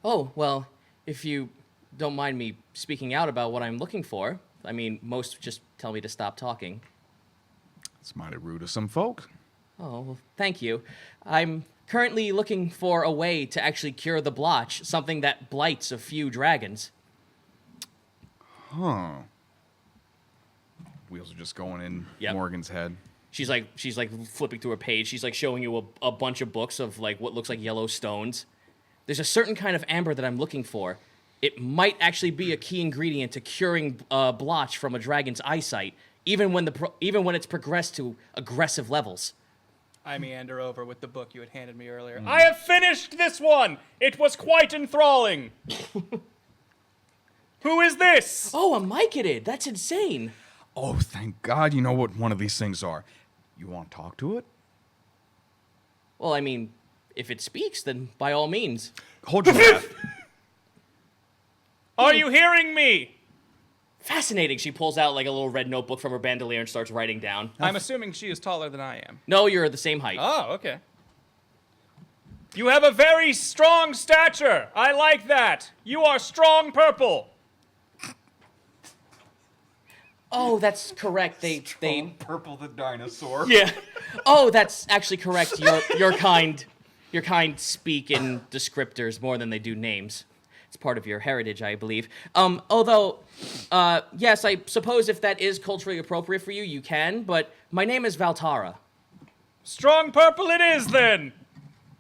Oh, well, if you don't mind me speaking out about what I'm looking for, I mean, most just tell me to stop talking. It's mighty rude of some folk. Oh, well, thank you. I'm currently looking for a way to actually cure the blotch, something that blights a few dragons. Huh. Wheels are just going in Yep. Morgan's head. She's like flipping through a page. She's like showing you a bunch of books of like what looks like yellow stones. There's a certain kind of amber that I'm looking for. It might actually be a key ingredient to curing blotch from a dragon's eyesight, even when it's progressed to aggressive levels. I meander over with the book you had handed me earlier. I have finished this one. It was quite enthralling. Who is this? Oh, a mycetid. That's insane. Oh, thank God you know what one of these things are. You want to talk to it? Well, I mean, if it speaks, then by all means. Hold your breath. Are you hearing me? Fascinating. She pulls out like a little red notebook from her bandolier and starts writing down. I'm assuming she is taller than I am. No, you're the same height. Oh, okay. You have a very strong stature. I like that. You are strong purple. Oh, that's correct. They Purple the dinosaur. Yeah. Oh, that's actually correct. Your kind speak in descriptors more than they do names. It's part of your heritage, I believe. Although, yes, I suppose if that is culturally appropriate for you, you can. But my name is Valtara. Strong purple it is then.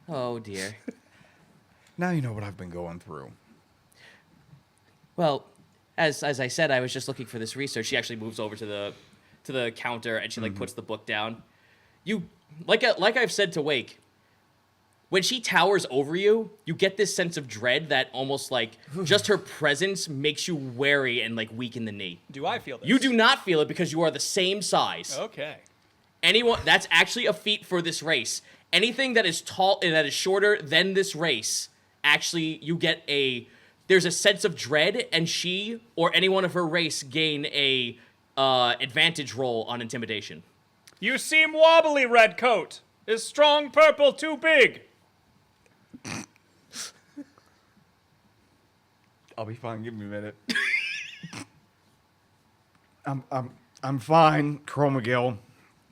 Oh dear. Now you know what I've been going through. Well, as I said, I was just looking for this research. She actually moves over to the counter and she like puts the book down. You like I've said to Wake. When she towers over you, you get this sense of dread that almost like just her presence makes you wary and like weak in the knee. Do I feel this? You do not feel it because you are the same size. Okay. That's actually a feat for this race. Anything that is tall that is shorter than this race, actually you get there's a sense of dread, and she or anyone of her race gain a advantage roll on intimidation. You seem wobbly, Redcoat. Is strong purple too big? I'll be fine. Give me a minute. I'm fine, Chromagill.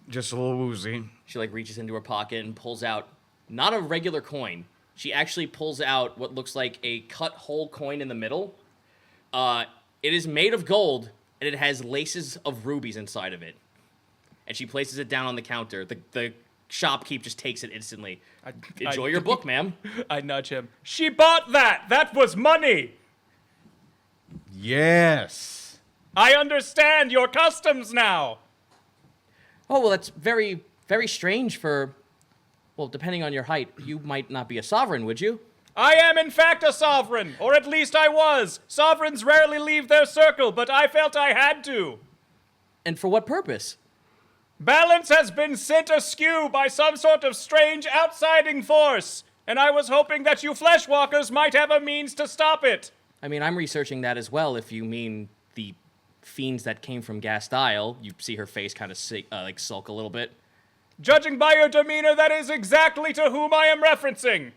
Just a little woozy. She like reaches into her pocket and pulls out not a regular coin. She actually pulls out what looks like a cut whole coin in the middle. It is made of gold and it has laces of rubies inside of it. And she places it down on the counter. The shopkeep just takes it instantly. Enjoy your book, ma'am. I nudge him. She bought that. That was money. Yes. I understand your customs now. Oh, well, that's very, very strange for, well, depending on your height, you might not be a sovereign, would you? I am, in fact, a sovereign, or at least I was. Sovereigns rarely leave their circle, but I felt I had to. And for what purpose? Balance has been sent askew by some sort of strange outsiding force, and I was hoping that you fleshwalkers might have a means to stop it. I mean, I'm researching that as well, if you mean the fiends that came from Ghast Isle. You see her face kind of like sulk a little bit. Judging by your demeanor, that is exactly to whom I am referencing.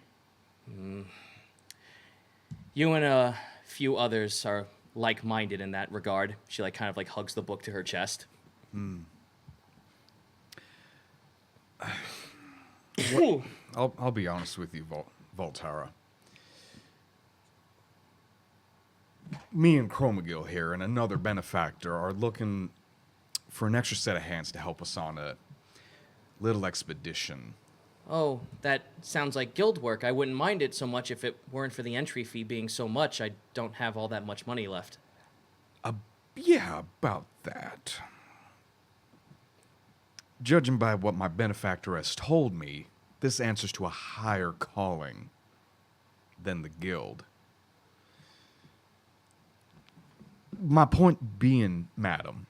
You and a few others are like-minded in that regard. She like kind of like hugs the book to her chest. I'll be honest with you, Voltara. Me and Chromagill here and another benefactor are looking for an extra set of hands to help us on a little expedition. Oh, that sounds like guild work. I wouldn't mind it so much if it weren't for the entry fee being so much. I don't have all that much money left. Yeah, about that. Judging by what my benefactor has told me, this answers to a higher calling than the guild. My point being, madam,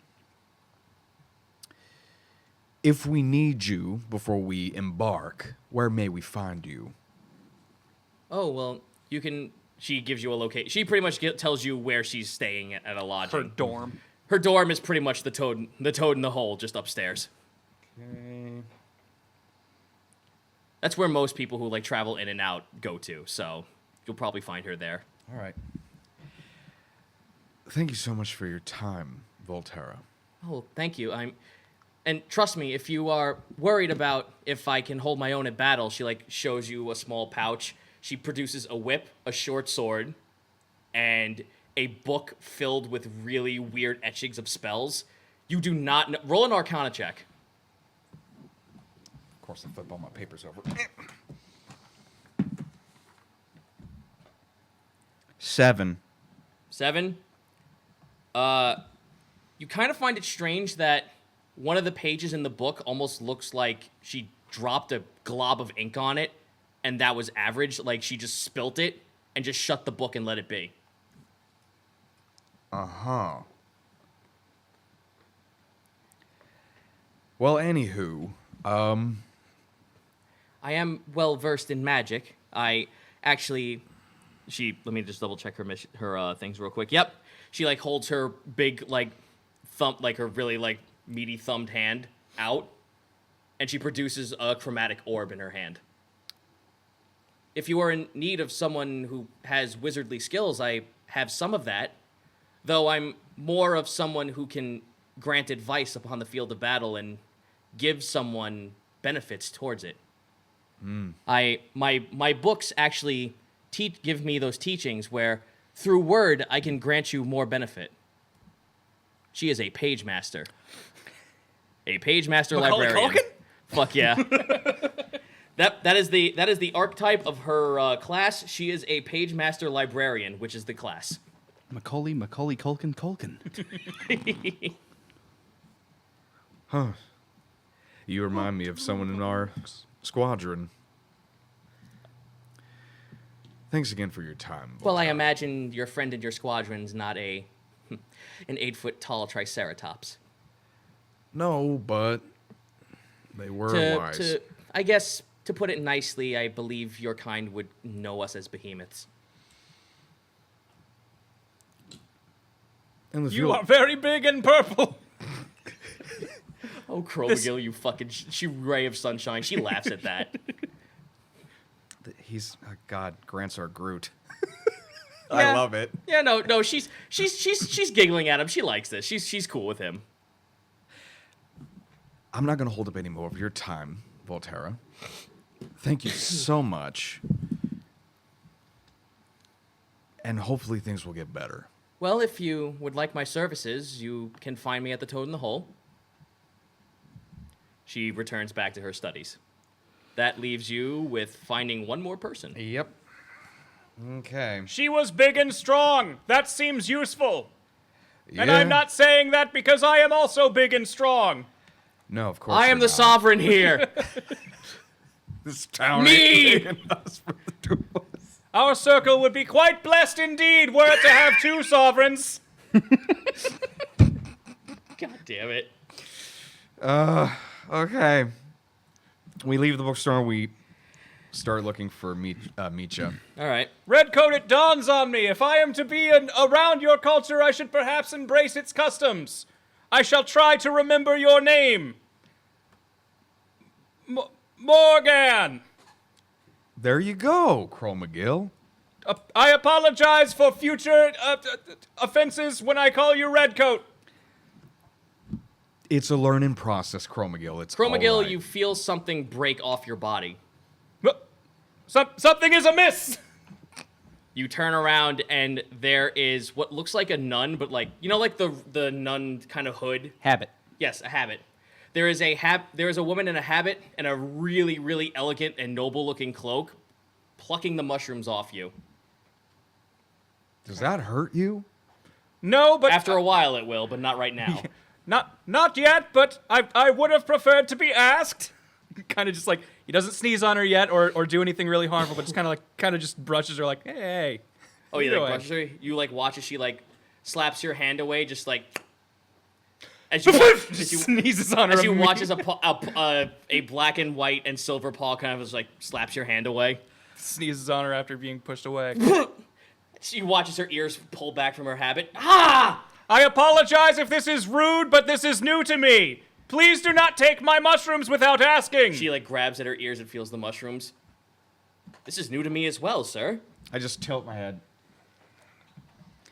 if we need you before we embark, where may we find you? Oh, well, you can... She gives you a location. She pretty much tells you where she's staying at a lodging. Her dorm. Her dorm is pretty much the toad in the hole, just upstairs. Okay. That's where most people who like travel in and out go to, so you'll probably find her there. All right. Thank you so much for your time, Volterra. Oh, thank you. And trust me, if you are worried about if I can hold my own at battle, she like shows you a small pouch. She produces a whip, a short sword, and a book filled with really weird etchings of spells. You do not know. Roll an Arcana check. Of course, I flip all my papers over. 7. 7. You kind of find it strange that one of the pages in the book almost looks like she dropped a glob of ink on it, and that was average. Like, she just spilt it and just shut the book and let it be. Uh-huh. Well, anywho, I am well versed in magic. I actually, let me just double check her things real quick. Yep, she like holds her big like thumb, like her really like meaty thumbed hand out, and she produces a chromatic orb in her hand. if you are in need of someone who has wizardly skills, I have some of that. Though I'm more of someone who can grant advice upon the field of battle and give someone benefits towards it. My books actually give me those teachings where through word I can grant you more benefit. She is a page master. A page master librarian. Culkin? Fuck yeah. That is the archetype of her class. She is a page master librarian, which is the class. Macaulay Culkin. Huh. You remind me of someone in our squadron. Thanks again for your time. Well, I Voltaire. imagine your friend in your squadron's not an 8-foot tall triceratops. No, but they were wise. I guess, to put it nicely, I believe your kind would know us as behemoths. In the You field- are very big and purple. Oh, Crow-McGill, you fucking... She ray of sunshine. She laughs at that. He's God grants our Groot. I Yeah. love it. Yeah, no, she's giggling at him. She likes this. She's cool with him. I'm not going to hold up any more of your time, Volterra. Thank you so much. And hopefully things will get better. Well, if you would like my services, you can find me at the Toad in the Hole. She returns back to her studies. That leaves you with finding one more person. Yep. Okay. She was big and strong. That seems useful. And Yeah. I'm not saying that because I am also big and strong. No, of course I am you're the not. sovereign here. This town Me! ain't big enough for the two of us. Our circle would be quite blessed indeed were it to have two sovereigns. God damn it. Okay. We leave the bookstore. We start looking for Micha. All right. Redcoat, it dawns on me. If I am to be around your culture, I should perhaps embrace its customs. I shall try to remember your name. Morgan. There you go, Crow McGill. I apologize for future offenses when I call you Redcoat. It's a learning process, Crow McGill. It's Crow McGill, all right. you feel something break off your body. Something is amiss. You turn around and there is what looks like a nun, but like, you know, like the nun kind of hood? Habit. Yes, a habit. There is a woman in a habit and a really, really elegant and noble looking cloak plucking the mushrooms off you. Does that hurt you? No, but After a while it will, but not right now. not yet. But I would have preferred to be asked. Kind of just like, he doesn't sneeze on her yet or do anything really harmful, but just kind of just brushes her like, hey. Oh, you Go like ahead. brushes her? You like watch as she like slaps your hand away, just like as you Sneezes on her. as you watch immediately. as a black and white and silver paw kind of just like slaps your hand away. Sneezes on her after being pushed away. She watches her ears pull back from her habit. Ah! I apologize if this is rude, but this is new to me. Please do not take my mushrooms without asking. She like grabs at her ears and feels the mushrooms. This is new to me as well, sir. I just tilt my head.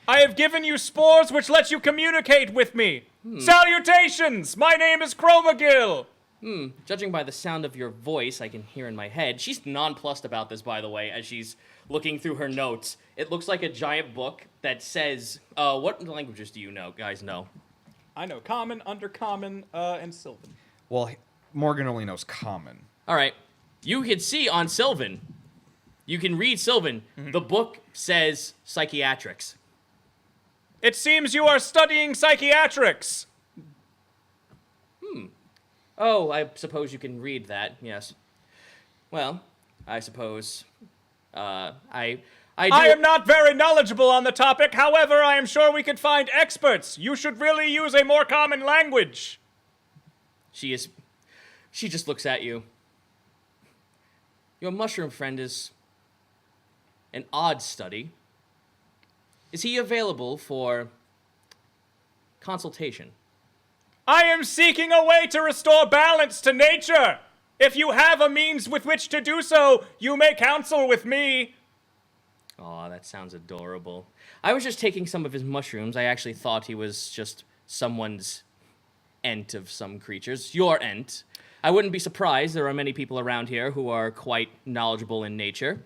I have given you spores which let you communicate with me. Salutations! My name is Crow McGill. Judging by the sound of your voice, I can hear in my head. She's nonplussed about this, by the way, as she's looking through her notes. It looks like a giant book that says, what languages do you guys know? I know Common, Undercommon, and Sylvan. Well, Morgan only knows common. All right. You can see on Sylvan. You can read Sylvan. The book says psychiatrics. It seems you are studying psychiatrics. Oh, I suppose you can read that, yes. Well, I suppose, I I am not very knowledgeable on the topic. However, I am sure we could find experts. You should really use a more common language. She just looks at you. Your mushroom friend is an odd study. Is he available for consultation? I am seeking a way to restore balance to nature. If you have a means with which to do so, you may counsel with me. Aw, that sounds adorable. I was just taking some of his mushrooms. I actually thought he was just someone's ent of some creatures. Your ent. I wouldn't be surprised. There are many people around here who are quite knowledgeable in nature.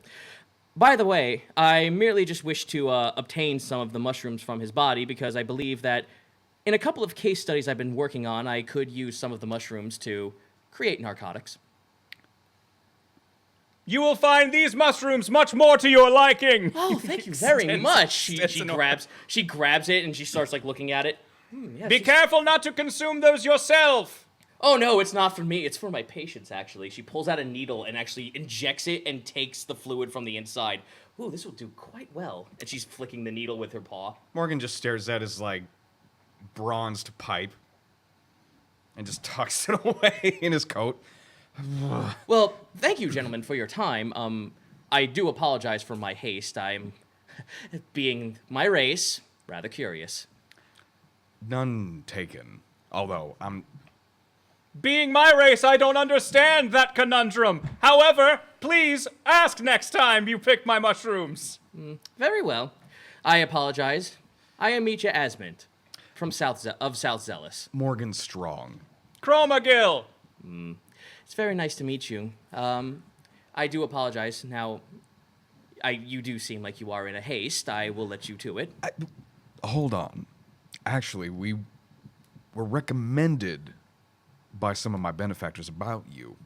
By the way, I merely just wish to obtain some of the mushrooms from his body because I believe that in a couple of case studies I've been working on, I could use some of the mushrooms to create narcotics. You will find these mushrooms much more to your liking. Oh, thank you very Extends- much. She extends an grabs it and she starts like looking at it. Yeah, Be careful not to consume those yourself. Oh no, it's not for me. It's for my patients, actually. She pulls out a needle and actually injects it and takes the fluid from the inside. Ooh, this will do quite well. And she's flicking the needle with her paw. Morgan just stares at his, like, bronzed pipe and just tucks it away in his coat. Well, thank you, gentlemen, for your time. I do apologize for my haste. I'm, being my race, rather curious. None taken. Although, Being my race, I don't understand that conundrum. However, please ask next time you pick my mushrooms. Very well. I apologize. I am Micha Asmint, from South Zealous. Morgan Strong. Chromagill. It's very nice to meet you. I do apologize. Now, you do seem like you are in a haste. I will let you to it. Hold on. Actually, we were recommended by some of my benefactors about you.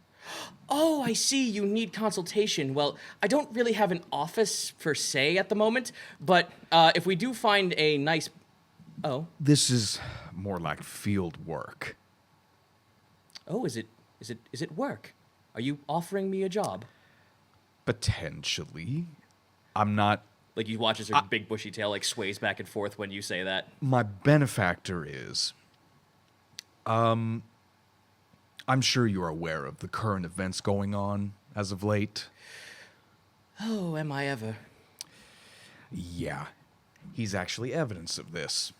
Oh, I see. You need consultation. Well, I don't really have an office per se at the moment, but if we do find a nice... Oh. This is more like field work. Oh, is it work? Are you offering me a job? Potentially. I'm not... Like, you watch as her big bushy tail, like, sways back and forth when you say that. My benefactor is... I'm sure you're aware of the current events going on as of late. Oh, am I ever? Yeah. He's actually evidence of this.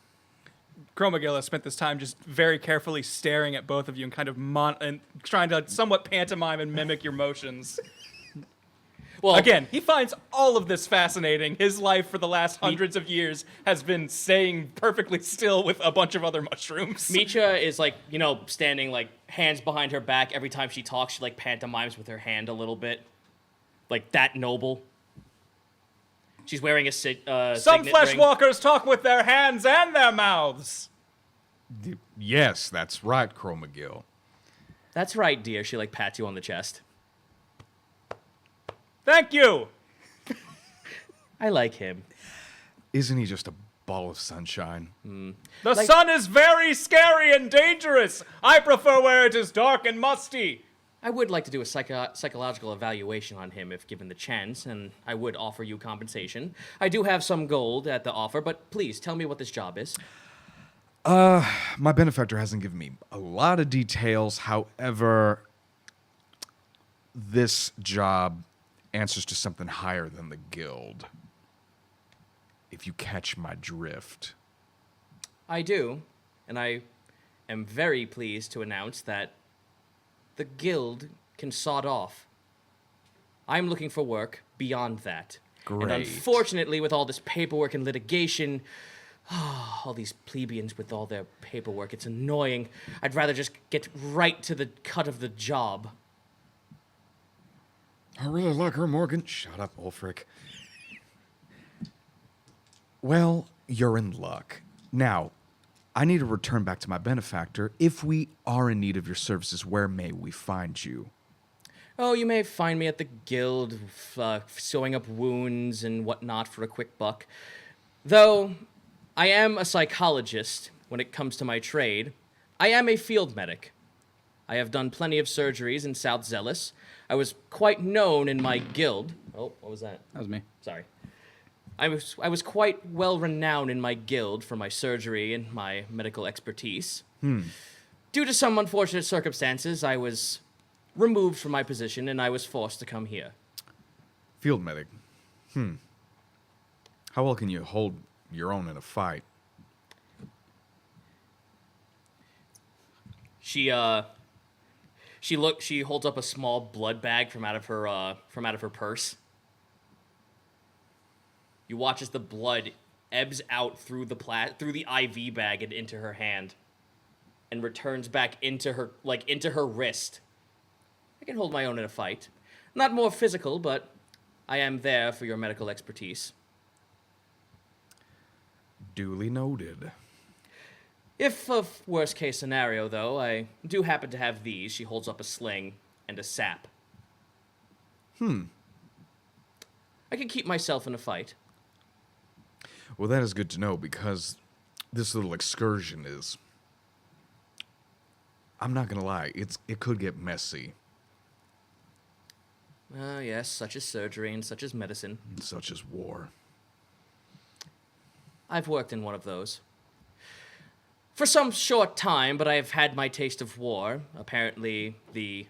Chromagill has spent this time just very carefully staring at both of you and kind of and trying to somewhat pantomime and mimic your motions. Well, Again, he finds all of this fascinating. His life for the last hundreds of years has been staying perfectly still with a bunch of other mushrooms. Micha is, like, standing, like, hands behind her back. Every time she talks, she, like, pantomimes with her hand a little bit. Like, that noble. She's wearing a Some signet ring. fleshwalkers talk with their hands and their mouths. Yes, that's right, Chromagill. That's right, dear. She, like, pats you on the chest. Thank you. I like him. Isn't he just a ball of sunshine? The sun is very scary and dangerous. I prefer where it is dark and musty. I would like to do a psychological evaluation on him if given the chance, and I would offer you compensation. I do have some gold at the offer, but please tell me what this job is. My benefactor hasn't given me a lot of details. However, this job answers to something higher than the guild. If you catch my drift. I do, and I am very pleased to announce that the guild can sod off. I'm looking for work beyond that. Great. And unfortunately, with all this paperwork and litigation, all these plebeians with all their paperwork, it's annoying. I'd rather just get right to the cut of the job. I really like her, Morgan. Shut up, Ulfric. Well, you're in luck. Now, I need to return back to my benefactor. If we are in need of your services, where may we find you? Oh, you may find me at the guild, sewing up wounds and whatnot for a quick buck. Though, I am a psychologist when it comes to my trade. I am a field medic. I have done plenty of surgeries in South Zealous. I was quite known in my guild. Oh, what was that? That was me. Sorry. I was quite well renowned in my guild for my surgery and my medical expertise. Due to some unfortunate circumstances, I was removed from my position and I was forced to come here. Field medic. How well can you hold your own in a fight? She holds up a small blood bag from out of her purse. You watch as the blood ebbs out through the IV bag and into her hand, and returns back into her wrist. I can hold my own in a fight. Not more physical, but I am there for your medical expertise. Duly noted. If of worst case scenario, though, I do happen to have these. She holds up a sling and a sap. I can keep myself in a fight. Well, that is good to know because this little excursion is. I'm not gonna lie, it could get messy, Yes, such as surgery and such as medicine. such as war. I've worked in one of those. For some short time, but I have had my taste of war. Apparently, the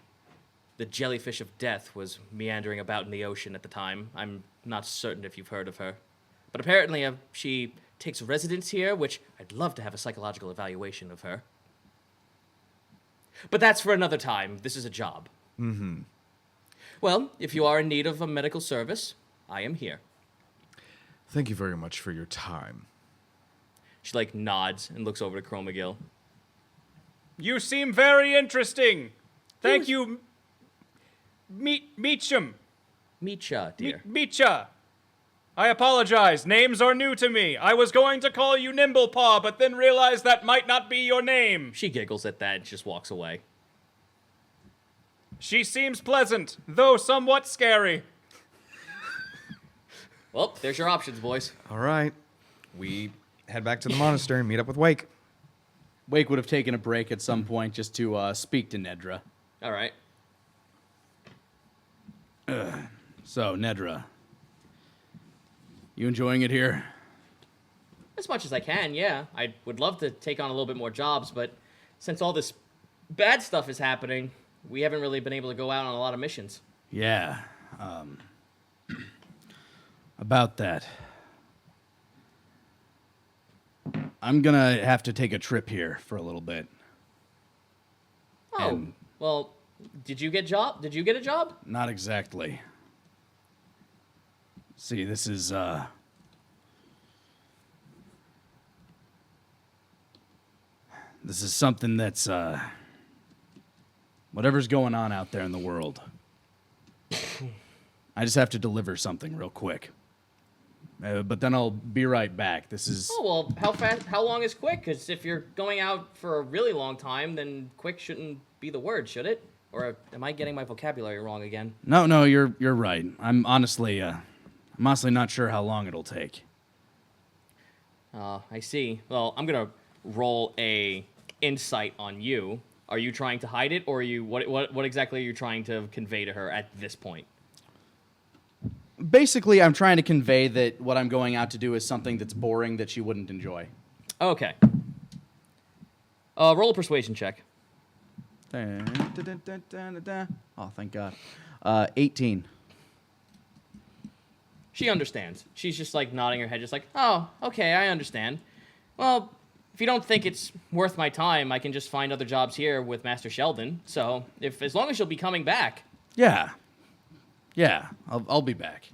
jellyfish of death was meandering about in the ocean at the time. I'm not certain if you've heard of her. But apparently, she takes residence here, which I'd love to have a psychological evaluation of her. But that's for another time. This is a job. Well, if you are in need of a medical service, I am here. Thank you very much for your time. She, nods and looks over to Chromagil. You seem very interesting. Thank you, Meacham. Meetcha, dear. Meetcha. I apologize. Names are new to me. I was going to call you Nimblepaw, but then realized that might not be your name. She giggles at that and just walks away. She seems pleasant, though somewhat scary. Well, there's your options, boys. All right. We head back to the monastery and meet up with Wake. Wake would have taken a break at some point just to speak to Nedra. All right. So, Nedra, you enjoying it here? As much as I can, yeah. I would love to take on a little bit more jobs, but since all this bad stuff is happening, we haven't really been able to go out on a lot of missions. Yeah. About that. I'm gonna have to take a trip here for a little bit. Oh, And- well, did you get a job? Not exactly. See, this is something that's whatever's going on out there in the world. I just have to deliver something real quick. But then I'll be right back. This is Oh, well, how long is quick? Because if you're going out for a really long time, then quick shouldn't be the word, should it? Or am I getting my vocabulary wrong again? No, you're right. I'm honestly not sure how long it'll take. I see. Well, I'm gonna roll a insight on you. Are you trying to hide it, or are you what exactly are you trying to convey to her at this point? Basically, I'm trying to convey that what I'm going out to do is something that's boring that she wouldn't enjoy. Okay. Roll a persuasion check. Oh, thank God. 18. She understands. She's just nodding her head, just oh, okay, I understand. Well, if you don't think it's worth my time, I can just find other jobs here with Master Sheldon. So, as long as you'll be coming back. Yeah, I'll be back.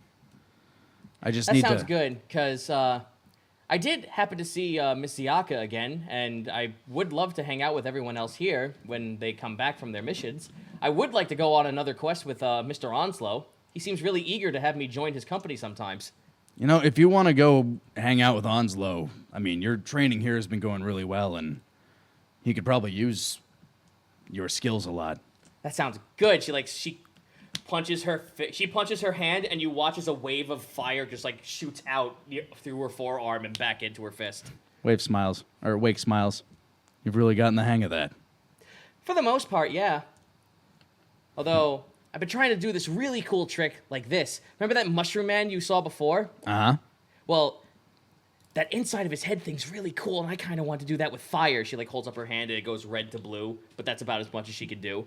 I just That need sounds to. good, because I did happen to see Miss Ziaka again, and I would love to hang out with everyone else here when they come back from their missions. I would like to go on another quest with Mr. Onslow. He seems really eager to have me join his company sometimes. You know, if you want to go hang out with Onslow, I mean, your training here has been going really well, and he could probably use your skills a lot. That sounds good. She punches her hand, and you watch as a wave of fire just shoots out through her forearm and back into her fist. Wake smiles. You've really gotten the hang of that. For the most part, yeah. Although I've been trying to do this really cool trick like this. Remember that mushroom man you saw before? Uh-huh. Well, that inside of his head thing's really cool, and I kind of want to do that with fire. She holds up her hand and it goes red to blue, but that's about as much as she could do.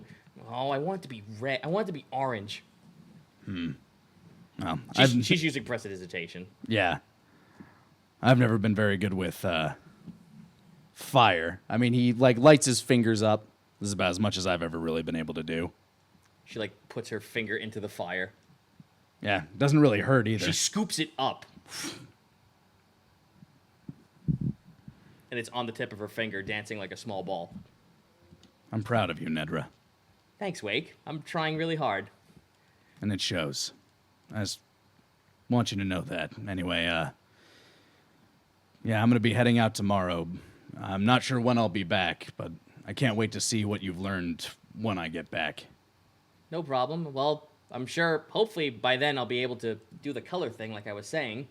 Oh, I want it to be red. I want it to be orange. Well, She's using prestidigitation. yeah. I've never been very good with fire. I mean, he lights his fingers up This is about as much as I've ever really been able to do. She like puts her finger into the fire. Yeah, doesn't really hurt either. She scoops it up. And it's on the tip of her finger, dancing like a small ball. I'm proud of you, Nedra. Thanks, Wake. I'm trying really hard. And it shows. I just want you to know that. Anyway, yeah, I'm going to be heading out tomorrow. I'm not sure when I'll be back, but I can't wait to see what you've learned when I get back. No problem. Well, I'm sure, hopefully, by then I'll be able to do the color thing like I was saying.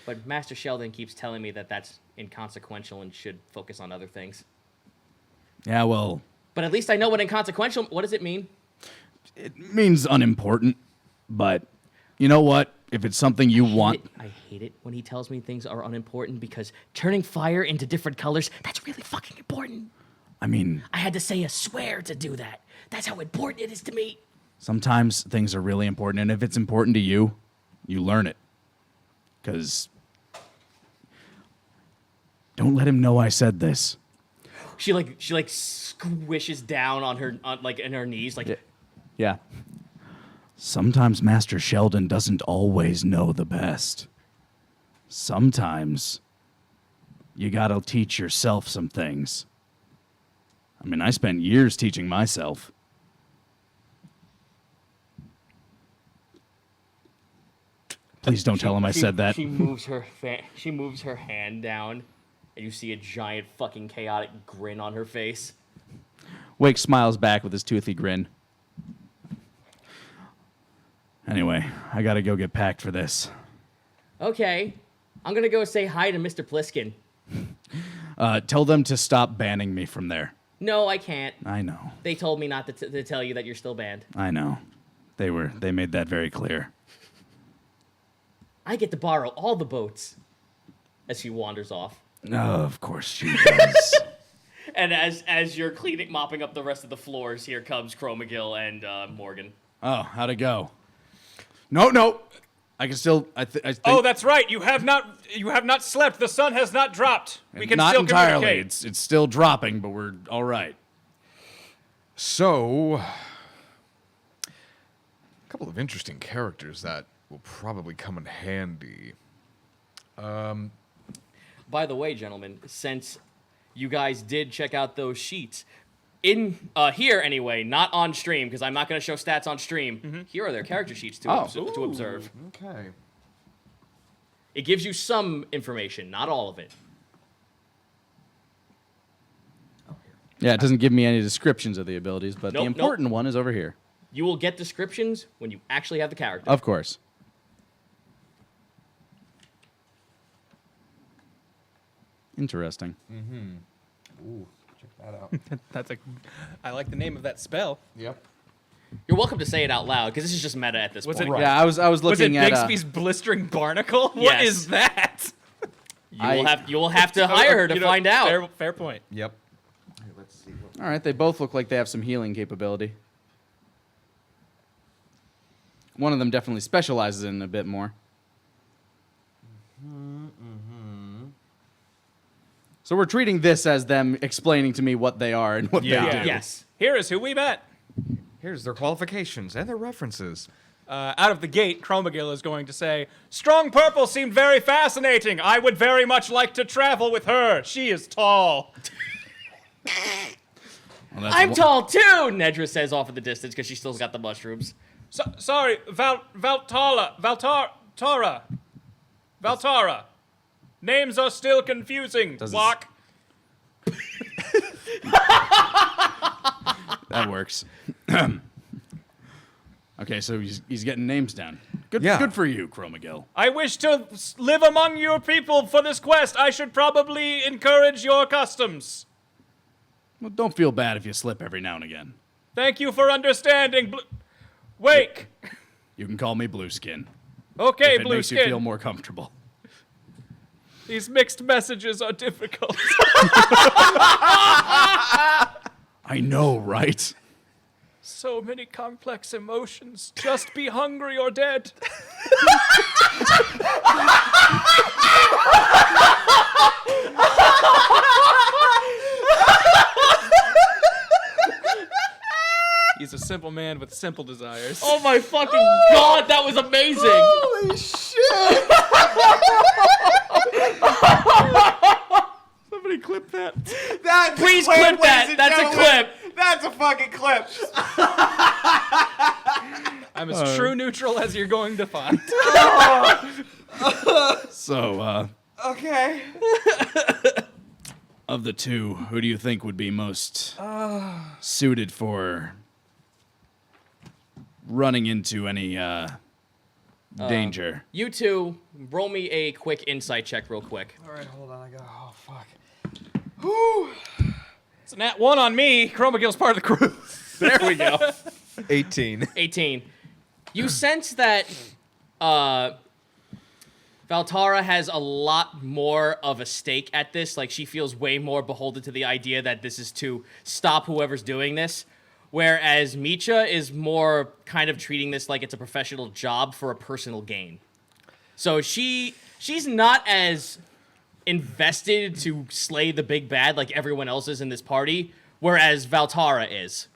But Master Sheldon keeps telling me that that's inconsequential and should focus on other things. Yeah, well, But at least I know what inconsequential, what does it mean? it means unimportant, but you know what? If it's something you want... I hate it when he tells me things are unimportant because turning fire into different colors, that's really fucking important. I mean, I had to say a swear to do that. That's how important it is to me. sometimes things are really important, and if it's important to you, you learn it. Because... Don't let him know I said this. She squishes down on her in her knees like Yeah. Sometimes Master Sheldon doesn't always know the best. Sometimes you gotta teach yourself some things. I mean, I spent years teaching myself. Please don't tell him I said that. She moves her hand down, and you see a giant fucking chaotic grin on her face. Wake smiles back with his toothy grin. Anyway, I gotta go get packed for this. Okay, I'm gonna go say hi to Mr. Pliskin. Tell them to stop banning me from there. No, I can't. I know. They told me not to tell you that you're still banned. I know. They made that very clear. I get to borrow all the boats. As she wanders off. Oh, of course she does. And as you're mopping up the rest of the floors, here comes Chromagill and Morgan. Oh, how'd it go? No. I can still. I think. Oh, that's right. You have not slept. The sun has not dropped. We can not still entirely. communicate. It's still dropping, but we're all right. So, a couple of interesting characters that will probably come in handy. By the way, gentlemen, since you guys did check out those sheets, in here anyway, not on stream, because I'm not going to show stats on stream, here are their character sheets to observe. Okay. It gives you some information, not all of it. Yeah, it doesn't give me any descriptions of the abilities, but the Nope, important one is over here. You will get descriptions when you actually have the character. Of course. Interesting. Ooh, check that out. I like the name of that spell. Yep. You're welcome to say it out loud, because this is just meta at this point. Yeah, I was Was it looking at. Bixby's blistering barnacle? What Yes. is that? You will have to hire her to You know, find out. Fair point. Yep. Let's see. All right, they both look like they have some healing capability. One of them definitely specializes in a bit more. So we're treating this as them explaining to me what they are and what they do. Yes. Here is who we met. Here's their qualifications and their references. Out of the gate, Chromagill is going to say, Strong Purple seemed very fascinating. I would very much like to travel with her. She is tall. Well, that's I'm one- tall too, Nedra says off in the distance, because she still's got the mushrooms. Sorry, Valtara. Names are still confusing. Does it- Walk. That works. Okay, so he's getting names down. Good, Yeah. good for you, Chromagill. I wish to live among your people for this quest. I should probably encourage your customs. Well, don't feel bad if you slip every now and again. Thank you for understanding. Wake. You can call me Blueskin. Okay, If it Blue makes you feel Skin. more comfortable. These mixed messages are difficult. I know, right? So many complex emotions. Just be hungry or dead. He's a simple man with simple desires. Oh my fucking god, that was amazing! Holy shit! Somebody clip that. That's Please a clip, clip that. ladies and That's a gentlemen. clip. That's a fucking clip. I'm as true neutral as you're going to find. So, Okay. of the two, who do you think would be most suited for running into any danger? You two, roll me a quick insight check real quick. All right, hold on. I got. Oh fuck. It's a nat 1 on me. Chromagill's part of the crew. There we go. 18. 18. You sense that Valtara has a lot more of a stake at this. Like, she feels way more beholden to the idea that this is to stop whoever's doing this. Whereas Micha is more kind of treating this like it's a professional job for a personal gain. So she's not as invested to slay the big bad like everyone else is in this party, whereas Valtara is.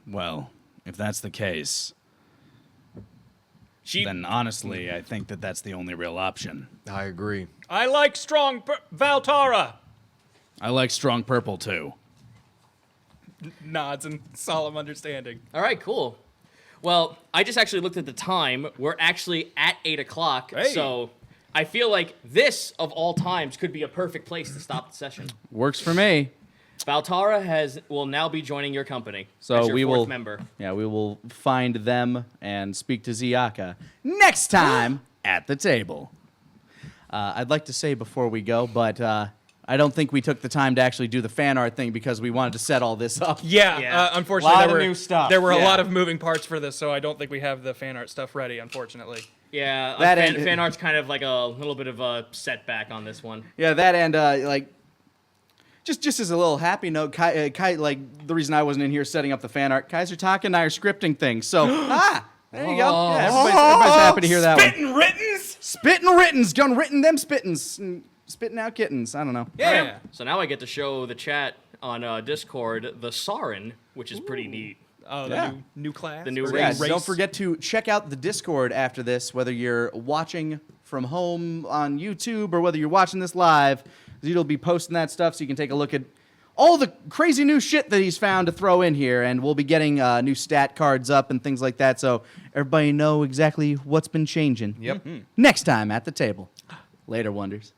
Well, if that's the case, then honestly, I think that that's the only real option. I agree. I like strong Valtara. I like strong purple too. Nods in solemn understanding. All right, cool. Well, I just actually looked at the time. We're actually at 8 o'clock, Hey. so I feel like this, of all times, could be a perfect place to stop the session. Works for me. Valtara will now be joining your company. So as your we fourth will member. Yeah, we will find them and speak to Ziaka next time at the table. I'd like to say before we go, but I don't think we took the time to actually do the fan art thing because we wanted to set all this up. Yeah, Yeah. Unfortunately, Lot there of were new stuff. There were a Yeah. lot of moving parts for this, so I don't think we have the fan art stuff ready. Unfortunately. Yeah, That fan and- art's kind of like a little bit of a setback on this one. Yeah, that and like, just as a little happy note, Kai, like the reason I wasn't in here setting up the fan art, Kaiser Taka and I are scripting things. So there you go. Yeah, everybody's happy to hear that one. Spittin' Rittens. Spitting Rittens, done written them spittins, spitting out kittens. I don't know. Yeah. So now I get to show the chat on Discord the Sarin, which is pretty neat. Oh, the Yeah. new class. The new Yeah, race. don't forget to check out the Discord after this, whether you're watching from home on YouTube or whether you're watching this live. Zito'll be posting that stuff so you can take a look at all the crazy new shit that he's found to throw in here, and we'll be getting new stat cards up and things like that, so everybody know exactly what's been changing. Yep. Next time at the table. Later, Wonders.